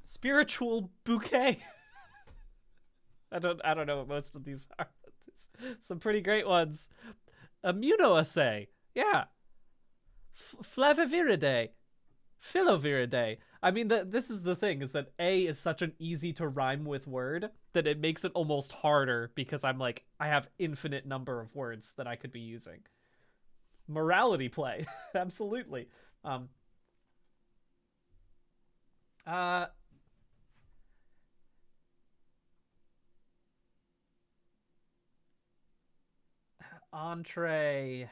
Spiritual bouquet. I don't know what most of these are. Some pretty great ones. Immunoassay. Yeah. Flaviviridae. Filoviridae. I mean, this is the thing, is that A is such an easy to rhyme with word that it makes it almost harder, because I'm like, I have infinite number of words that I could be using. Morality play. Absolutely. Entree.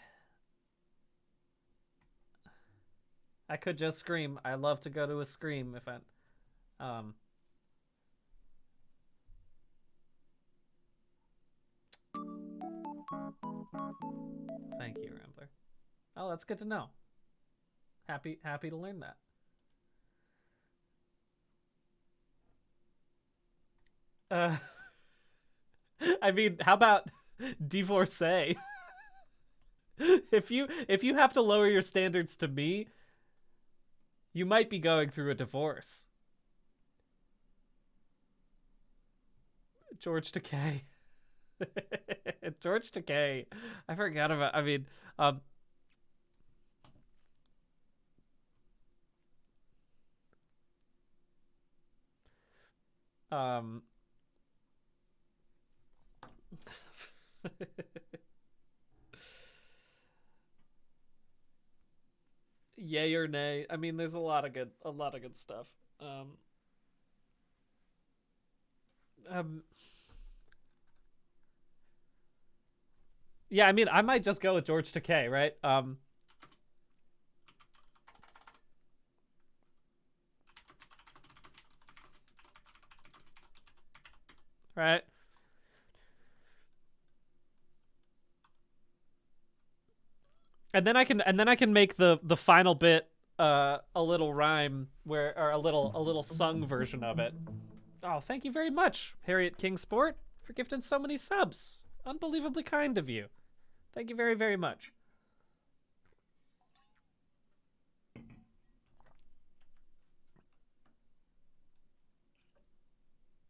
I could just scream. I love to go to a scream if I Thank you, Rambler. Oh, that's good to know. Happy to learn that. I mean, how about divorcee? If you have to lower your standards to me, you might be going through a divorce. George Takei. George Takei. I forgot about. I mean, yay or nay. I mean, there's a lot of good stuff. Yeah, I mean, I might just go with George Takei, right? Right. And then I can make the final bit a little rhyme or a little sung version of it. Oh, thank you very much, Harriet King Sport, for gifting so many subs. Unbelievably kind of you. Thank you very, very much.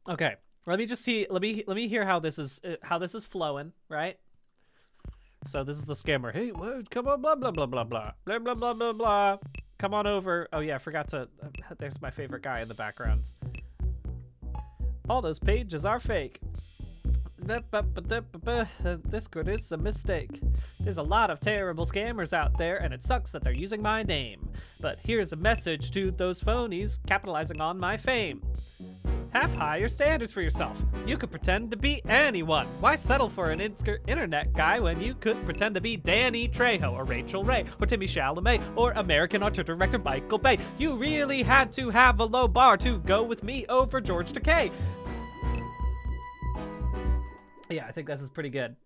Okay, let me just see. Let me hear how this is flowing, right? So this is the scammer. Hey, what? Come on, blah blah blah blah blah blah blah blah blah blah. Come on over. Oh yeah, I forgot to. There's my favorite guy in the background. All those pages are fake. Discord is a mistake. There's a lot of terrible scammers out there, and it sucks that they're using my name. But here's a message to those phonies capitalizing on my fame. Have higher standards for yourself. You could pretend to be anyone. Why settle for an internet guy when you could pretend to be Danny Trejo or Rachel Ray or Timmy Chalamet or American art director Michael Bay? You really had to have a low bar to go with me over George Takei. Yeah, I think this is pretty good.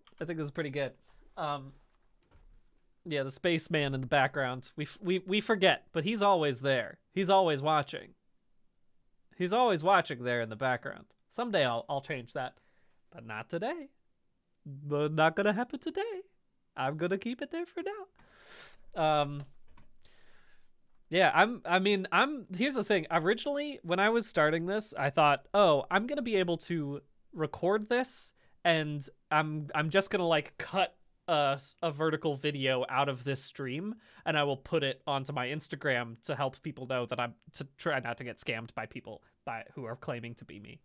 Yeah, the spaceman in the background. We forget, but he's always there. He's always watching. He's always watching there in the background. Someday I'll change that, but not today. But not gonna happen today. I'm gonna keep it there for now. Yeah, here's the thing. Originally, when I was starting this, I thought, oh, I'm gonna be able to record this, and I'm just gonna like cut a vertical video out of this stream, and I will put it onto my Instagram to help people know that I'm to try not to get scammed by people who are claiming to be me.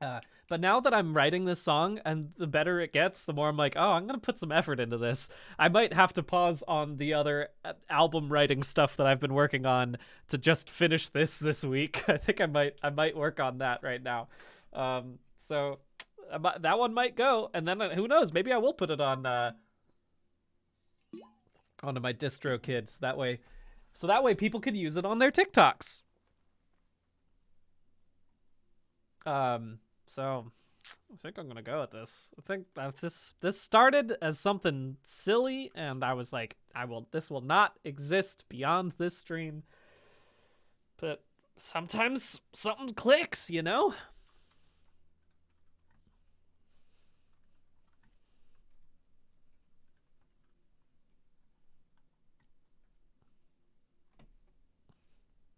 But now that I'm writing this song, and the better it gets, the more I'm like, oh, I'm gonna put some effort into this. I might have to pause on the other album writing stuff that I've been working on to just finish this week. I think I might work on that right now. So that one might go, and then who knows? Maybe I will put it on onto my distro kids. That way people could use it on their TikToks. So I think I'm gonna go with this. I think that this started as something silly, and I was like, this will not exist beyond this stream. But sometimes something clicks, you know?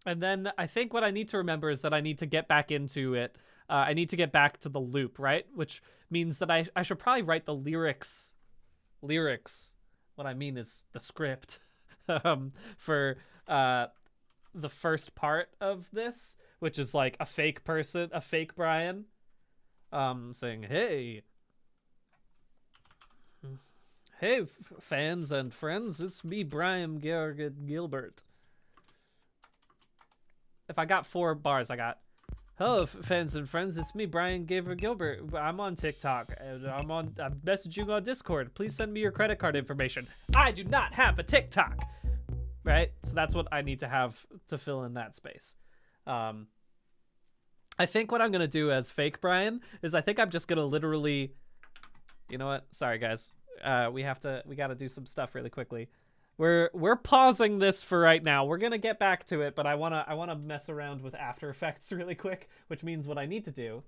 And then I think what I need to remember is that I need to get back into it. I need to get back to the loop, right? Which means that I should probably write the lyrics. What I mean is the script for the first part of this, which is like a fake Brian, saying, "Hey, fans and friends, it's me, Brian Gilbert." If I got 4 bars, I got, hello, fans and friends, it's me, Brian Gilbert. I'm on TikTok, and I'm messaging on Discord. Please send me your credit card information. I do not have a TikTok. right? So that's what I need to have to fill in that space. I think what I'm gonna do as fake Brian is I think I'm just gonna literally, you know what? Sorry guys, we gotta do some stuff really quickly. We're pausing this for right now. We're gonna get back to it, but I wanna mess around with After Effects really quick, which means what I need to do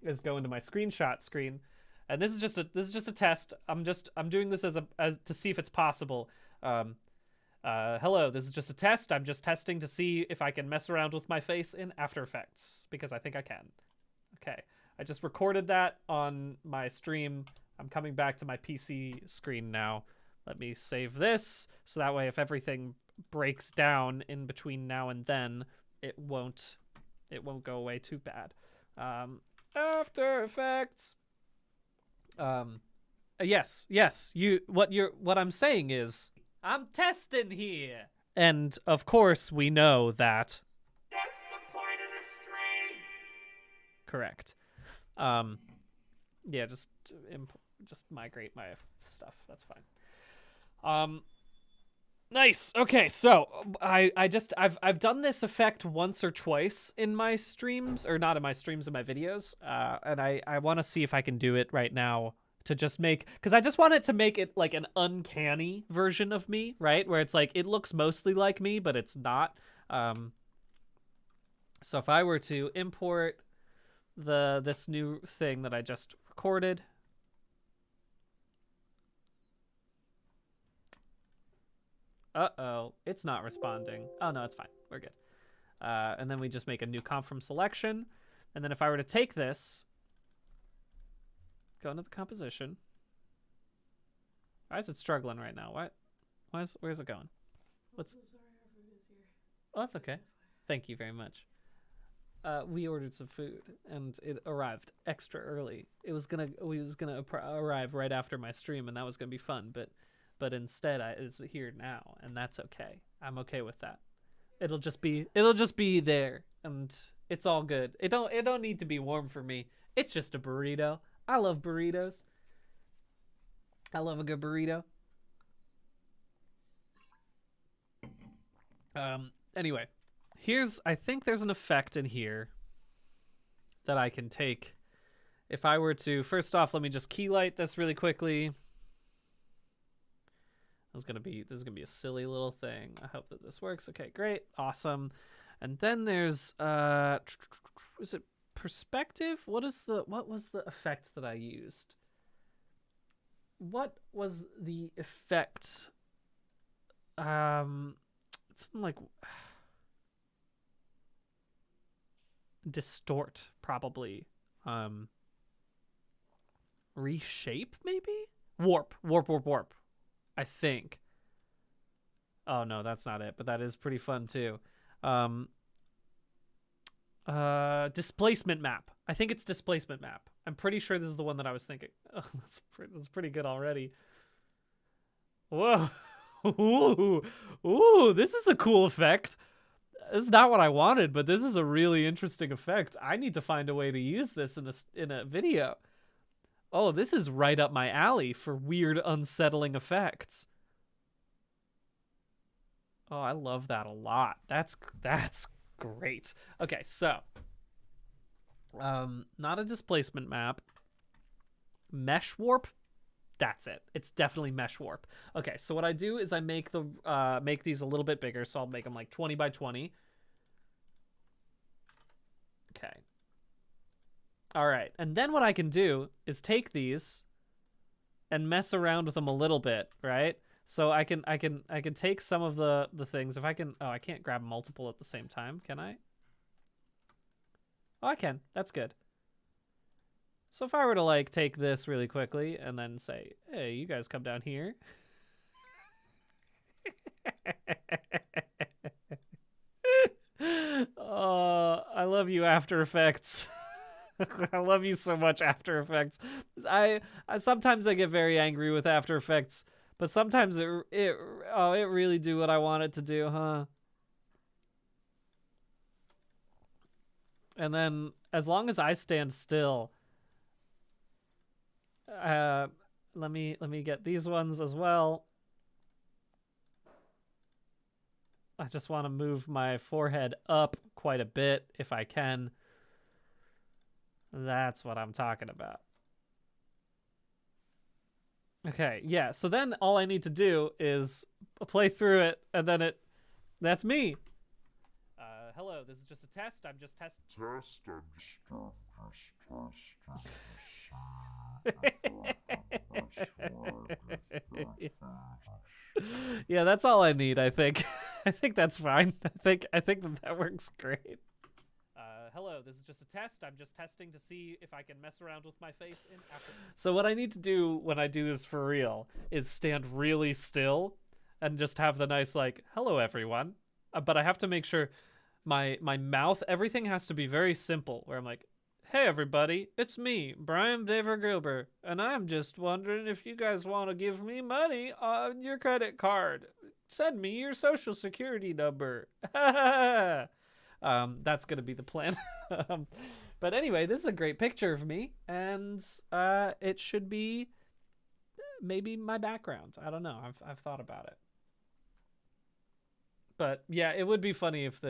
is go into my screenshot screen, and this is just a test. I'm doing this as to see if it's possible. Hello, this is just a test. I'm just testing to see if I can mess around with my face in After Effects, because I think I can. Okay, I just recorded that on my stream. I'm coming back to my PC screen now. Let me save this, so that way if everything breaks down in between now and then, it won't go away too bad. After Effects. Yes, what I'm saying is, I'm testing here. And of course, we know that. That's the point of the stream. Correct. Yeah, just migrate my stuff. That's fine. Nice. Okay, so I've done this effect once or twice in my streams, or not in my streams, in my videos. And I want to see if I can do it right now. To just make, because I just want it to make it like an uncanny version of me, right? Where it's like, it looks mostly like me, but it's not. So if I were to import this new thing that I just recorded. Uh-oh, it's not responding. Oh no, it's fine, we're good. And then we just make a new comp from selection. And then if I were to take this, go into the composition. Why is it struggling right now? Where's it going? What's? Oh, that's okay. Thank you very much. We ordered some food and it arrived extra early. We was gonna arrive right after my stream, and that was gonna be fun. But instead, it's here now, and that's okay. I'm okay with that. It'll just be there, and it's all good. It don't need to be warm for me. It's just a burrito. I love burritos. I love a good burrito. Anyway, I think there's an effect in here that I can take. If I were to, first off, let me just keylight this really quickly. This is gonna be a silly little thing. I hope that this works. Okay, great, awesome. And then there's is it perspective? What was the effect that I used? What was the effect? It's like distort, probably. Reshape, maybe? Warp. I think. Oh no, that's not it, but that is pretty fun too. Displacement map. I think it's displacement map. I'm pretty sure this is the one that I was thinking. Oh, that's pretty good already. Whoa. Ooh, this is a cool effect. This is not what I wanted, but this is a really interesting effect. I need to find a way to use this in a video. Oh, this is right up my alley for weird, unsettling effects. Oh, I love that a lot. That's great. Okay, so not a displacement map. Mesh warp. That's it. It's definitely mesh warp. Okay, so what I do is I make these a little bit bigger, so I'll make them like 20 by 20. Okay. All right, and then what I can do is take these and mess around with them a little bit, right? So I can take some of the things. If I can, oh, I can't grab multiple at the same time, can I? Oh, I can. That's good. So if I were to like take this really quickly and then say, hey, you guys come down here. Oh, I love you, After Effects. I love you so much, After Effects. I sometimes I get very angry with After Effects, but sometimes it really do what I want it to do, huh? And then as long as I stand still, let me get these ones as well. I just want to move my forehead up quite a bit if I can. That's what I'm talking about. Okay, yeah, so then all I need to do is play through it, and then that's me. Hello, this is just a test. I'm just testing. Yeah, that's all I need, I think. I think that's fine. I think that works great. Hello, this is just a test. I'm just testing to see if I can mess around with my face in after. So what I need to do when I do this for real is stand really still and just have the nice like, hello everyone. But I have to make sure my mouth, everything has to be very simple, where I'm like, hey everybody, it's me, Brian Daver Gilbert, and I'm just wondering if you guys want to give me money on your credit card. Send me your social security number. That's gonna be the plan. But anyway, this is a great picture of me, and it should be maybe my background. I don't know. I've thought about it. But yeah, it would be funny if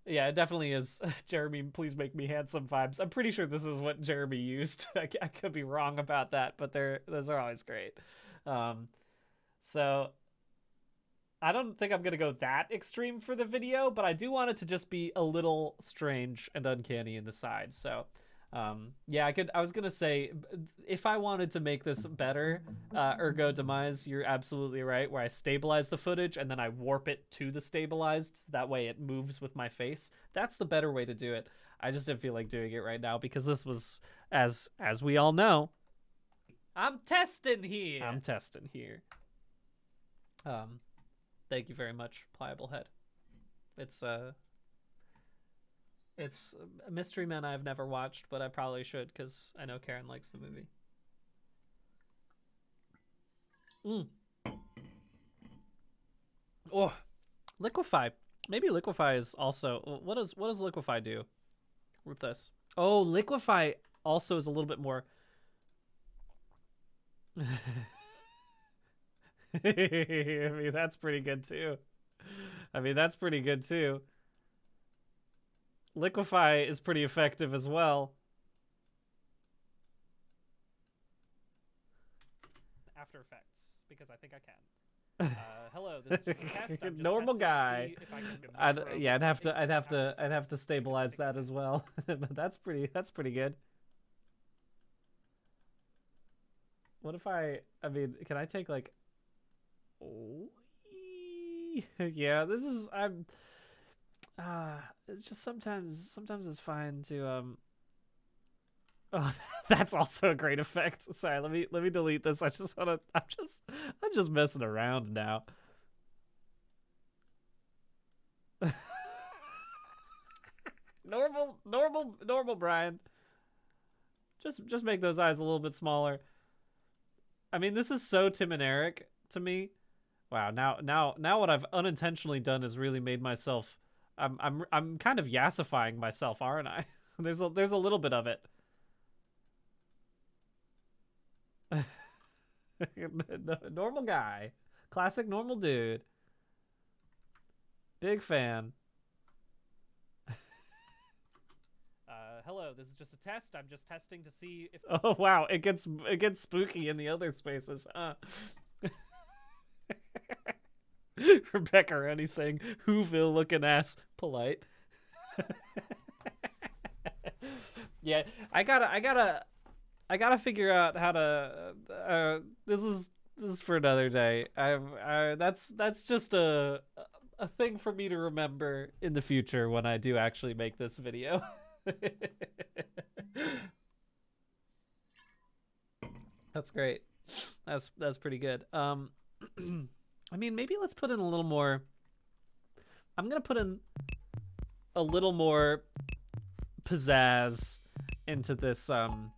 yeah, it definitely is Jeremy, please make me handsome vibes. I'm pretty sure this is what Jeremy used. I could be wrong about that, but those are always great. So I don't think I'm going to go that extreme for the video, but I do want it to just be a little strange and uncanny in the side. So yeah, I was going to say, if I wanted to make this better, ergo demise, you're absolutely right, where I stabilize the footage and then I warp it to the stabilized, so that way it moves with my face. That's the better way to do it. I just didn't feel like doing it right now because this was, as we all know, I'm testing here. Thank you very much, Pliable Head. It's a Mystery Men I've never watched, but I probably should because I know Karen likes the movie. Oh, Liquify. Maybe Liquify is also... What does Liquify do with this? Oh, Liquify also is a little bit more... I mean, that's pretty good too. Liquify is pretty effective as well. After Effects, because I think I can. Hello, this is just a test. I'm just Normal guy. To see if I can Yeah, I'd have to stabilize that as well. But that's pretty good. What if I mean, can I take like... Oh, yeah, this is... it's just sometimes it's fine to Oh, that's also a great effect. Sorry, let me delete this. I'm just messing around now. Normal Brian. Just make those eyes a little bit smaller. I mean, this is so Tim and Eric to me. Wow, now what I've unintentionally done is really made myself... I'm kind of yassifying myself, aren't I? There's a little bit of it. Normal guy. Classic normal dude. Big fan. Hello, this is just a test. I'm just testing to see if... Oh, wow. It gets spooky in the other spaces. Rebecca Rennie saying, Whoville looking ass. Polite. Yeah, I gotta figure out how to... this is for another day. That's just a thing for me to remember in the future when I do actually make this video. That's great. That's pretty good. I mean, maybe let's put in a little more... I'm gonna put in a little more pizzazz into this. I'm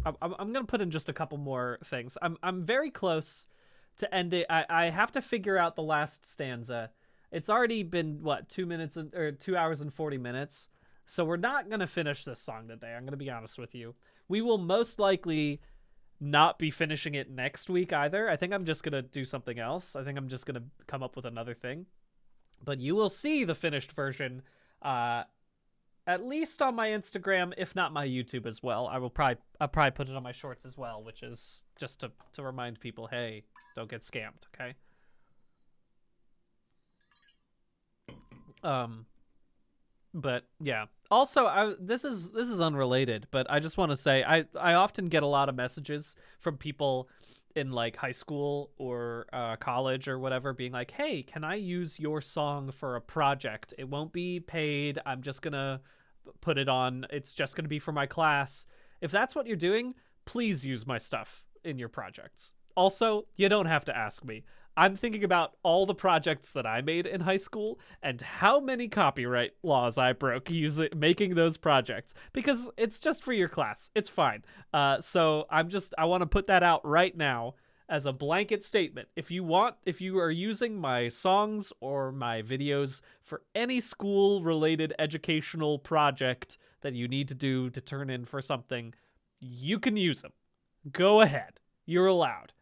gonna put in just a couple more things. I'm very close to end it. I have to figure out the last stanza. It's already been what, 2 hours and 40 minutes. So we're not gonna finish this song today. I'm gonna be honest with you. We will most likely not be finishing it next week either. I think I'm just gonna do something else. I think I'm just gonna come up with another thing. But you will see the finished version, at least on my Instagram, if not my YouTube as well. I'll probably put it on my shorts as well, which is just to remind people, hey, don't get scammed, okay? But yeah. Also, this is unrelated, but I just want to say I often get a lot of messages from people in like high school or college or whatever being like, hey, can I use your song for a project? It won't be paid. I'm just gonna put it on. It's just gonna be for my class. If that's what you're doing, please use my stuff in your projects. Also, you don't have to ask me. I'm thinking about all the projects that I made in high school and how many copyright laws I broke making those projects, because it's just for your class. It's fine. So I want to put that out right now as a blanket statement. If you are using my songs or my videos for any school related educational project that you need to do to turn in for something, you can use them. Go ahead. You're allowed.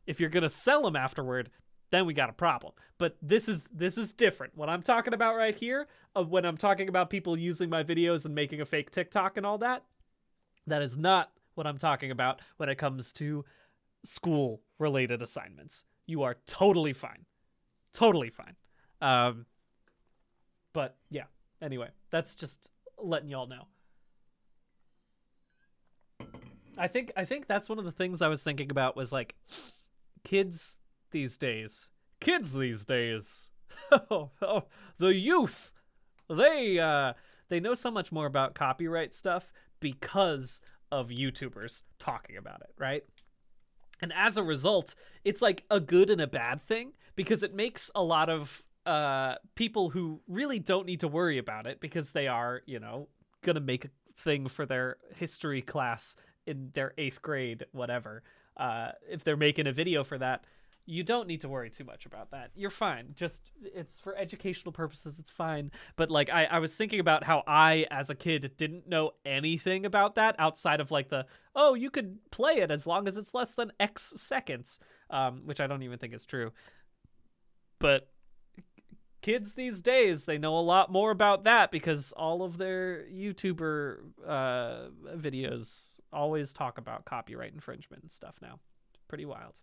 If you're gonna sell them afterward, then we got a problem. But this is different. What I'm talking about right here, when I'm talking about people using my videos and making a fake TikTok and all that, that is not what I'm talking about when it comes to school-related assignments. You are totally fine. Totally fine. But yeah, anyway, that's just letting y'all know. I think that's one of the things I was thinking about was like, kids these days, oh, the youth, they know so much more about copyright stuff because of YouTubers talking about it, right? And as a result, it's like a good and a bad thing, because it makes a lot of people who really don't need to worry about it, because they are, gonna make a thing for their history class in their 8th grade, whatever. If they're making a video for that, you don't need to worry too much about that. You're fine. Just, it's for educational purposes, it's fine. But like, I was thinking about how I, as a kid, didn't know anything about that outside of like you could play it as long as it's less than X seconds, which I don't even think is true. But kids these days, they know a lot more about that because all of their YouTuber videos always talk about copyright infringement and stuff now. It's pretty wild.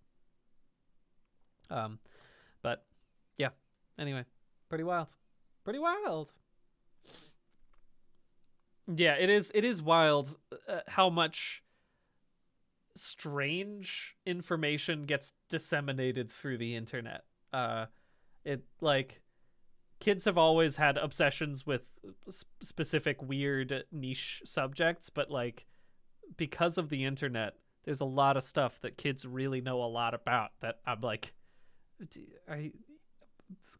But yeah, anyway, pretty wild. Yeah, it is wild how much strange information gets disseminated through the internet. Kids have always had obsessions with specific weird niche subjects, but like, because of the internet, there's a lot of stuff that kids really know a lot about that I'm like,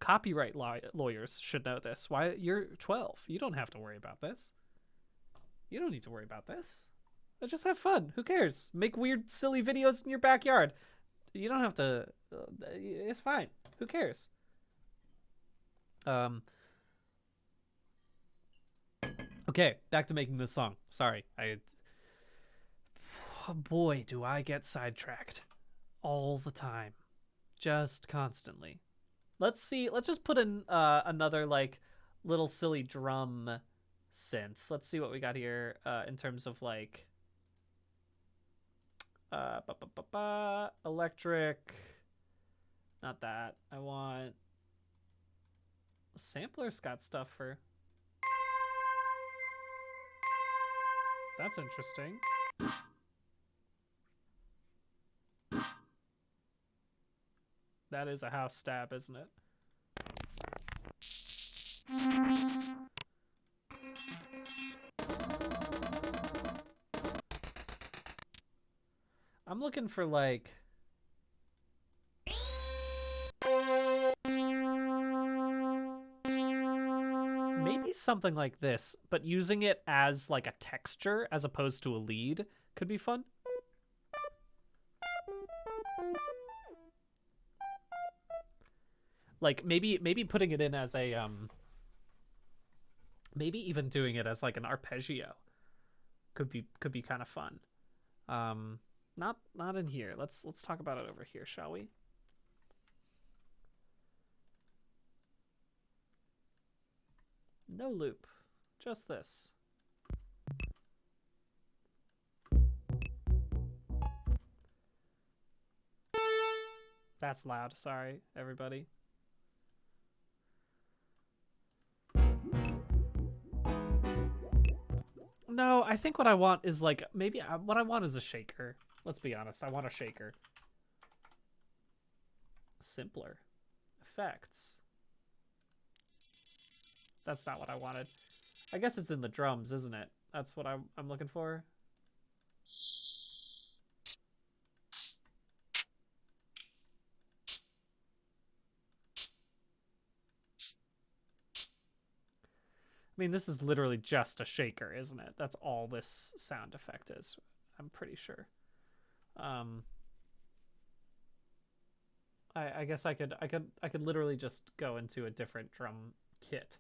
copyright lawyers should know this. Why? You're 12. You don't have to worry about this. You don't need to worry about this. Just have fun. Who cares? Make weird, silly videos in your backyard. You don't have to. It's fine. Who cares? Okay, back to making this song. Sorry. Boy, do I get sidetracked all the time. Just constantly. Let's see. Let's just put in another like little silly drum synth. Let's see what we got here in terms of like electric. Not that. I want sampler's got stuff for. That's interesting. That is a house stab, isn't it? I'm looking for like maybe something like this, but using it as like a texture as opposed to a lead could be fun. Like maybe putting it in as a maybe even doing it as like an arpeggio could be kind of fun. Not in here. Let's talk about it over here, shall we? No loop. Just this. That's loud. Sorry, everybody. No, I think what I want is like, maybe what I want is a shaker. Let's be honest. I want a shaker. Simpler. Effects. That's not what I wanted. I guess it's in the drums, isn't it? That's what I'm looking for. I mean, this is literally just a shaker, isn't it? That's all this sound effect is. I'm pretty sure. I guess I could literally just go into a different drum kit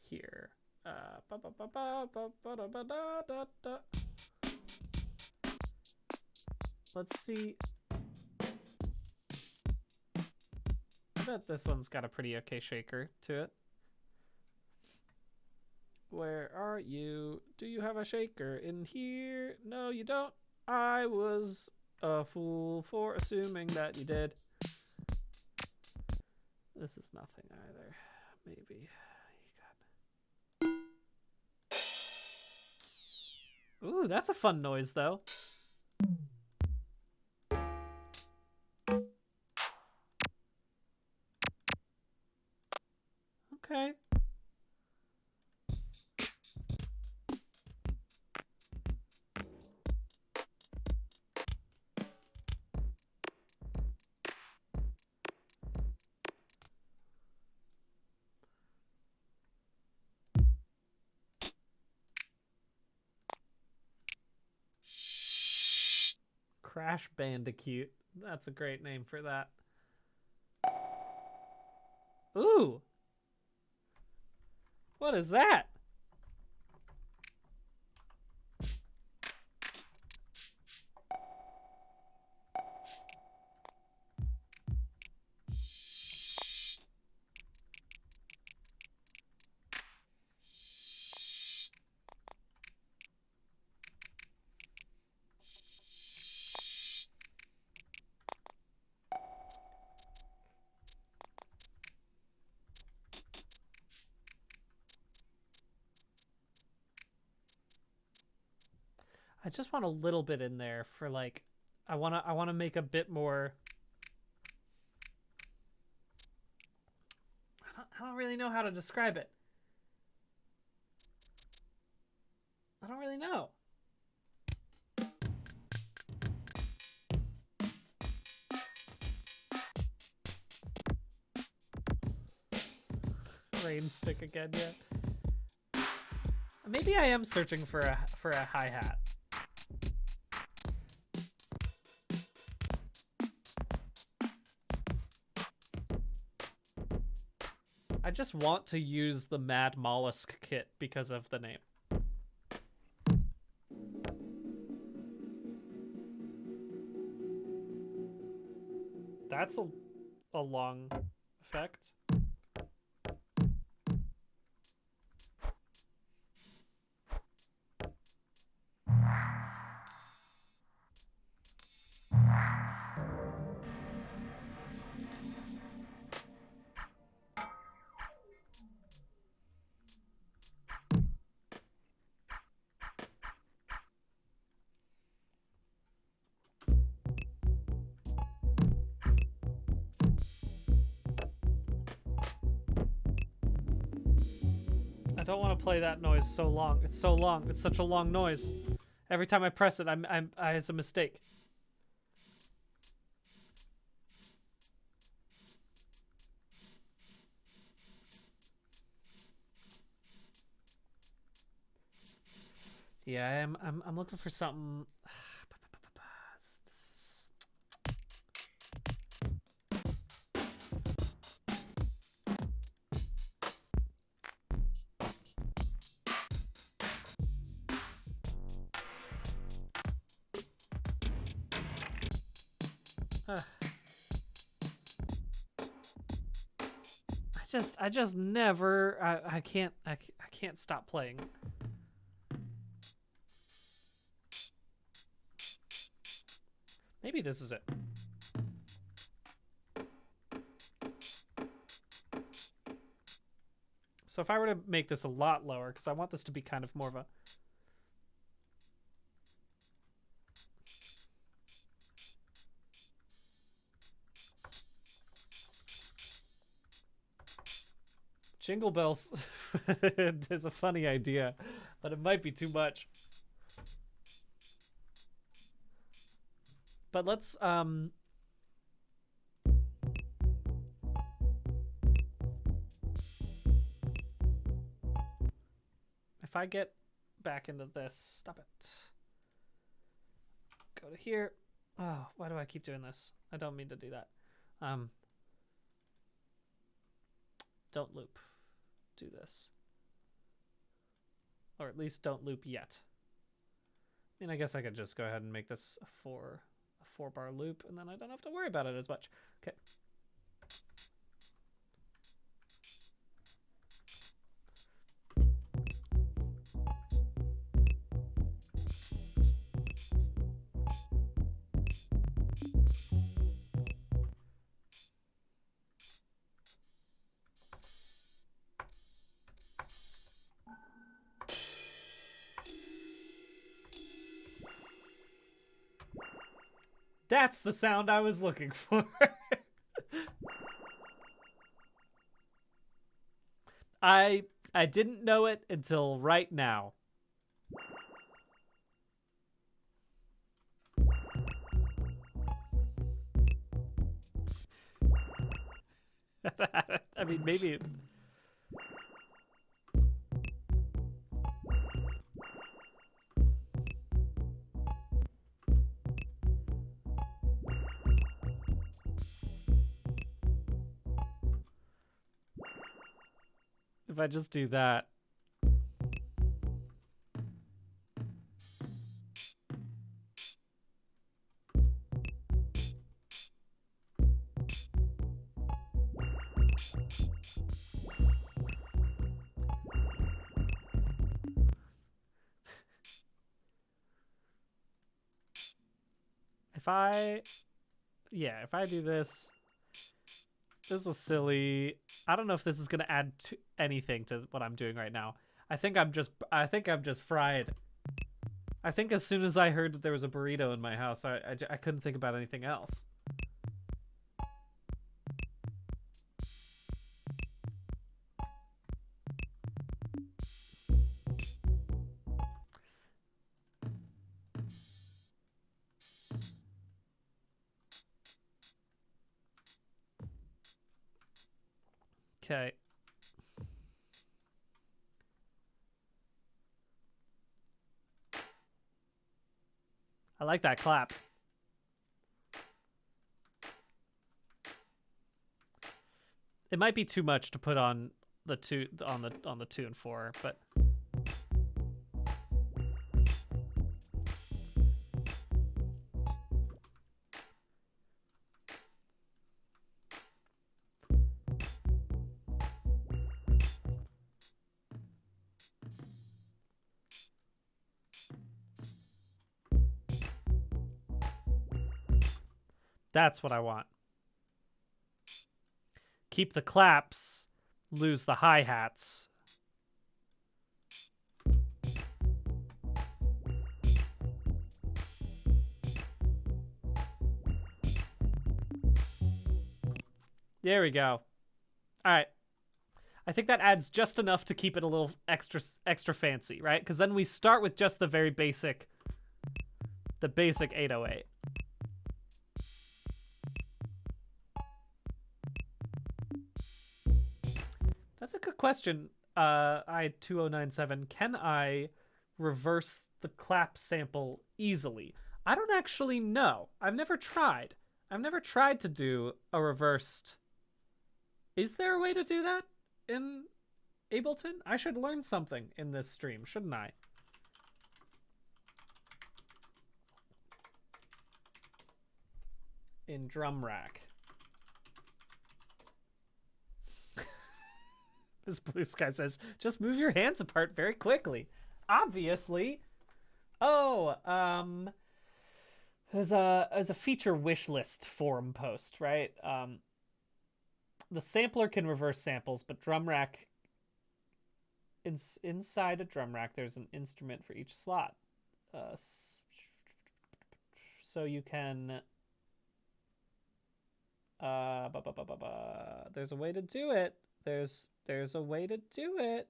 here. Let's see. I bet this one's got a pretty okay shaker to it. Where are you? Do you have a shaker in here? No, you don't. I was a fool for assuming that you did. This is nothing either. Maybe. Ooh, that's a fun noise, though. Okay. Crash Bandicoot. That's a great name for that. Ooh. What is that? I just want a little bit in there for like, I wanna make a bit more. I don't really know how to describe it. I don't really know. Rain stick again, yeah. Maybe I am searching for a hi-hat. I just want to use the Mad Mollusk kit because of the name. That's a long effect. I don't want to play that noise so long. It's so long. It's such a long noise. Every time I press it, it's a mistake. Yeah, I'm looking for something. I just never. I can't stop playing. Maybe this is it. So if I were to make this a lot lower, because I want this to be kind of more of a... Jingle bells is a funny idea, but it might be too much. But let's if I get back into this, stop it. Go to here. Oh, why do I keep doing this? I don't mean to do that. Don't loop. Do this. Or at least don't loop yet. I mean, I guess I could just go ahead and make this a 4-bar loop, and then I don't have to worry about it as much. Okay. That's the sound I was looking for. I didn't know it until right now. I mean, maybe... If I just do that. If I do this, this is silly. I don't know if this is gonna add to anything to what I'm doing right now. I think I'm just fried. I think as soon as I heard that there was a burrito in my house, I couldn't think about anything else. Okay. I like that clap. It might be too much to put on the 2 and 4, but that's what I want. Keep the claps, lose the hi-hats. There we go. All right. I think that adds just enough to keep it a little extra fancy, right? Because then we start with just the very basic, the basic 808. That's a good question. I2097. Can I reverse the clap sample easily? I don't actually know. I've never tried. I've never tried to do a reversed. Is there a way to do that in Ableton? I should learn something in this stream, shouldn't I? in drum rack. This blue sky says, just move your hands apart very quickly. Obviously. Oh, there's a feature wish list forum post, right? The sampler can reverse samples, but drum rack, inside a drum rack, there's an instrument for each slot. So you can, there's a way to do it. There's a way to do it.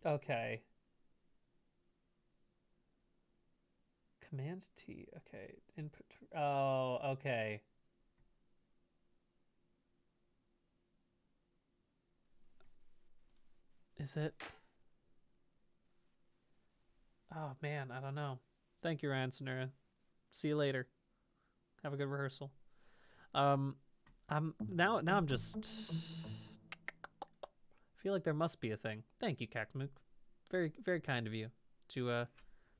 Okay. Command T. Okay. Input. Oh, okay. Is it? Oh man, I don't know. Thank you, Ransonera. See you later. Have a good rehearsal. I'm just feel like there must be a thing. Thank you, Caxmook. Very, very kind of you to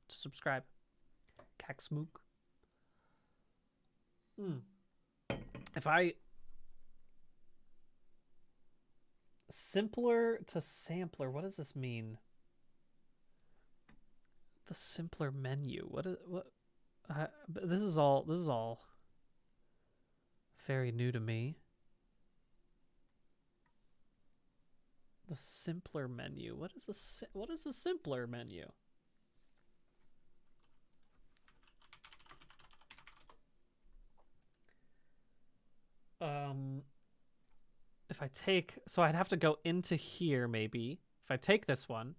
subscribe. Caxmook. If I simpler to sampler, what does this mean? The simpler menu. What? This is all very new to me. The simpler menu. What is a simpler menu? If I take, so I'd have to go into here maybe. If I take this one.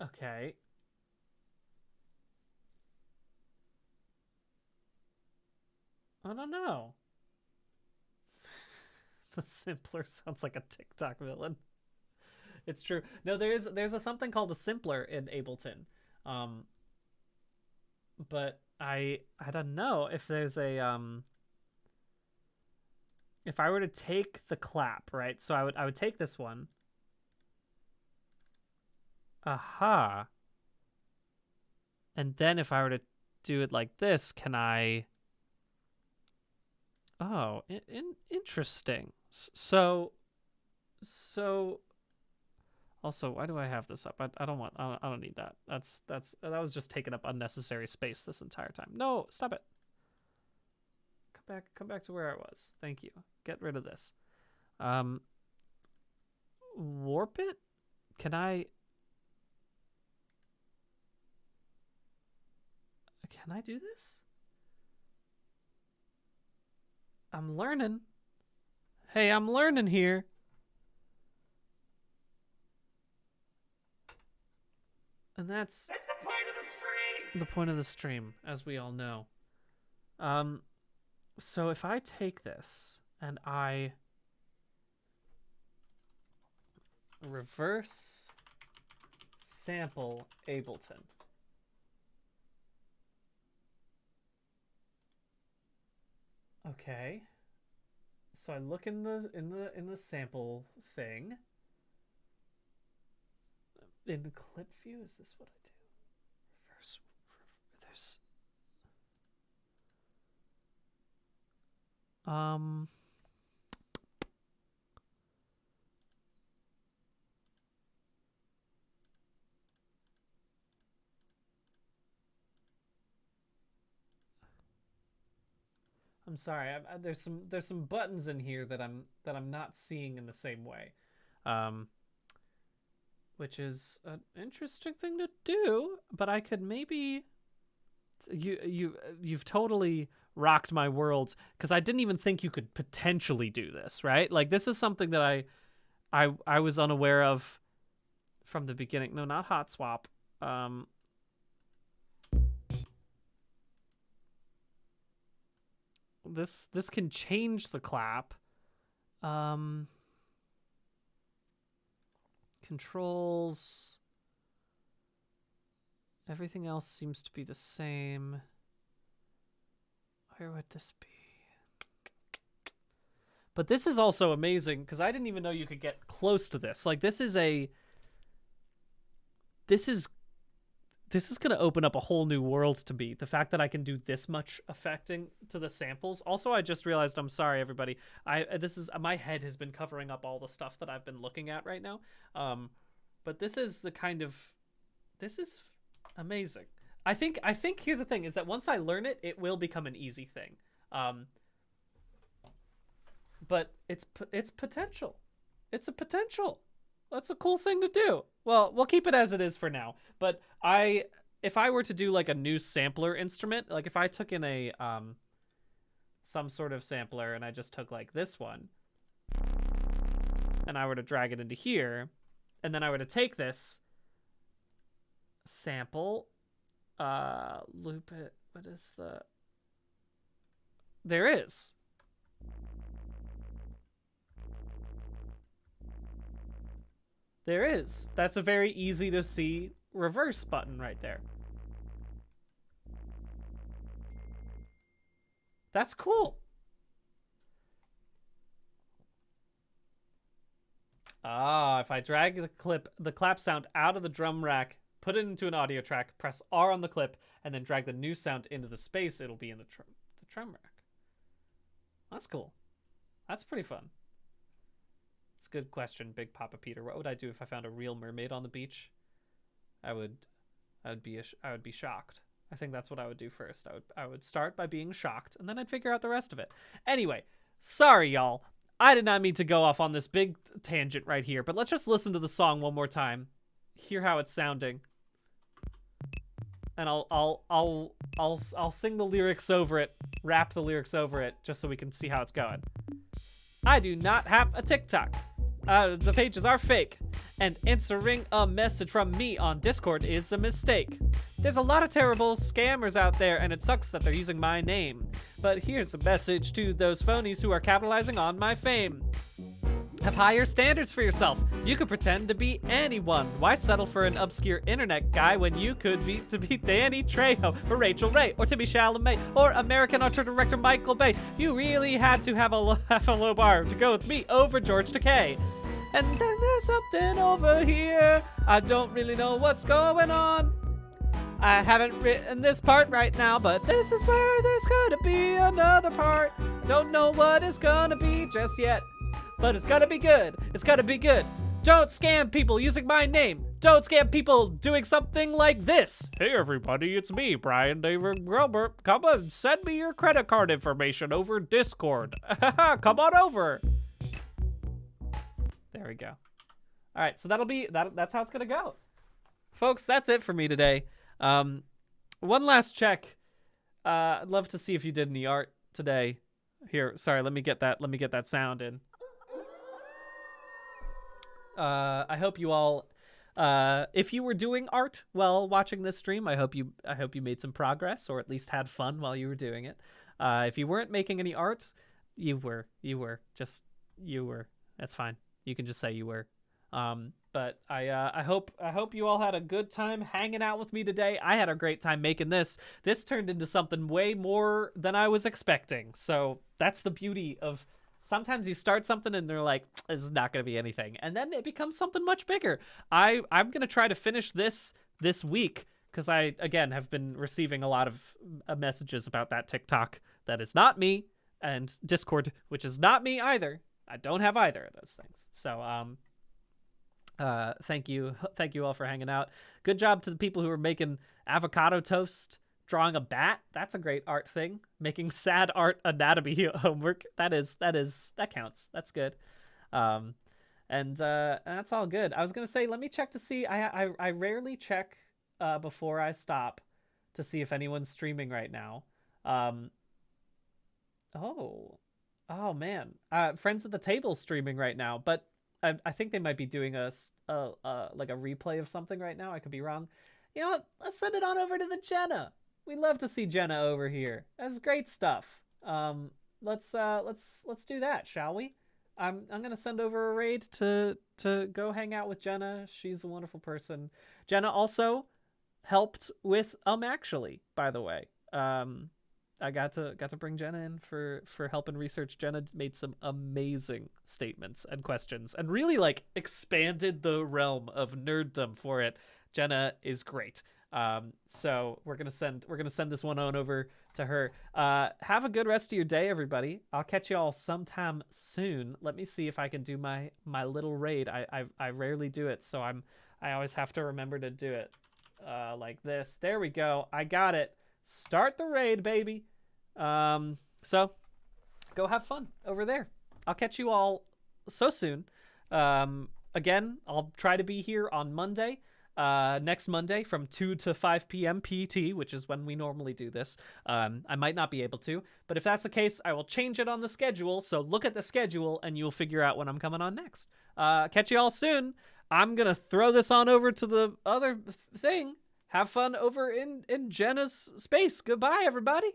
Okay. I don't know. The simpler sounds like a TikTok villain. It's true. No, there's a something called a simpler in Ableton. But I don't know if there's a if I were to take the clap, right? So I would take this one. Aha. And then if I were to do it like this, can I? Oh, interesting. So also, why do I have this up? I don't need that. That was just taking up unnecessary space this entire time. No, stop it. Come back to where I was. Thank you. Get rid of this. Warp it? Can I do this? I'm learning. Hey, I'm learning here. And that's the point of the stream! the point of the stream, as we all know. So if I take this and I reverse sample Ableton. Okay. So I look in the sample thing. In clip view, is this what I do? Reverse. There's. I'm sorry. There's some buttons in here that I'm not seeing in the same way, which is an interesting thing to do. But I could maybe you've totally rocked my world, because I didn't even think you could potentially do this, right? Like, this is something that I was unaware of from the beginning. No, not hot swap. This can change the clap. Controls. Everything else seems to be the same. Where would this be? But this is also amazing, because I didn't even know you could get close to this. Like, this is a this is going to open up a whole new world to me. The fact that I can do this much affecting to the samples. Also, I just realized, I'm sorry, everybody. My head has been covering up all the stuff that I've been looking at right now. But this is amazing. I think here's the thing, is that once I learn it, it will become an easy thing. But it's potential. It's a potential. That's a cool thing to do. Well, we'll keep it as it is for now. But if I were to do like a new sampler instrument, like if I took in a some sort of sampler and I just took like this one and I were to drag it into here, and then I were to take this sample, loop it. There is. There is. That's a very easy to see reverse button right there. That's cool. If I drag the clap sound out of the drum rack, put it into an audio track, press R on the clip, and then drag the new sound into the space, it'll be in the drum rack. That's cool. That's pretty fun. It's a good question, Big Papa Peter. What would I do if I found a real mermaid on the beach? I would be shocked. I think that's what I would do first. I would start by being shocked, and then I'd figure out the rest of it. Anyway, sorry y'all. I did not mean to go off on this big tangent right here, but let's just listen to the song one more time. Hear how it's sounding. And I'll sing the lyrics over it, rap the lyrics over it, just so we can see how it's going. I do not have a TikTok. The pages are fake, and answering a message from me on Discord is a mistake. There's a lot of terrible scammers out there, and it sucks that they're using my name. But here's a message to those phonies who are capitalizing on my fame. Have higher standards for yourself. You could pretend to be anyone. Why settle for an obscure internet guy when you could be Danny Trejo, or Rachel Ray, or Timmy Chalamet, or American auteur director Michael Bay? You really had to have a low bar to go with me over George Takei. And then there's something over here. I don't really know what's going on. I haven't written this part right now, but this is where there's gonna be another part. Don't know what it's gonna be just yet, but it's gotta be good. It's gotta be good. Don't scam people using my name. Don't scam people doing something like this. Hey everybody, it's me, Brian David Gilbert. Come on, send me your credit card information over Discord. Come on over. There we go. All right, so that's how it's gonna go. Folks, that's it for me today. One last check. I'd love to see if you did any art today. Here, sorry, let me get that sound in. I hope you all, if you were doing art while watching this stream, I hope you made some progress, or at least had fun while you were doing it. If you weren't making any art, you were. That's fine. You can just say you were. But I hope you all had a good time hanging out with me today. I had a great time making this. This turned into something way more than I was expecting. So that's the beauty of, sometimes you start something and they're like, this is not going to be anything. And then it becomes something much bigger. I'm going to try to finish this week, because I, again, have been receiving a lot of messages about that TikTok that is not me, and Discord, which is not me either. I don't have either of those things. So, thank you all for hanging out. Good job to the people who are making avocado toast, drawing a bat. That's a great art thing. Making sad art anatomy homework. That counts. That's good. And that's all good. I was gonna say, let me check to see. I rarely check before I stop to see if anyone's streaming right now. Oh man, Friends at the Table streaming right now, but I think they might be doing like a replay of something right now. I could be wrong. You know what? Let's send it on over to the Jenna. We'd love to see Jenna over here. That's great stuff. Let's do that, shall we? I'm gonna send over a raid to go hang out with Jenna. She's a wonderful person. Jenna also helped with Actually, by the way. I got to bring Jenna in for helping research. Jenna made some amazing statements and questions, and really like expanded the realm of nerddom for it. Jenna is great. So we're gonna send this one on over to her. Have a good rest of your day, everybody. I'll catch you all sometime soon. Let me see if I can do my little raid. I rarely do it, so I always have to remember to do it like this. There we go. I got it. Start the raid, baby. So go have fun over there. I'll catch you all so soon. Again, I'll try to be here on Monday. Next Monday from 2 to 5 p.m. PT, which is when we normally do this. I might not be able to, but if that's the case, I will change it on the schedule. So look at the schedule and you'll figure out when I'm coming on next. Catch you all soon. I'm going to throw this on over to the other thing. Have fun over in Jenna's space. Goodbye, everybody.